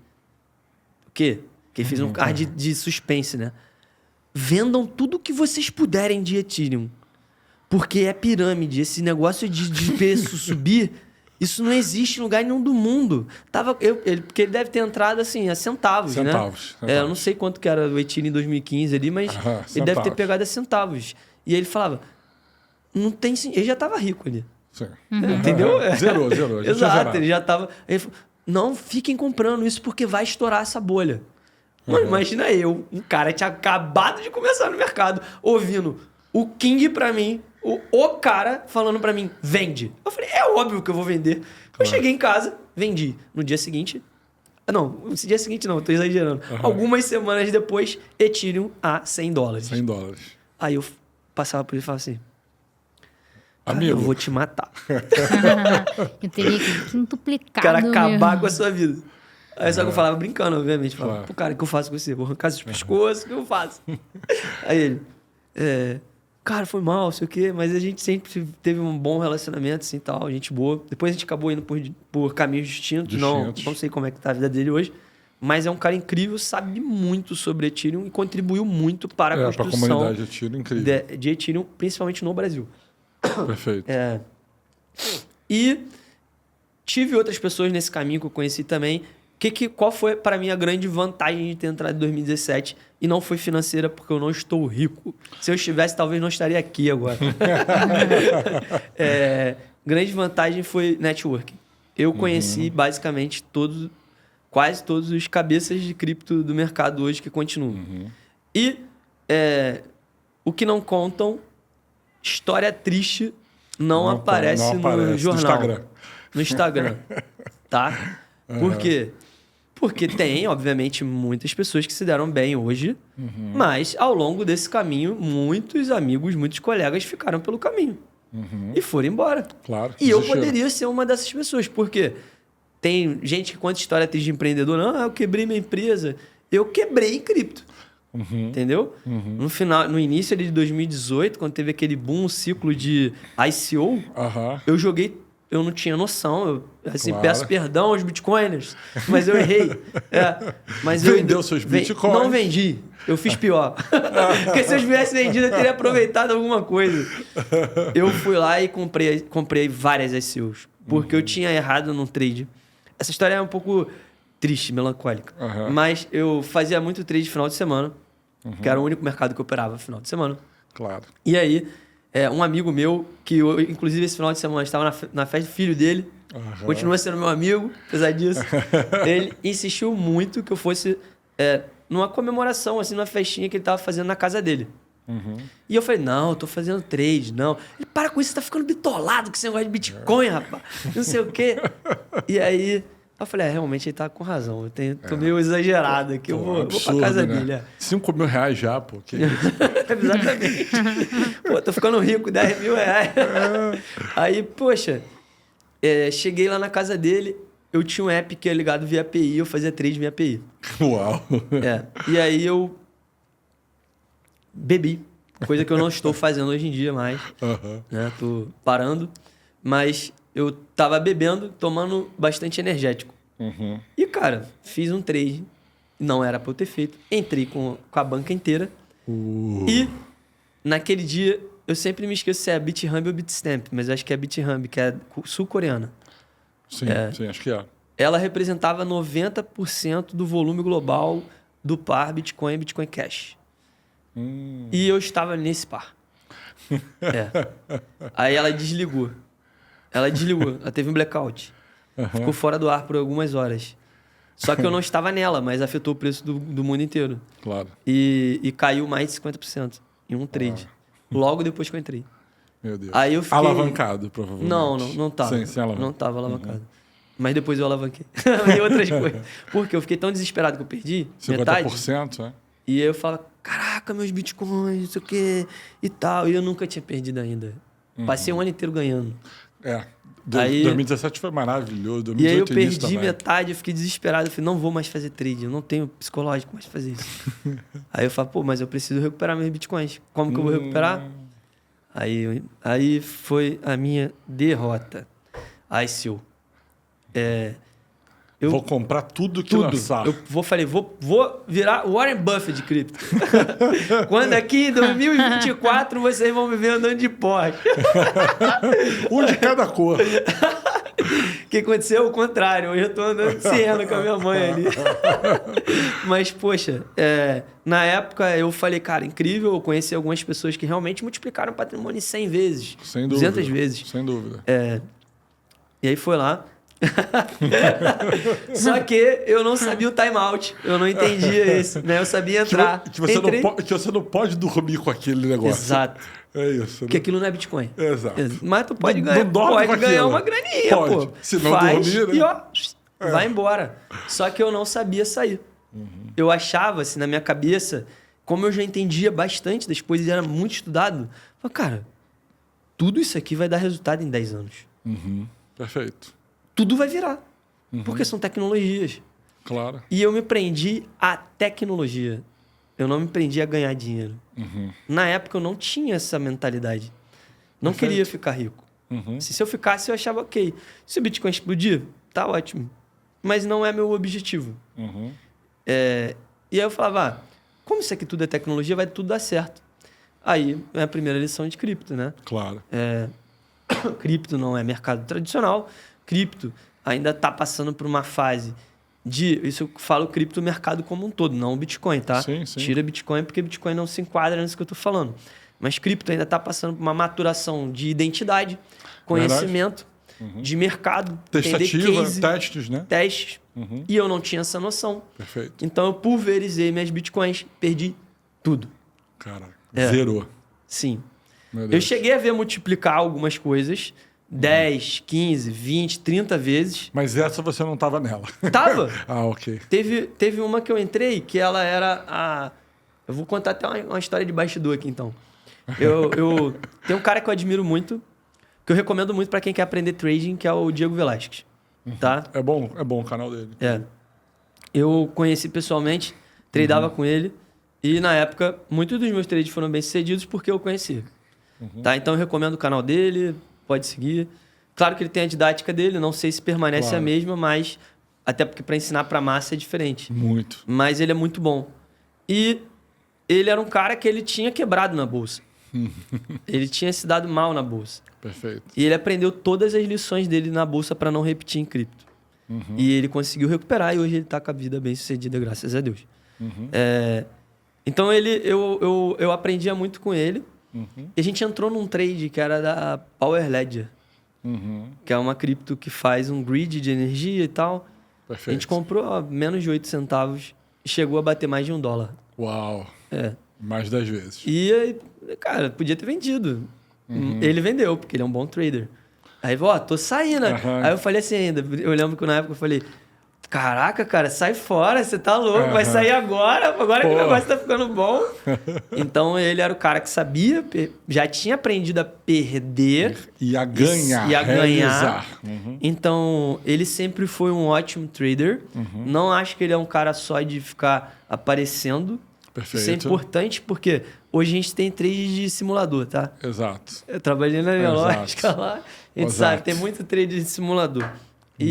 Speaker 2: o quê? Porque ele fez um card de suspense, né? Vendam tudo que vocês puderem de Ethereum. Porque é pirâmide. Esse negócio de preço subir, isso não existe em lugar nenhum do mundo. Porque ele deve ter entrado assim, a centavos, né? Eu não sei quanto que era o Ethereum em 2015 ali, mas ele deve ter pegado a centavos. E ele falava, não tem... Ele já estava rico ali.
Speaker 1: Sim.
Speaker 2: Entendeu?
Speaker 1: Zerou. Já tinha
Speaker 2: Exato,
Speaker 1: zerado.
Speaker 2: ele já tava... Ele falou, não fiquem comprando isso porque vai estourar essa bolha. Mano, imagina eu, um cara que tinha acabado de começar no mercado, ouvindo o King pra mim, o cara falando pra mim, vende. Eu falei, é óbvio que eu vou vender. Eu cheguei em casa, vendi. No dia seguinte... Não, no dia seguinte não, tô exagerando. Algumas semanas depois, Ethereum a $100.
Speaker 1: $100.
Speaker 2: Aí eu passava por ele e falava assim,
Speaker 1: Amigo.
Speaker 2: eu vou te matar.
Speaker 3: Eu teria que quintuplicado.
Speaker 2: O cara acabar
Speaker 3: meu.
Speaker 2: com a sua vida. Aí só que eu falava brincando, obviamente. Falava,
Speaker 1: Claro.
Speaker 2: pô, cara, o que eu faço com você? Vou arrancar seus pescoços, o que eu faço? Aí ele, cara, foi mal, sei o quê, mas a gente sempre teve um bom relacionamento, assim, tal, gente boa. Depois a gente acabou indo por caminhos distintos. Não sei como é que tá a vida dele hoje, mas é um cara incrível, sabe muito sobre Ethereum e contribuiu muito para a
Speaker 1: Pra
Speaker 2: construção
Speaker 1: comunidade de Ethereum, incrível.
Speaker 2: de Ethereum, principalmente no Brasil.
Speaker 1: Perfeito.
Speaker 2: E tive outras pessoas nesse caminho que eu conheci também. Qual foi, para mim, a grande vantagem de ter entrado em 2017? E não foi financeira, porque eu não estou rico. Se eu estivesse, talvez não estaria aqui agora. Grande vantagem foi networking. Eu conheci, basicamente, quase todos os cabeças de cripto do mercado hoje que continuam. E o que não contam, história triste não aparece no jornal. No Instagram. Tá? Por quê? Porque tem, obviamente, muitas pessoas que se deram bem hoje, mas ao longo desse caminho, muitos amigos, muitos colegas ficaram pelo caminho e foram embora.
Speaker 1: Claro.
Speaker 2: E eu poderia ser uma dessas pessoas, porque tem gente que conta história triste de empreendedor, não, eu quebrei minha empresa. Eu quebrei em cripto. Entendeu? No início ali de 2018, quando teve aquele boom, ciclo de ICO, eu não tinha noção. Eu peço perdão aos bitcoiners, mas eu errei. Mas
Speaker 1: Vendeu seus bitcoins?
Speaker 2: Não vendi. Eu fiz pior. Porque se eu tivesse vendido, eu teria aproveitado alguma coisa. Eu fui lá e comprei várias ICOs. Porque eu tinha errado num trade. Essa história é um pouco triste, melancólica. Mas eu fazia muito trade final de semana, que era o único mercado que eu operava final de semana.
Speaker 1: Claro.
Speaker 2: E aí, um amigo meu, que eu, inclusive esse final de semana estava na festa do filho dele, continua sendo meu amigo, apesar disso, ele insistiu muito que eu fosse numa comemoração, assim, numa festinha que ele estava fazendo na casa dele. E eu falei, não, eu tô fazendo trade, não. Ele, para com isso, você tá ficando bitolado com esse negócio de Bitcoin, rapaz. Não sei o quê. E aí, eu falei, realmente ele tá com razão. Eu tô meio exagerado aqui, eu vou pra casa dele.
Speaker 1: R$5 mil já, pô. Que isso?
Speaker 2: Exatamente. Pô, tô ficando rico, R$10 mil. Aí, poxa, cheguei lá na casa dele, eu tinha um app que é ligado via API, eu fazia trade via API.
Speaker 1: Uau.
Speaker 2: E aí eu bebi, coisa que eu não estou fazendo hoje em dia mais. Né? Tô parando, mas eu tava bebendo, tomando bastante energético. E, cara, fiz um trade, não era pra eu ter feito. Entrei com a banca inteira. E, naquele dia, eu sempre me esqueço se é BitHub ou Bitstamp, mas eu acho que é BitHub, que é sul-coreana.
Speaker 1: Sim, acho que é.
Speaker 2: Ela representava 90% do volume global do par Bitcoin e Bitcoin Cash. E eu estava nesse par. Aí ela desligou. Ela teve um blackout. Ficou fora do ar por algumas horas. Só que eu não estava nela, mas afetou o preço do mundo inteiro.
Speaker 1: Claro.
Speaker 2: E caiu mais de 50% em um trade. Logo depois que eu entrei.
Speaker 1: Meu Deus.
Speaker 2: Aí eu fiquei...
Speaker 1: Alavancado, provavelmente.
Speaker 2: Não tava.
Speaker 1: Sem alavancado.
Speaker 2: Não tava alavancado. Mas depois eu alavanquei. E outras coisas. Porque eu fiquei tão desesperado que eu perdi
Speaker 1: 50%,
Speaker 2: metade. E aí eu falo, caraca, meus bitcoins, não sei o quê, e tal. E eu nunca tinha perdido ainda. Passei um ano inteiro ganhando.
Speaker 1: 2017 foi maravilhoso. 2018
Speaker 2: e aí eu perdi metade, eu fiquei desesperado. Eu falei, não vou mais fazer trade, eu não tenho psicológico mais fazer isso. Aí eu falo, mas eu preciso recuperar meus bitcoins. Como que eu vou recuperar? Aí foi a minha derrota. ICO. Eu
Speaker 1: vou comprar tudo que lançar.
Speaker 2: Eu vou virar Warren Buffett de cripto. Quando aqui em 2024 vocês vão me ver andando de Porsche.
Speaker 1: Um de cada cor.
Speaker 2: que aconteceu o contrário. Hoje eu tô andando de Siena com a minha mãe ali. Mas, poxa, na época eu falei, cara, incrível. Eu conheci algumas pessoas que realmente multiplicaram o patrimônio 100 vezes.
Speaker 1: Sem dúvida.
Speaker 2: 200 vezes.
Speaker 1: Sem dúvida.
Speaker 2: E aí foi lá. Só que eu não sabia o timeout. Eu não entendia isso, né? Eu sabia entrar.
Speaker 1: Que você não pode dormir com aquele negócio.
Speaker 2: Exato.
Speaker 1: É isso.
Speaker 2: Porque aquilo não é Bitcoin.
Speaker 1: Exato.
Speaker 2: Mas tu pode
Speaker 1: Não
Speaker 2: ganhar,
Speaker 1: dorme com
Speaker 2: pode ganhar
Speaker 1: aquilo.
Speaker 2: uma graninha,
Speaker 1: Pode.
Speaker 2: pô.
Speaker 1: Se não
Speaker 2: Faz
Speaker 1: dormir, né?
Speaker 2: e ó, vai embora. Só que eu não sabia sair. Eu achava, assim, na minha cabeça, como eu já entendia bastante das coisas e era muito estudado, eu falei, cara, tudo isso aqui vai dar resultado em 10 anos.
Speaker 1: Perfeito.
Speaker 2: Tudo vai virar. Porque são tecnologias.
Speaker 1: Claro.
Speaker 2: E eu me prendi à tecnologia. Eu não me prendi a ganhar dinheiro. Na época eu não tinha essa mentalidade. Não
Speaker 1: Perfeito.
Speaker 2: queria ficar rico. Se eu ficasse, eu achava ok. Se o Bitcoin explodir, tá ótimo. Mas não é meu objetivo. E aí eu falava, como isso aqui tudo é tecnologia, vai tudo dar certo. Aí é a primeira lição de cripto, né?
Speaker 1: Claro.
Speaker 2: Cripto não é mercado tradicional. Cripto ainda está passando por uma fase de... Isso eu falo cripto mercado como um todo, não o Bitcoin, tá?
Speaker 1: Sim, sim.
Speaker 2: Tira Bitcoin porque Bitcoin não se enquadra nisso que eu estou falando. Mas cripto ainda está passando por uma maturação de identidade, conhecimento, de mercado,
Speaker 1: Testativa,
Speaker 2: case,
Speaker 1: testes, né?
Speaker 2: testes. E eu não tinha essa noção.
Speaker 1: Perfeito.
Speaker 2: Então eu pulverizei minhas Bitcoins, perdi tudo.
Speaker 1: Caraca, zerou.
Speaker 2: Sim.
Speaker 1: Meu
Speaker 2: Eu
Speaker 1: Deus.
Speaker 2: cheguei a ver multiplicar algumas coisas, 10, 15, 20, 30 vezes.
Speaker 1: Mas essa você não estava nela.
Speaker 2: Tava.
Speaker 1: Ah, ok.
Speaker 2: Teve uma que eu entrei que ela era a... Eu vou contar até uma história de bastidor aqui, então. Tem um cara que eu admiro muito, que eu recomendo muito para quem quer aprender trading, que é o Diego Velasquez. Tá?
Speaker 1: É bom o canal dele.
Speaker 2: Eu conheci pessoalmente, tradeava com ele, e na época, muitos dos meus trades foram bem sucedidos porque eu conheci. Tá? Então eu recomendo o canal dele, pode seguir. Claro que ele tem a didática dele, não sei se permanece a mesma, mas até porque para ensinar para massa é diferente.
Speaker 1: Muito.
Speaker 2: Mas ele é muito bom. E ele era um cara que ele tinha quebrado na bolsa. Ele tinha se dado mal na bolsa.
Speaker 1: Perfeito.
Speaker 2: E ele aprendeu todas as lições dele na bolsa para não repetir em cripto. E ele conseguiu recuperar e hoje ele está com a vida bem sucedida, graças a Deus. Então eu aprendia muito com ele. E a gente entrou num trade que era da Power Ledger, que é uma cripto que faz um grid de energia e tal.
Speaker 1: Perfeito.
Speaker 2: A gente comprou a menos de 8 centavos e chegou a bater mais de $1.
Speaker 1: Uau. Mais 10 vezes.
Speaker 2: E aí, cara, podia ter vendido. Ele vendeu, porque ele é um bom trader. Aí, tô saindo. Aí eu falei assim ainda, eu lembro que na época eu falei, caraca, cara, sai fora, você tá louco, vai sair agora que o negócio tá ficando bom. Então ele era o cara que sabia, já tinha aprendido a perder.
Speaker 1: E a ganhar,
Speaker 2: e a
Speaker 1: realizar.
Speaker 2: ganhar. Então ele sempre foi um ótimo trader. Não acho que ele é um cara só de ficar aparecendo.
Speaker 1: Perfeito.
Speaker 2: Isso é importante porque hoje a gente tem trade de simulador, tá?
Speaker 1: Exato.
Speaker 2: Eu trabalhei na minha lógica lá, a gente sabe, tem muito trade de simulador.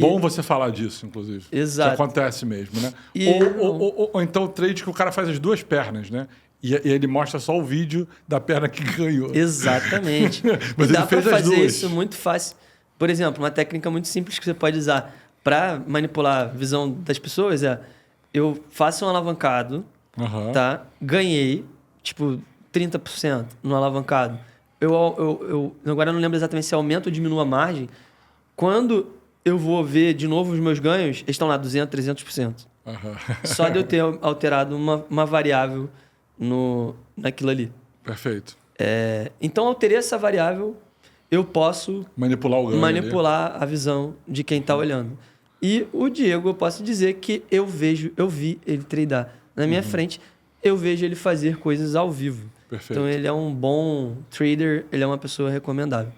Speaker 1: Bom você falar disso, inclusive.
Speaker 2: Exato.
Speaker 1: Que acontece mesmo, né?
Speaker 2: E
Speaker 1: ou então o trade que o cara faz as duas pernas, né? E ele mostra só o vídeo da perna que ganhou.
Speaker 2: Exatamente.
Speaker 1: Mas
Speaker 2: e dá
Speaker 1: ele fez
Speaker 2: pra
Speaker 1: as
Speaker 2: fazer
Speaker 1: duas.
Speaker 2: isso muito fácil. Por exemplo, uma técnica muito simples que você pode usar para manipular a visão das pessoas é: eu faço um alavancado, tá? Ganhei, tipo, 30% no alavancado. Agora eu não lembro exatamente se aumento ou diminuo a margem. Quando eu vou ver de novo os meus ganhos, eles estão lá 200%, 300%. Só de eu ter alterado uma variável naquilo ali.
Speaker 1: Perfeito.
Speaker 2: Então, eu alterei essa variável, eu posso
Speaker 1: manipular o ganho.
Speaker 2: Manipular a visão de quem está olhando. E o Diego, eu posso dizer que eu vi ele tradar na minha frente, eu vejo ele fazer coisas ao vivo.
Speaker 1: Perfeito.
Speaker 2: Então, ele é um bom trader, ele é uma pessoa recomendável.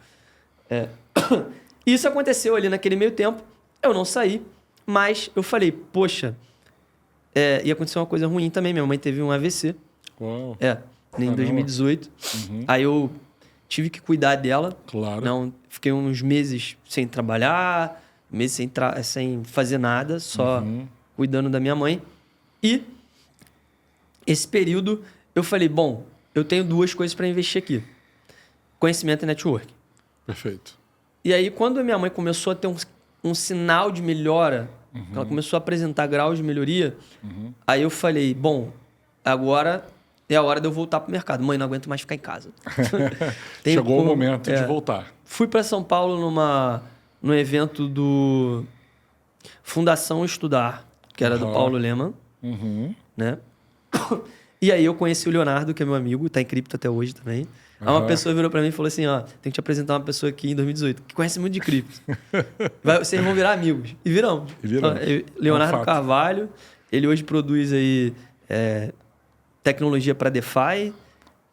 Speaker 2: Isso aconteceu ali naquele meio tempo, eu não saí, mas eu falei, poxa, ia acontecer uma coisa ruim também, minha mãe teve um AVC.
Speaker 1: Uau.
Speaker 2: Em 2018. Aí eu tive que cuidar dela.
Speaker 1: Claro.
Speaker 2: Não, fiquei uns meses sem trabalhar, meses sem fazer nada, só cuidando da minha mãe. E esse período eu falei, bom, eu tenho duas coisas para investir aqui. Conhecimento e network.
Speaker 1: Perfeito.
Speaker 2: E aí, quando a minha mãe começou a ter um sinal de melhora, ela começou a apresentar graus de melhoria, aí eu falei, bom, agora é a hora de eu voltar pro mercado. Mãe, não aguento mais ficar em casa.
Speaker 1: Chegou o momento de voltar.
Speaker 2: Fui para São Paulo num evento do Fundação Estudar, que era do Paulo Leman, né? E aí eu conheci o Leonardo, que é meu amigo, tá em cripto até hoje também. Aí uma pessoa virou para mim e falou assim, ó, tem que te apresentar uma pessoa aqui em 2018, que conhece muito de cripto. Vocês vão virar amigos. E viramos. Leonardo Carvalho, ele hoje produz aí tecnologia para DeFi,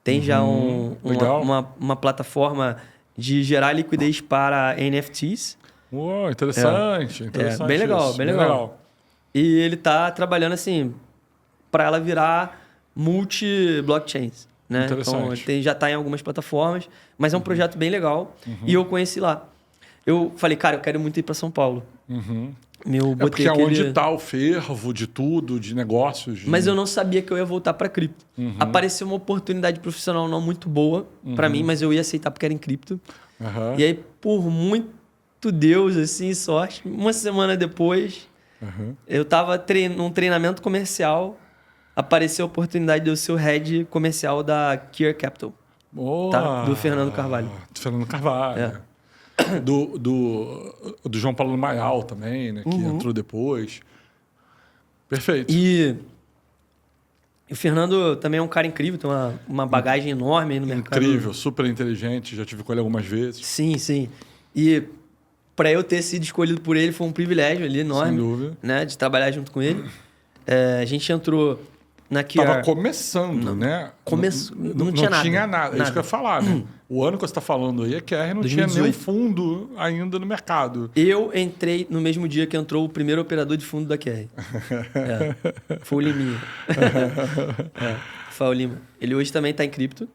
Speaker 2: tem já uma plataforma de gerar liquidez para NFTs.
Speaker 1: Uou, interessante.
Speaker 2: Bem legal, bem legal. E ele tá trabalhando assim para ela virar multi-blockchains, né? Então, já tá em algumas plataformas, mas é um projeto bem legal. E eu conheci lá. Eu falei, cara, eu quero muito ir para São Paulo.
Speaker 1: Porque é onde tá o fervo de tudo, de negócios.
Speaker 2: Mas eu não sabia que eu ia voltar para cripto. Apareceu uma oportunidade profissional não muito boa para mim, mas eu ia aceitar porque era em cripto. E aí, por muito Deus, assim, sorte, uma semana depois, eu tava num treinamento comercial, apareceu a oportunidade de eu ser o head comercial da Kier Capital. Tá? Do Fernando Carvalho.
Speaker 1: Do Fernando Carvalho. Do João Paulo Maial também, né? Que entrou depois. Perfeito.
Speaker 2: E o Fernando também é um cara incrível, tem uma bagagem enorme aí no mercado.
Speaker 1: Incrível, super inteligente, já tive com ele algumas vezes.
Speaker 2: Sim, sim. E para eu ter sido escolhido por ele foi um privilégio ali enorme.
Speaker 1: Sem dúvida.
Speaker 2: Né, de trabalhar junto com ele. A gente entrou na Kier...
Speaker 1: Tava começando, né?
Speaker 2: Não tinha nada.
Speaker 1: Não tinha nada. É isso que eu ia falar, né? O ano que você está falando aí, a Kier não 2018. Tinha nenhum fundo ainda no mercado.
Speaker 2: Eu entrei no mesmo dia que entrou o primeiro operador de fundo da Kier. Foi o Liminha. Foi o Lima. Ele hoje também está em cripto.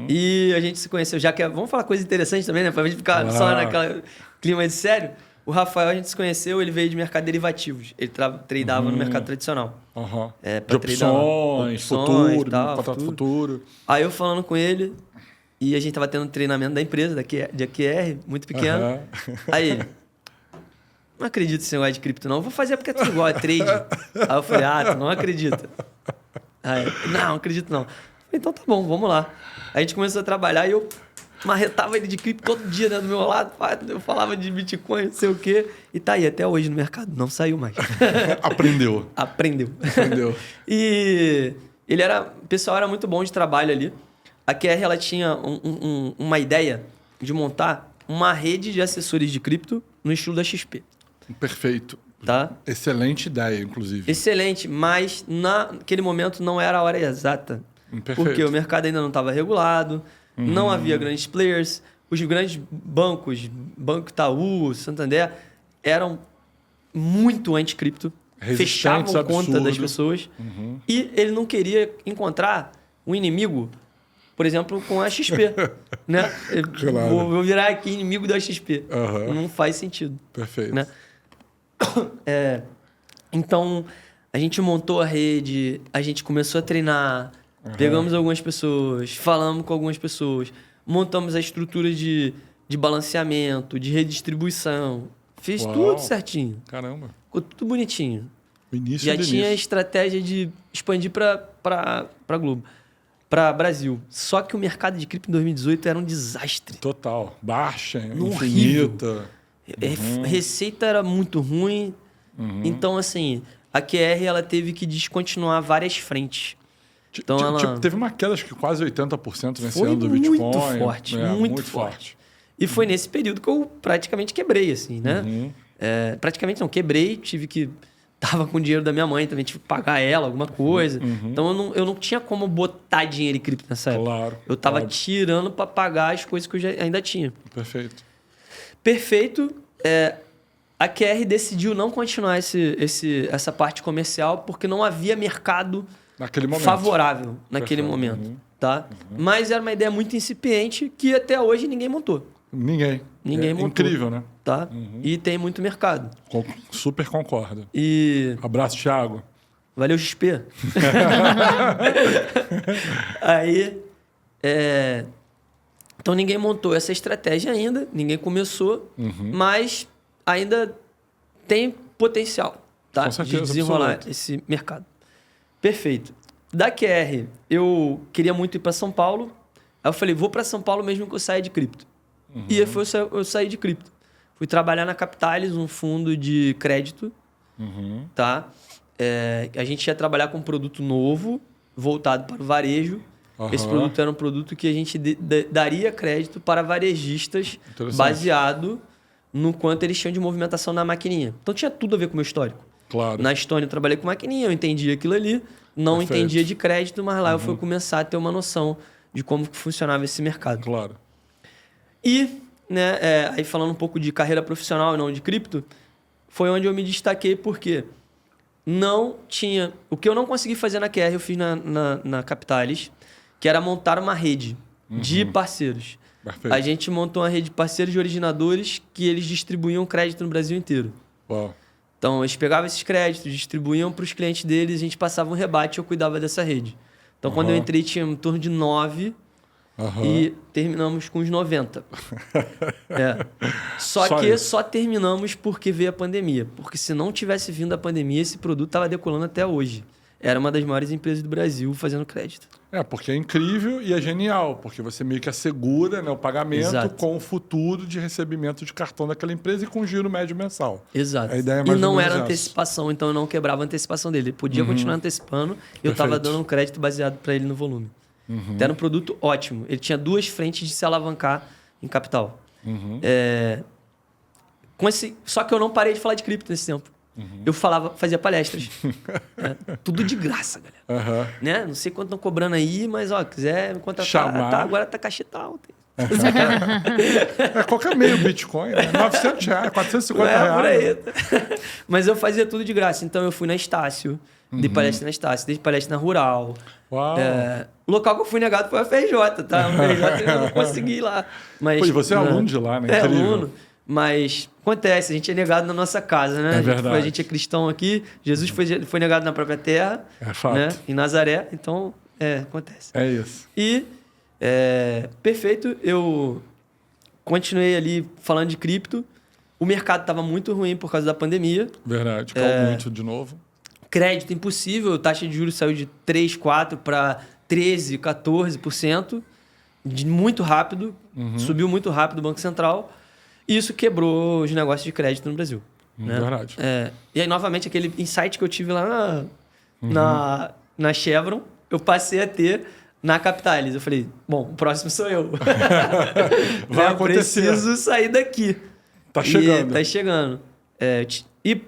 Speaker 2: E a gente se conheceu, já que... Vamos falar coisa interessante também, né? Pra gente ficar só naquele clima de sério. O Rafael, a gente se conheceu, ele veio de mercado de derivativos. Ele tradava no mercado tradicional.
Speaker 1: De opções, futuro, contrato futuro.
Speaker 2: Aí eu falando com ele, e a gente tava tendo um treinamento da empresa, da QR, muito pequeno. Aí ele, não acredito nesse negócio de cripto não, vou fazer porque é tudo igual, é trade. Aí eu falei, tu não acredita? Aí, não acredito não. Eu falei, então tá bom, vamos lá. Aí a gente começou a trabalhar e eu marretava ele de cripto todo dia, né, do meu lado. Eu falava de Bitcoin, não sei o quê. E tá aí até hoje no mercado. Não saiu mais.
Speaker 1: Aprendeu.
Speaker 2: E o pessoal era muito bom de trabalho ali. A QR, ela tinha uma ideia de montar uma rede de assessores de cripto no estilo da XP.
Speaker 1: Perfeito.
Speaker 2: Tá?
Speaker 1: Excelente ideia, inclusive.
Speaker 2: Excelente, mas naquele momento não era a hora exata.
Speaker 1: Perfeito.
Speaker 2: Porque o mercado ainda não estava regulado, não havia grandes players, os grandes bancos, Banco Itaú, Santander, eram muito anti-cripto, fechavam conta das pessoas, e ele não queria encontrar um inimigo, por exemplo, com a XP. Né?
Speaker 1: Claro.
Speaker 2: Vou virar aqui inimigo da XP. Não faz sentido.
Speaker 1: Perfeito.
Speaker 2: Né? Então, a gente montou a rede, a gente começou a treinar, pegamos algumas pessoas, falamos com algumas pessoas, montamos a estrutura de balanceamento, de redistribuição. Fiz tudo certinho.
Speaker 1: Caramba.
Speaker 2: Ficou tudo bonitinho.
Speaker 1: Já
Speaker 2: tinha a estratégia de expandir para Globo, para Brasil. Só que o mercado de cripto em 2018 era um desastre.
Speaker 1: Total. Baixa, infinita.
Speaker 2: Receita era muito ruim. Então, assim, a QR ela teve que descontinuar várias frentes. Então,
Speaker 1: teve uma queda, acho que quase 80% nesse ano do Bitcoin.
Speaker 2: Muito forte, muito forte. E foi nesse período que eu praticamente quebrei, assim, né? Praticamente não, quebrei, tive que... Tava com o dinheiro da minha mãe, também tive que pagar ela alguma coisa. Então, eu não tinha como botar dinheiro em cripto nessa época.
Speaker 1: Claro.
Speaker 2: Eu tava tirando para pagar as coisas que eu ainda tinha.
Speaker 1: Perfeito.
Speaker 2: A QR decidiu não continuar essa parte comercial porque não havia mercado favorável naquele momento. Tá? Mas era uma ideia muito incipiente que até hoje ninguém montou.
Speaker 1: Ninguém montou. Incrível, né?
Speaker 2: Tá? E tem muito mercado.
Speaker 1: Super concordo.
Speaker 2: Abraço,
Speaker 1: Thiago.
Speaker 2: Valeu, XP. Aí... Então, ninguém montou essa estratégia ainda, ninguém começou, mas ainda tem potencial, tá?
Speaker 1: Com certeza,
Speaker 2: de desenrolar
Speaker 1: absoluto.
Speaker 2: esse mercado. Perfeito. Da QR, eu queria muito ir para São Paulo. Aí eu falei, vou para São Paulo mesmo que eu saia de cripto. E aí eu saí de cripto. Fui trabalhar na Capitalis, um fundo de crédito, tá? A gente ia trabalhar com um produto novo, voltado para o varejo. Esse produto era um produto que a gente daria crédito para varejistas baseado no quanto eles tinham de movimentação na maquininha. Então tinha tudo a ver com o meu histórico.
Speaker 1: Claro.
Speaker 2: Na Estônia eu trabalhei com maquininha, eu entendia aquilo ali, não
Speaker 1: Perfeito.
Speaker 2: entendia de crédito, mas lá eu fui começar a ter uma noção de como que funcionava esse mercado.
Speaker 1: Claro.
Speaker 2: E, né, aí falando um pouco de carreira profissional e não de cripto, foi onde eu me destaquei porque não tinha... O que eu não consegui fazer na QR, eu fiz na Capitalis, que era montar uma rede de parceiros.
Speaker 1: Perfeito.
Speaker 2: A gente montou uma rede de parceiros de originadores que eles distribuíam crédito no Brasil inteiro.
Speaker 1: Uau.
Speaker 2: Então, eles pegavam esses créditos, distribuíam para os clientes deles, a gente passava um rebate e eu cuidava dessa rede. Então, quando eu entrei, tinha em torno de 9 e terminamos com os 90. Só que
Speaker 1: isso.
Speaker 2: só terminamos porque veio a pandemia. Porque se não tivesse vindo a pandemia, esse produto estava decolando até hoje. Era uma das maiores empresas do Brasil fazendo crédito.
Speaker 1: Porque é incrível e é genial, porque você meio que assegura, né, o pagamento
Speaker 2: Exato.
Speaker 1: com o futuro de recebimento de cartão daquela empresa e com giro médio mensal.
Speaker 2: Exato.
Speaker 1: A ideia é
Speaker 2: E
Speaker 1: mais ou
Speaker 2: não
Speaker 1: menos
Speaker 2: era
Speaker 1: essa.
Speaker 2: antecipação, então eu não quebrava a antecipação dele. Ele podia continuar antecipando e eu estava
Speaker 1: Perfeito.
Speaker 2: dando um crédito baseado para ele no volume. Então, era um produto ótimo. Ele tinha 2 frentes de se alavancar em capital. Só que eu não parei de falar de cripto nesse tempo. Eu fazia palestras. Tudo de graça, galera. Né? Não sei quanto estão cobrando aí, mas quiser me contratar.
Speaker 1: Chamar.
Speaker 2: Agora tá cacheta alta.
Speaker 1: Qualquer meio Bitcoin, né? R$900, R$450.
Speaker 2: Por aí. Mas eu fazia tudo de graça. Então eu fui na Estácio, dei palestra na Estácio, dei palestra na Rural.
Speaker 1: Uau.
Speaker 2: O local que eu fui negado foi a FRJ, tá? A FRJ eu não consegui ir lá. Mas,
Speaker 1: Pô, e você é aluno de lá, né? Incrível.
Speaker 2: Aluno. Mas acontece, a gente é negado na nossa casa, né?
Speaker 1: É verdade.
Speaker 2: A gente é cristão aqui, Jesus foi negado na própria terra,
Speaker 1: É fato.
Speaker 2: né? Em Nazaré, então acontece.
Speaker 1: É isso.
Speaker 2: E, perfeito, eu continuei ali falando de cripto, o mercado estava muito ruim por causa da pandemia,
Speaker 1: Verdade. Caiu muito de novo.
Speaker 2: crédito impossível, a taxa de juros saiu de 3, 4 para 13, 14%, muito rápido, subiu muito rápido o Banco Central. E isso quebrou os negócios de crédito no Brasil. Né?
Speaker 1: Verdade.
Speaker 2: E aí, novamente, aquele insight que eu tive lá na Chevron, eu passei a ter na Capitalis. Eu falei, bom, o próximo sou eu.
Speaker 1: Vai
Speaker 2: Eu
Speaker 1: acontecer.
Speaker 2: preciso sair daqui.
Speaker 1: Tá chegando.
Speaker 2: Tá chegando. E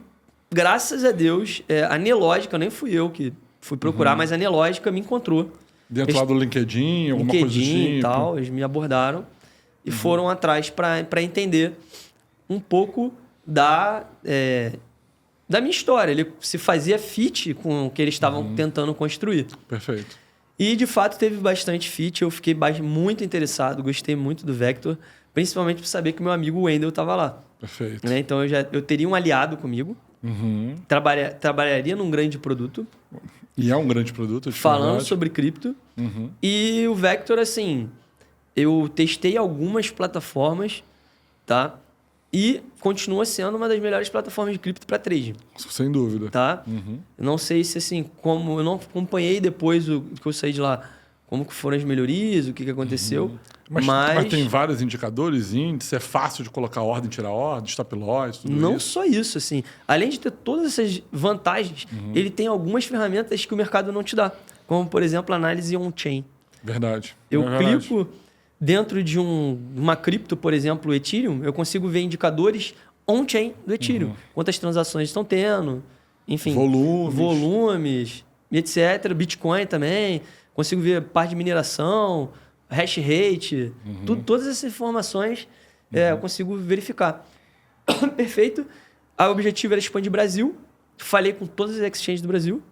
Speaker 2: graças a Deus, a Nelógica, nem fui eu que fui procurar, mas a Nelógica me encontrou.
Speaker 1: Dentro lá do LinkedIn, alguma coisa do tipo.
Speaker 2: E tal, eles me abordaram e foram atrás para entender um pouco da minha história. Ele se fazia fit com o que eles estavam tentando construir.
Speaker 1: Perfeito.
Speaker 2: E, de fato, teve bastante fit. Eu fiquei muito interessado, gostei muito do Vector, principalmente por saber que meu amigo Wendel estava lá.
Speaker 1: Perfeito.
Speaker 2: Né? Então, eu teria um aliado comigo, trabalharia num grande produto,
Speaker 1: E é um grande produto, de
Speaker 2: falando
Speaker 1: verdade.
Speaker 2: sobre cripto. E o Vector, assim, eu testei algumas plataformas, tá? E continua sendo uma das melhores plataformas de cripto para trade,
Speaker 1: Sem dúvida.
Speaker 2: tá? Eu não sei se, assim, como... Eu não acompanhei depois que eu saí de lá, como que foram as melhorias, o que aconteceu.
Speaker 1: Mas tem vários indicadores, índice, é fácil de colocar ordem, tirar ordem, stop loss, tudo
Speaker 2: Não
Speaker 1: isso.
Speaker 2: só isso, assim. Além de ter todas essas vantagens, ele tem algumas ferramentas que o mercado não te dá. Como, por exemplo, a análise on-chain.
Speaker 1: Verdade.
Speaker 2: Eu
Speaker 1: É verdade.
Speaker 2: clico dentro de uma cripto, por exemplo, o Ethereum, eu consigo ver indicadores on-chain do Ethereum. Quantas transações estão tendo, enfim, volumes, etc. Bitcoin também. Consigo ver parte de mineração, hash rate, todas essas informações eu consigo verificar. Perfeito. O objetivo era expandir Brasil. Falei com todas as exchanges do Brasil.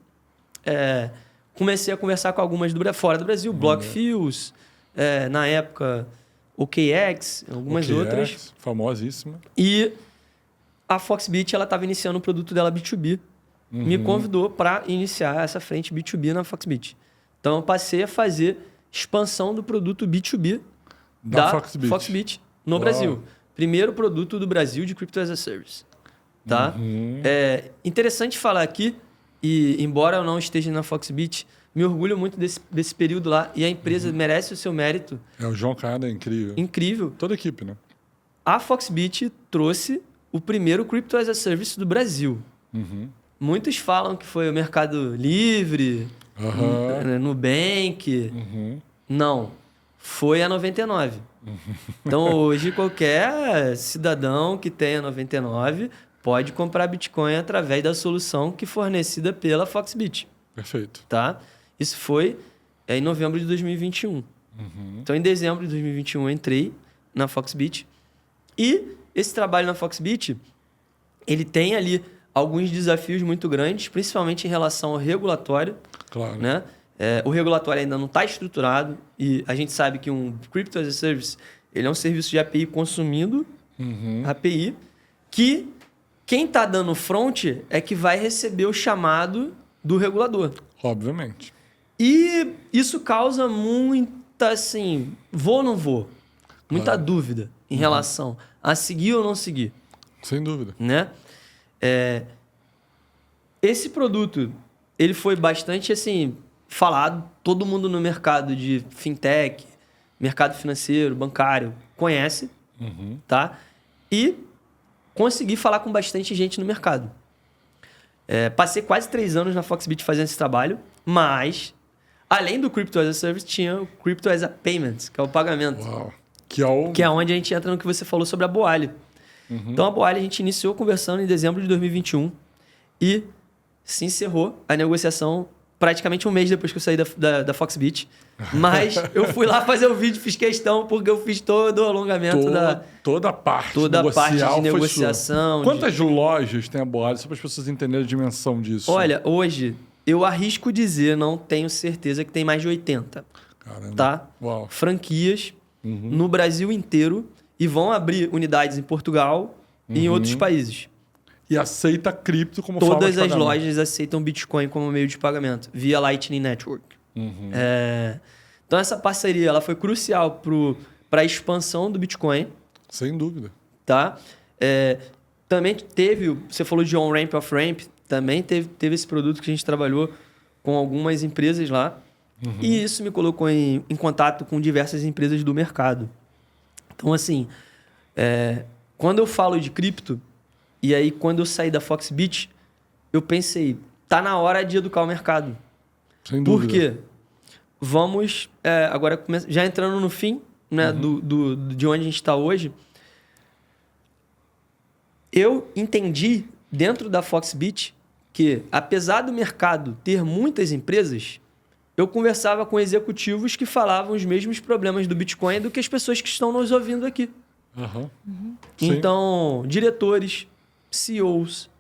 Speaker 2: Comecei a conversar com algumas fora do Brasil, BlockFields, na época OKX, algumas outras.
Speaker 1: Famosíssima.
Speaker 2: E a Foxbit estava iniciando o produto dela B2B. Me convidou para iniciar essa frente B2B na Foxbit. Então, eu passei a fazer expansão do produto B2B da Foxbit no Brasil. Primeiro produto do Brasil de Crypto as a Service. tá? É interessante falar aqui, e embora eu não esteja na Foxbit, me orgulho muito desse período lá, e a empresa merece o seu mérito.
Speaker 1: O João Cada é incrível.
Speaker 2: Incrível.
Speaker 1: Toda a equipe, né?
Speaker 2: A Foxbit trouxe o primeiro Crypto as a Service do Brasil. Muitos falam que foi o Mercado Livre, Nubank. Não, foi a 99. Então, hoje, qualquer cidadão que tenha 99 pode comprar Bitcoin através da solução que é fornecida pela Foxbit.
Speaker 1: Perfeito.
Speaker 2: Tá? Isso foi em novembro de 2021. Então, em dezembro de 2021, eu entrei na Foxbit. E esse trabalho na Foxbit, ele tem ali alguns desafios muito grandes, principalmente em relação ao regulatório.
Speaker 1: Claro.
Speaker 2: Né? O regulatório ainda não está estruturado e a gente sabe que um Crypto as a Service ele é um serviço de API consumindo API que quem está dando front é que vai receber o chamado do regulador.
Speaker 1: Obviamente.
Speaker 2: E isso causa muita, assim, vou ou não vou? Muita dúvida em relação a seguir ou não seguir.
Speaker 1: Sem dúvida.
Speaker 2: Né? Esse produto, ele foi bastante, assim, falado. Todo mundo no mercado de fintech, mercado financeiro, bancário, conhece. Tá? E consegui falar com bastante gente no mercado. Passei quase 3 anos na Foxbit fazendo esse trabalho, mas, além do Crypto as a Service, tinha o Crypto as a Payments, que é o pagamento.
Speaker 1: Uau.
Speaker 2: Que é onde a gente entra no que você falou sobre a Boali. Então, a Boali a gente iniciou conversando em dezembro de 2021 e se encerrou a negociação praticamente um mês depois que eu saí da Foxbit. Mas eu fui lá fazer o vídeo, fiz questão, porque eu fiz todo o alongamento
Speaker 1: toda a parte
Speaker 2: toda a parte de negociação.
Speaker 1: Quantas lojas tem a Boali, só para as pessoas entenderem a dimensão disso?
Speaker 2: Olha, hoje, eu arrisco dizer, não tenho certeza, que tem mais de 80.
Speaker 1: Caramba.
Speaker 2: Tá?
Speaker 1: Uau.
Speaker 2: Franquias no Brasil inteiro e vão abrir unidades em Portugal e em outros países.
Speaker 1: E aceita cripto como forma de
Speaker 2: Todas as
Speaker 1: pagamento.
Speaker 2: lojas aceitam Bitcoin como meio de pagamento, via Lightning Network. Então, essa parceria ela foi crucial para a expansão do Bitcoin.
Speaker 1: Sem dúvida.
Speaker 2: Tá? Também teve, você falou de on-ramp, off-ramp, também teve esse produto que a gente trabalhou com algumas empresas lá. E isso me colocou em contato com diversas empresas do mercado. Então, assim, quando eu falo de cripto, e aí quando eu saí da Foxbit, eu pensei, tá na hora de educar o mercado.
Speaker 1: Sem dúvida.
Speaker 2: Por quê? Vamos, agora já entrando no fim, né, de onde a gente está hoje, eu entendi dentro da Foxbit que, apesar do mercado ter muitas empresas, eu conversava com executivos que falavam os mesmos problemas do Bitcoin do que as pessoas que estão nos ouvindo aqui. Então, diretores, CEOs,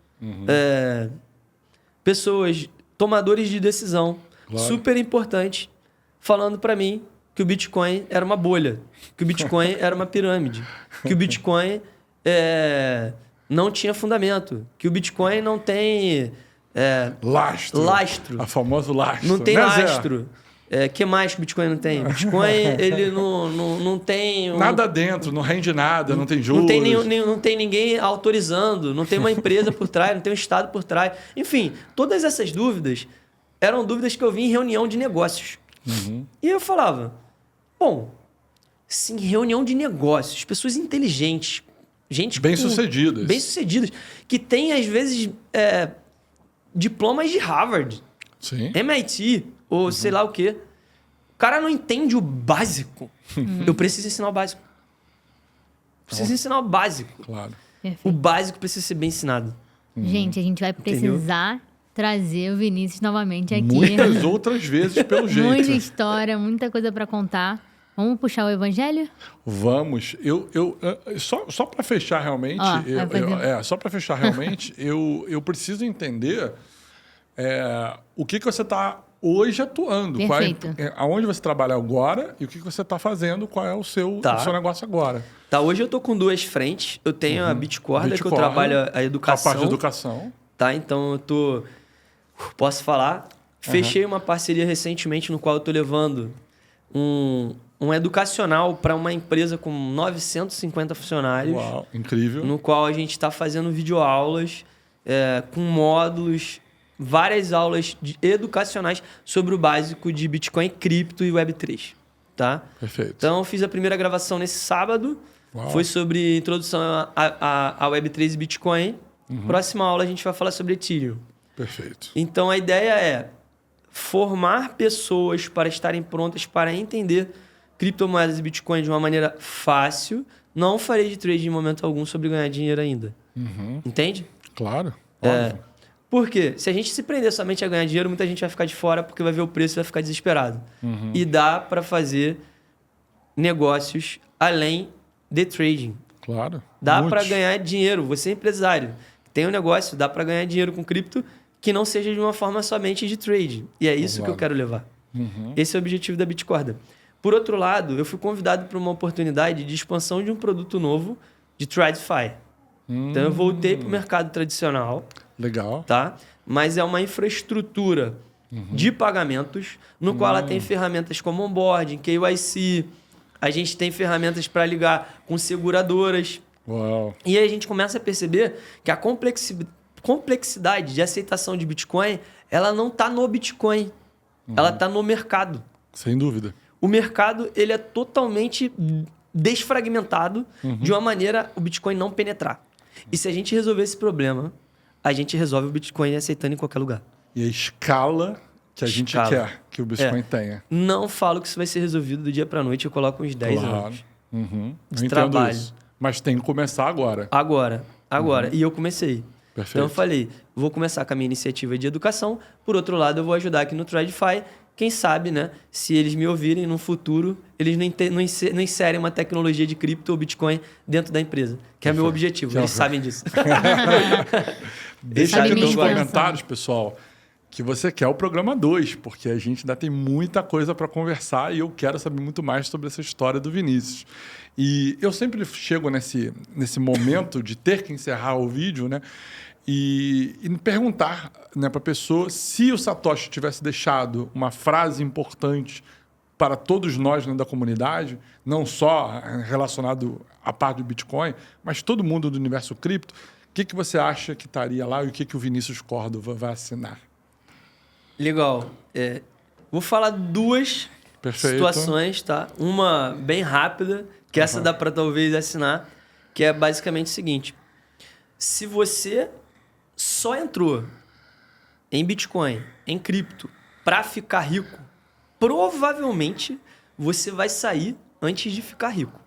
Speaker 2: pessoas, tomadores de decisão, super importante, falando para mim que o Bitcoin era uma bolha, que o Bitcoin era uma pirâmide, que o Bitcoin não tinha fundamento, que o Bitcoin não tem lastro.
Speaker 1: A famosa lastro.
Speaker 2: Não tem
Speaker 1: né,
Speaker 2: lastro. Que mais que o Bitcoin não tem? Bitcoin, ele não tem...
Speaker 1: Nada dentro, não rende nada, não tem juros.
Speaker 2: Não tem ninguém autorizando, não tem uma empresa por trás, não tem um Estado por trás. Enfim, todas essas dúvidas eram dúvidas que eu vi em reunião de negócios. E eu falava, bom, se em reunião de negócios, pessoas inteligentes, gente
Speaker 1: bem-sucedidas.
Speaker 2: Bem-sucedidas, que tem, às vezes, diplomas de Harvard,
Speaker 1: Sim.
Speaker 2: MIT, ou sei lá o quê. O cara não entende o básico. Eu preciso ensinar o básico. Preciso ensinar o básico.
Speaker 1: Claro.
Speaker 3: Perfeito.
Speaker 2: O básico precisa ser bem ensinado.
Speaker 3: Gente, a gente vai precisar trazer o Vinícius novamente aqui.
Speaker 1: Muitas outras vezes, pelo jeito.
Speaker 3: Muita história, muita coisa para contar. Vamos puxar o evangelho?
Speaker 1: Vamos. Só para fechar realmente, só para fechar realmente, eu preciso entender o que você está hoje atuando.
Speaker 3: Perfeito.
Speaker 1: Aonde você trabalha agora e o que você está fazendo, qual é o seu negócio agora.
Speaker 2: Tá, hoje eu tô com 2 frentes. Eu tenho a Bitcorda, que eu trabalho a educação.
Speaker 1: A parte de educação.
Speaker 2: Tá, então eu tô... Posso falar? Fechei uma parceria recentemente no qual eu tô levando um educacional para uma empresa com 950 funcionários.
Speaker 1: Uau, incrível.
Speaker 2: No qual a gente está fazendo videoaulas com módulos, várias aulas educacionais sobre o básico de Bitcoin, cripto e Web3. Tá?
Speaker 1: Perfeito.
Speaker 2: Então, eu fiz a primeira gravação nesse sábado.
Speaker 1: Uau.
Speaker 2: Foi sobre introdução a Web3 e Bitcoin. Próxima aula a gente vai falar sobre Ethereum.
Speaker 1: Perfeito.
Speaker 2: Então, a ideia é formar pessoas para estarem prontas para entender criptomoedas e Bitcoin de uma maneira fácil. Não farei de trade em momento algum sobre ganhar dinheiro ainda. Entende?
Speaker 1: Claro. Óbvio.
Speaker 2: Por quê? Se a gente se prender somente a ganhar dinheiro, muita gente vai ficar de fora porque vai ver o preço e vai ficar desesperado. E dá para fazer negócios além de trading.
Speaker 1: Claro.
Speaker 2: Dá
Speaker 1: Muitos.
Speaker 2: para ganhar dinheiro. Você é empresário, tem um negócio, dá para ganhar dinheiro com cripto que não seja de uma forma somente de trade. E é isso que eu quero levar. Esse é o objetivo da Bitcorda. Por outro lado, eu fui convidado para uma oportunidade de expansão de um produto novo de TradFi. Então eu voltei para o mercado tradicional.
Speaker 1: Legal.
Speaker 2: Tá? Mas é uma infraestrutura de pagamentos no qual ela tem ferramentas como onboarding, KYC, a gente tem ferramentas para ligar com seguradoras.
Speaker 1: Uau.
Speaker 2: E aí a gente começa a perceber que a complexidade de aceitação de Bitcoin, ela não está no Bitcoin, ela está no mercado.
Speaker 1: Sem dúvida.
Speaker 2: O mercado ele é totalmente desfragmentado de uma maneira o Bitcoin não penetrar. E se a gente resolver esse problema, a gente resolve o Bitcoin aceitando em qualquer lugar.
Speaker 1: E a escala que a gente quer que o Bitcoin tenha.
Speaker 2: Não falo que isso vai ser resolvido do dia para noite, eu coloco uns 10 anos de
Speaker 1: Eu
Speaker 2: trabalho.
Speaker 1: entendo isso. Mas tem que começar agora.
Speaker 2: Agora. E eu comecei.
Speaker 1: Perfeito.
Speaker 2: Então eu falei, vou começar com a minha iniciativa de educação. Por outro lado, eu vou ajudar aqui no TradFi. Quem sabe, né? Se eles me ouvirem no futuro, eles não inserem uma tecnologia de cripto ou Bitcoin dentro da empresa. Que é meu objetivo. Eles sabem disso.
Speaker 1: Deixa
Speaker 3: Sabe
Speaker 1: aqui nos
Speaker 3: minha
Speaker 1: comentários, pessoal, que você quer o programa 2, porque a gente ainda tem muita coisa para conversar e eu quero saber muito mais sobre essa história do Vinícius. E eu sempre chego nesse momento de ter que encerrar o vídeo, né? E perguntar, né, para a pessoa se o Satoshi tivesse deixado uma frase importante para todos nós, né, da comunidade, não só relacionado à parte do Bitcoin, mas todo mundo do universo cripto, o que você acha que estaria lá e o que o Vinícius Córdova vai assinar?
Speaker 2: Legal. Vou falar duas situações, tá? Uma bem rápida, que essa dá para talvez assinar, que é basicamente o seguinte. Se você só entrou em Bitcoin, em cripto, para ficar rico, provavelmente você vai sair antes de ficar rico.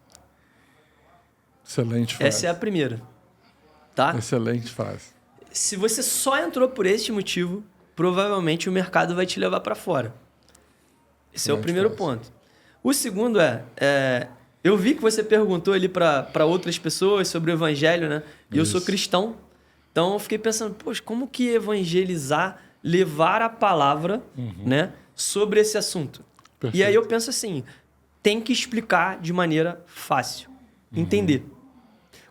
Speaker 1: Excelente frase.
Speaker 2: Essa é a primeira. Tá?
Speaker 1: Excelente frase.
Speaker 2: Se você só entrou por este motivo, provavelmente o mercado vai te levar para fora. Esse é o primeiro ponto. O segundo eu vi que você perguntou ali para outras pessoas sobre o evangelho, né? E eu sou cristão. Então eu fiquei pensando, poxa, como que evangelizar, levar a palavra, né, sobre esse assunto?
Speaker 1: Perfeito.
Speaker 2: E aí eu penso assim, tem que explicar de maneira fácil. Entender.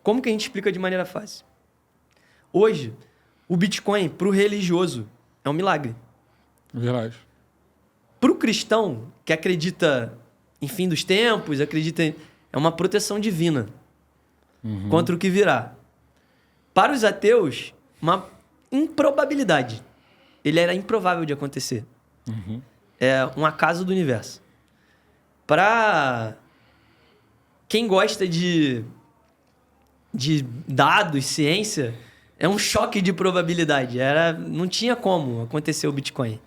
Speaker 2: Como que a gente explica de maneira fácil? Hoje, o Bitcoin, para o religioso, é um milagre.
Speaker 1: Verdade.
Speaker 2: Para o cristão, que acredita em fim dos tempos, é uma proteção divina contra o que virá. Para os ateus, uma improbabilidade. Ele era improvável de acontecer. É um acaso do universo. Para quem gosta de dados, ciência, é um choque de probabilidade. Não tinha como acontecer o Bitcoin.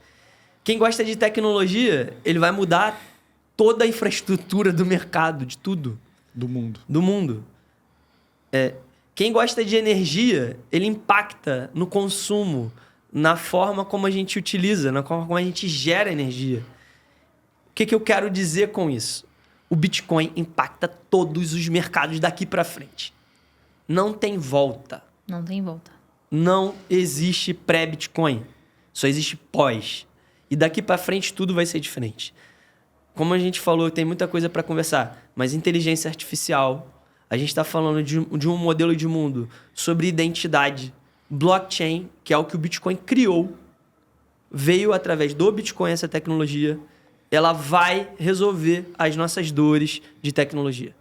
Speaker 2: Quem gosta de tecnologia, ele vai mudar toda a infraestrutura do mercado, de tudo.
Speaker 1: Do mundo.
Speaker 2: Do mundo. Quem gosta de energia, ele impacta no consumo, na forma como a gente utiliza, na forma como a gente gera energia. O que eu quero dizer com isso? O Bitcoin impacta todos os mercados daqui para frente. Não tem volta.
Speaker 3: Não tem volta.
Speaker 2: Não existe pré-Bitcoin. Só existe pós. E daqui para frente tudo vai ser diferente. Como a gente falou, tem muita coisa para conversar. Mas inteligência artificial, a gente está falando de um modelo de mundo sobre identidade. Blockchain, que é o que o Bitcoin criou, veio através do Bitcoin essa tecnologia. ela vai resolver as nossas dores de tecnologia.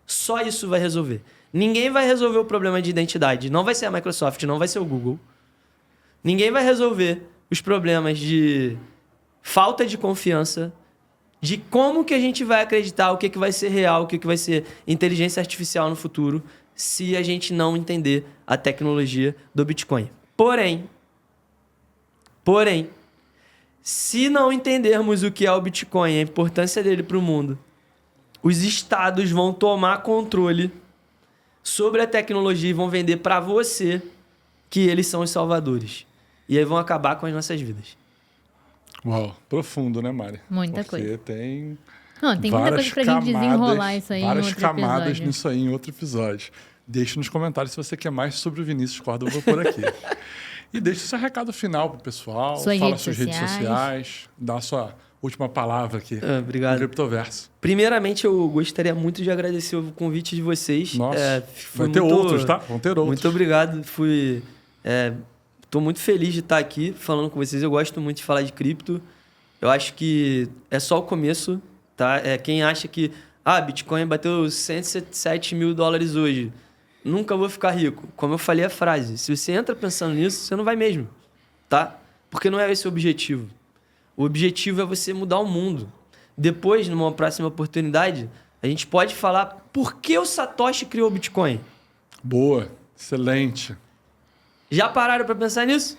Speaker 2: Só isso vai resolver. Ninguém vai resolver o problema de identidade. Não vai ser a Microsoft, não vai ser o Google. Ninguém vai resolver os problemas de falta de confiança, de como que a gente vai acreditar o que vai ser real, o que vai ser inteligência artificial no futuro, se a gente não entender a tecnologia do Bitcoin. Porém, se não entendermos o que é o Bitcoin, a importância dele para o mundo, os estados vão tomar controle sobre a tecnologia e vão vender para você que eles são os salvadores. E aí vão acabar com as nossas vidas.
Speaker 1: Uau, profundo, né, Mari?
Speaker 3: Muita
Speaker 1: Porque
Speaker 3: coisa.
Speaker 1: tem
Speaker 3: Não, tem muita coisa pra gente desenrolar isso aí em
Speaker 1: várias
Speaker 3: outro
Speaker 1: camadas
Speaker 3: episódio.
Speaker 1: nisso aí em outro episódio. Deixe nos comentários se você quer mais sobre o Vinícius Córdova por aqui. E deixe seu recado final pro pessoal. Fala suas redes sociais. Dá a sua última palavra aqui.
Speaker 2: Obrigado.
Speaker 1: No Criptoverso.
Speaker 2: Primeiramente, eu gostaria muito de agradecer o convite de vocês.
Speaker 1: Nossa, vai ter outros, tá? Vão ter outros.
Speaker 2: Muito obrigado. Estou muito feliz de estar aqui falando com vocês. Eu gosto muito de falar de cripto. Eu acho que é só o começo, tá? Quem acha que Bitcoin bateu $107 mil hoje. Nunca vou ficar rico. Como eu falei a frase, se você entra pensando nisso, você não vai mesmo, tá? Porque não é esse o objetivo. O objetivo é você mudar o mundo. Depois, numa próxima oportunidade, a gente pode falar por que o Satoshi criou o Bitcoin.
Speaker 1: Boa, excelente.
Speaker 2: Já pararam para pensar nisso?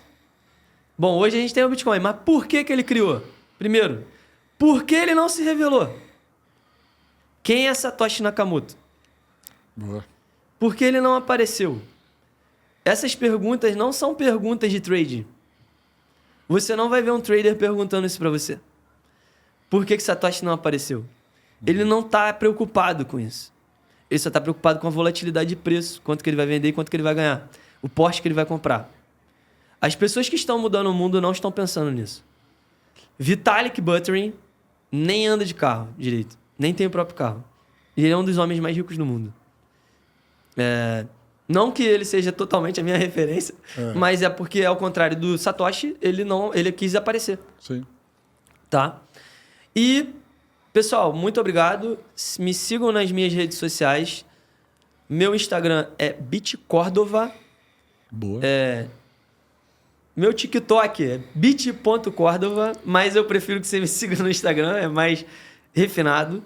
Speaker 2: Bom, hoje a gente tem o Bitcoin, mas por que ele criou? Primeiro, por que ele não se revelou? Quem é Satoshi Nakamoto?
Speaker 1: Boa.
Speaker 2: Por que ele não apareceu? Essas perguntas não são perguntas de trading. Você não vai ver um trader perguntando isso para você. Por que Satoshi não apareceu? Ele não está preocupado com isso. Ele só está preocupado com a volatilidade de preço, quanto que ele vai vender e quanto que ele vai ganhar. O Porsche que ele vai comprar. As pessoas que estão mudando o mundo não estão pensando nisso. Vitalik Buterin nem anda de carro direito. Nem tem o próprio carro. E ele é um dos homens mais ricos do mundo. Não que ele seja totalmente a minha referência, mas é porque, ao contrário do Satoshi, ele quis aparecer.
Speaker 1: Sim.
Speaker 2: Tá? E, pessoal, muito obrigado. Me sigam nas minhas redes sociais. Meu Instagram é bitcordova.
Speaker 1: Boa.
Speaker 2: Meu TikTok é bit.cordova, mas eu prefiro que você me siga no Instagram, é mais refinado.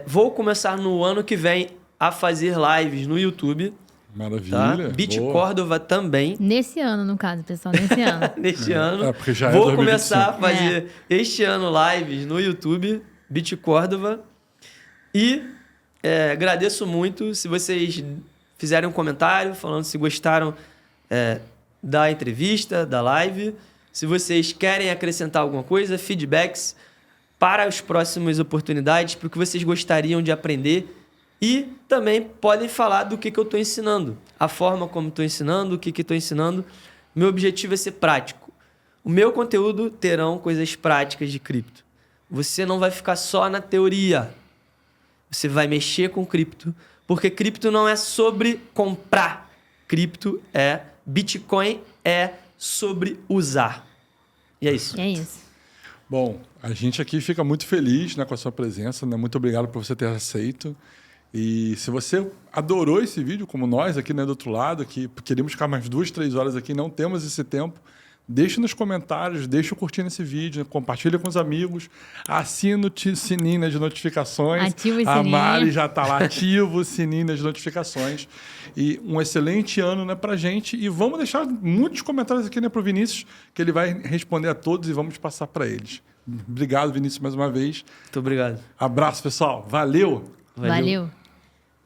Speaker 2: Vou começar no ano que vem a fazer lives no YouTube.
Speaker 1: Maravilha.
Speaker 2: Tá? Bitcordova também.
Speaker 3: Nesse ano, no caso, pessoal, nesse ano.
Speaker 2: Neste ano.
Speaker 1: Porque já
Speaker 2: Vou
Speaker 1: 2025.
Speaker 2: começar a fazer este ano lives no YouTube, Bitcordova. E agradeço muito se vocês fizerem um comentário falando se gostaram da entrevista, da live. Se vocês querem acrescentar alguma coisa, feedbacks para as próximas oportunidades, para o que vocês gostariam de aprender. E também podem falar do que eu estou ensinando, a forma como estou ensinando, o que estou ensinando. Meu objetivo é ser prático. O meu conteúdo terão coisas práticas de cripto. Você não vai ficar só na teoria. Você vai mexer com cripto, porque cripto não é sobre comprar. Bitcoin é sobre usar. E é isso.
Speaker 3: É isso.
Speaker 1: Bom, a gente aqui fica muito feliz, né, com a sua presença, né? Muito obrigado por você ter aceito. E se você adorou esse vídeo, como nós aqui, né, do outro lado, que queríamos ficar mais 2, 3 horas aqui, não temos esse tempo, deixe nos comentários, deixe eu curtir esse vídeo, compartilha com os amigos, assina o sininho de notificações.
Speaker 3: Ativa o sininho.
Speaker 1: A Mari já está lá, ativa o sininho das notificações. E um excelente ano, né, pra gente. E vamos deixar muitos comentários aqui, né, pro Vinícius, que ele vai responder a todos e vamos passar para eles. Obrigado, Vinícius, mais uma vez.
Speaker 2: Muito obrigado.
Speaker 1: Abraço, pessoal. Valeu!
Speaker 3: Valeu.